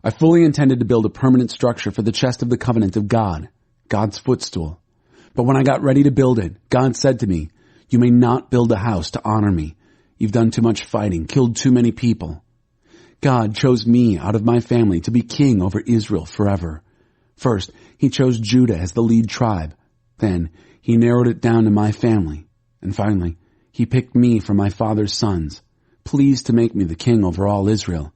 I fully intended to build a permanent structure for the chest of the covenant of God, God's footstool. But when I got ready to build it, God said to me, 'You may not build a house to honor me. You've done too much fighting, killed too many people.' God chose me out of my family to be king over Israel forever. First, he chose Judah as the lead tribe. Then, he narrowed it down to my family. And finally, he picked me from my father's sons, pleased to make me the king over all Israel.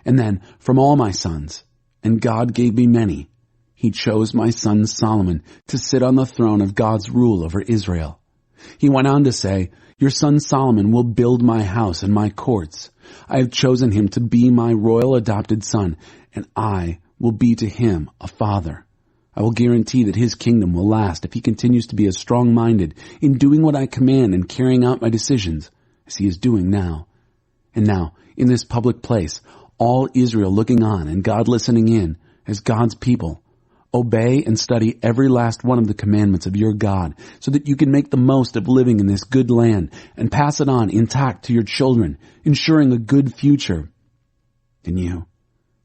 And then, from all my sons, and God gave me many, he chose my son Solomon to sit on the throne of God's rule over Israel. He went on to say, 'Your son Solomon will build my house and my courts. I have chosen him to be my royal adopted son, and I will be to him a father. I will guarantee that his kingdom will last if he continues to be as strong-minded in doing what I command and carrying out my decisions as he is doing now. And now, in this public place, all Israel looking on and God listening in as God's people. Obey and study every last one of the commandments of your God so that you can make the most of living in this good land and pass it on intact to your children, ensuring a good future. And you,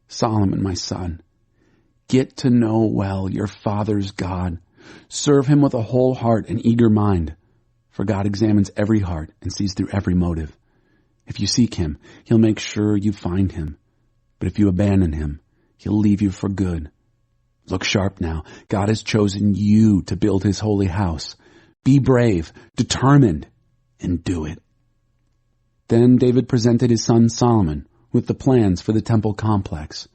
Solomon, my son, get to know well your father's God. Serve him with a whole heart and eager mind, for God examines every heart and sees through every motive. If you seek him, he'll make sure you find him. But if you abandon him, he'll leave you for good. Look sharp now. God has chosen you to build his holy house. Be brave, determined, and do it. Then David presented his son Solomon with the plans for the temple complex,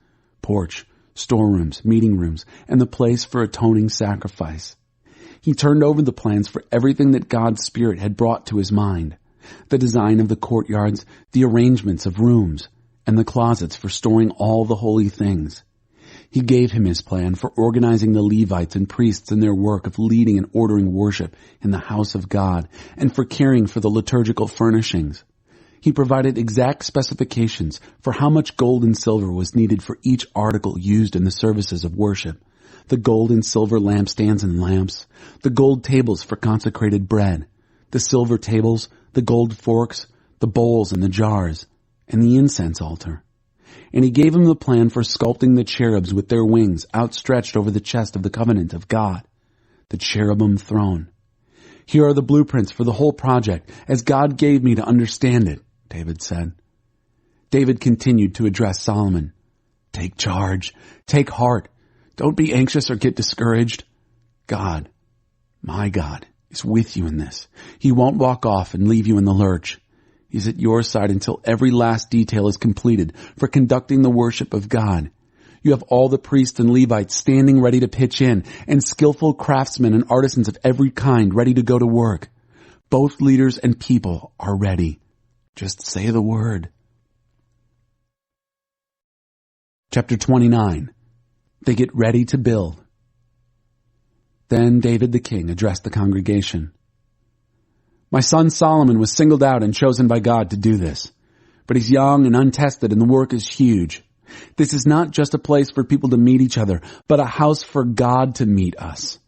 porch, storerooms, meeting rooms, and the place for atoning sacrifice. He turned over the plans for everything that God's Spirit had brought to his mind. The design of the courtyards, the arrangements of rooms, and the closets for storing all the holy things. He gave him his plan for organizing the Levites and priests in their work of leading and ordering worship in the house of God, and for caring for the liturgical furnishings. He provided exact specifications for how much gold and silver was needed for each article used in the services of worship. The gold and silver lampstands and lamps, the gold tables for consecrated bread, the silver tables, the gold forks, the bowls and the jars, and the incense altar. And he gave him the plan for sculpting the cherubs with their wings outstretched over the chest of the covenant of God, the cherubim throne. Here are the blueprints for the whole project, as God gave me to understand it, David said. David continued to address Solomon. Take charge. Take heart. Don't be anxious or get discouraged. God, my God, is with you in this. He won't walk off and leave you in the lurch. He's at your side until every last detail is completed for conducting the worship of God. You have all the priests and Levites standing ready to pitch in, and skillful craftsmen and artisans of every kind ready to go to work. Both leaders and people are ready. Just say the word. Chapter 29. They get ready to build. Then David the king addressed the congregation. My son Solomon was singled out and chosen by God to do this, but he's young and untested and the work is huge. This is not just a place for people to meet each other, but a house for God to meet us.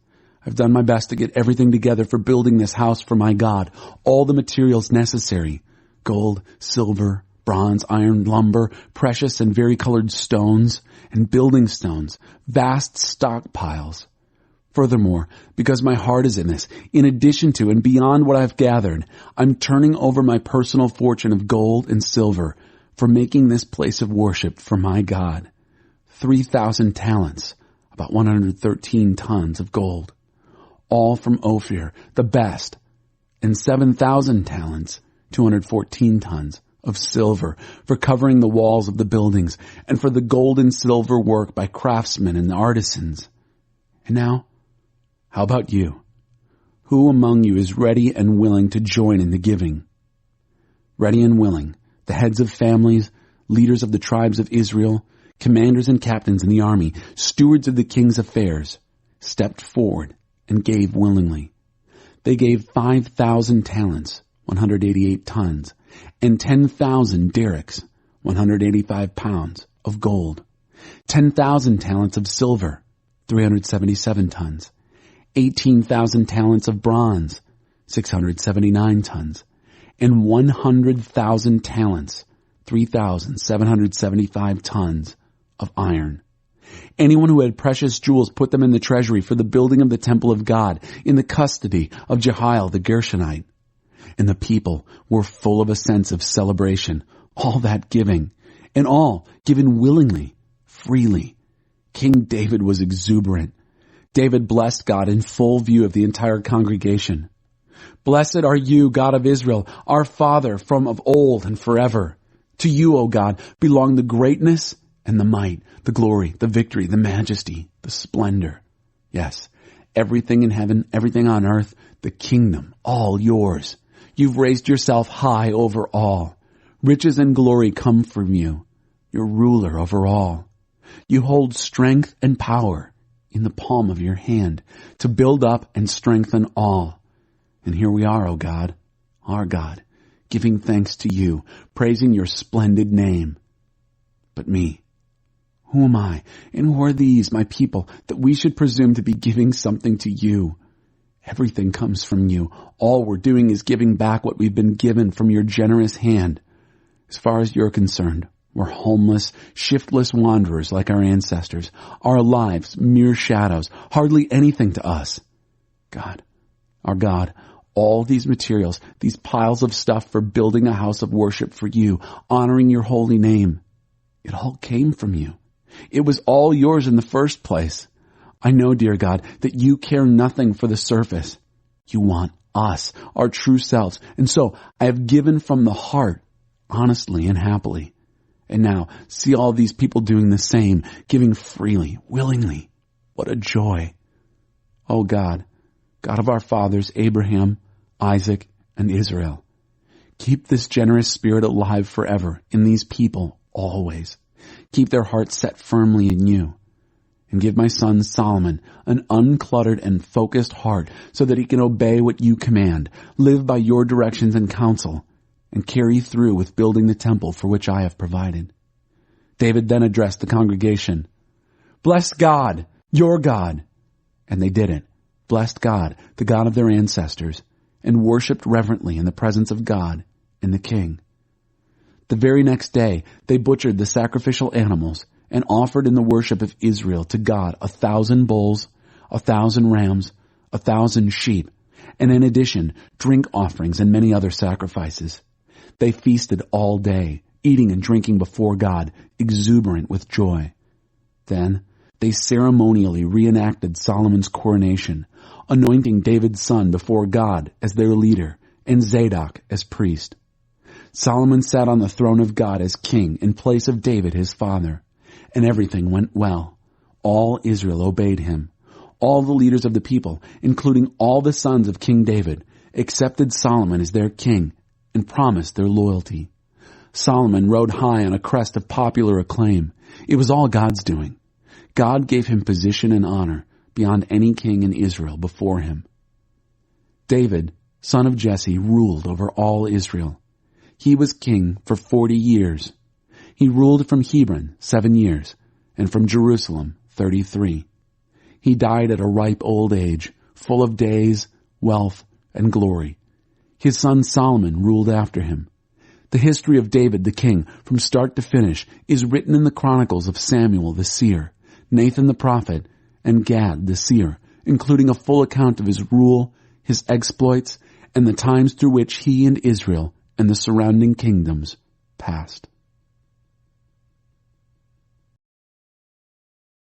I've done my best to get everything together for building this house for my God, all the materials necessary, gold, silver, bronze, iron, lumber, precious and varicolored stones, and building stones, vast stockpiles. Furthermore, because my heart is in this, in addition to and beyond what I've gathered, I'm turning over my personal fortune of gold and silver for making this place of worship for my God. 3,000 talents, about 113 tons of gold, all from Ophir, the best, and 7,000 talents, 214 tons of silver for covering the walls of the buildings and for the gold and silver work by craftsmen and artisans. And now, how about you? Who among you is ready and willing to join in the giving? Ready and willing, the heads of families, leaders of the tribes of Israel, commanders and captains in the army, stewards of the king's affairs, stepped forward and gave willingly. They gave 5,000 talents, 188 tons, and 10,000 derricks, 185 pounds, of gold, 10,000 talents of silver, 377 tons, 18,000 talents of bronze, 679 tons, and 100,000 talents, 3,775 tons of iron. Anyone who had precious jewels put them in the treasury for the building of the temple of God in the custody of Jehiel the Gershonite. And the people were full of a sense of celebration, all that giving, and all given willingly, freely. King David was exuberant. David blessed God in full view of the entire congregation. Blessed are you, God of Israel, our Father from of old and forever. To you, O God, belong the greatness and the might, the glory, the victory, the majesty, the splendor. Yes, everything in heaven, everything on earth, the kingdom, all yours. You've raised yourself high over all. Riches and glory come from you. You're ruler over all. You hold strength and power in the palm of your hand to build up and strengthen all. And here we are, O God, our God, giving thanks to you, praising your splendid name. but me. Who am I, and who are these, my people, that we should presume to be giving something to you? Everything comes from you. All we're doing is giving back what we've been given from your generous hand. As far as you're concerned, we're homeless, shiftless wanderers like our ancestors. Our lives, mere shadows, hardly anything to us. God, our God, all these materials, these piles of stuff for building a house of worship for you, honoring your holy name, it all came from you. It was all yours in the first place. I know, dear God, that you care nothing for the surface. You want us, our true selves. And so I have given from the heart, honestly and happily. And now see all these people doing the same, giving freely, willingly. What a joy. Oh God, God of our fathers, Abraham, Isaac, and Israel, keep this generous spirit alive forever in these people always. Keep their hearts set firmly in you. And give my son Solomon an uncluttered and focused heart so that he can obey what you command, live by your directions and counsel, and carry through with building the temple for which I have provided. David then addressed the congregation. Bless God, your God. And they did it. Blessed God, the God of their ancestors, and worshipped reverently in the presence of God and the king. The very next day, they butchered the sacrificial animals and offered in the worship of Israel to God 1,000 bulls, 1,000 rams, 1,000 sheep, and in addition, drink offerings and many other sacrifices. They feasted all day, eating and drinking before God, exuberant with joy. Then they ceremonially reenacted Solomon's coronation, anointing David's son before God as their leader and Zadok as priest. Solomon sat on the throne of God as king in place of David his father, and everything went well. All Israel obeyed him. All the leaders of the people, including all the sons of King David, accepted Solomon as their king and promised their loyalty. Solomon rode high on a crest of popular acclaim. It was all God's doing. God gave him position and honor beyond any king in Israel before him. David, son of Jesse, ruled over all Israel. He was king for 40 years. He ruled from Hebron 7 years, and from Jerusalem 33. He died at a ripe old age, full of days, wealth, and glory. His son Solomon ruled after him. The history of David the king, from start to finish, is written in the Chronicles of Samuel the seer, Nathan the prophet, and Gad the seer, including a full account of his rule, his exploits, and the times through which he and Israel and the surrounding kingdoms passed.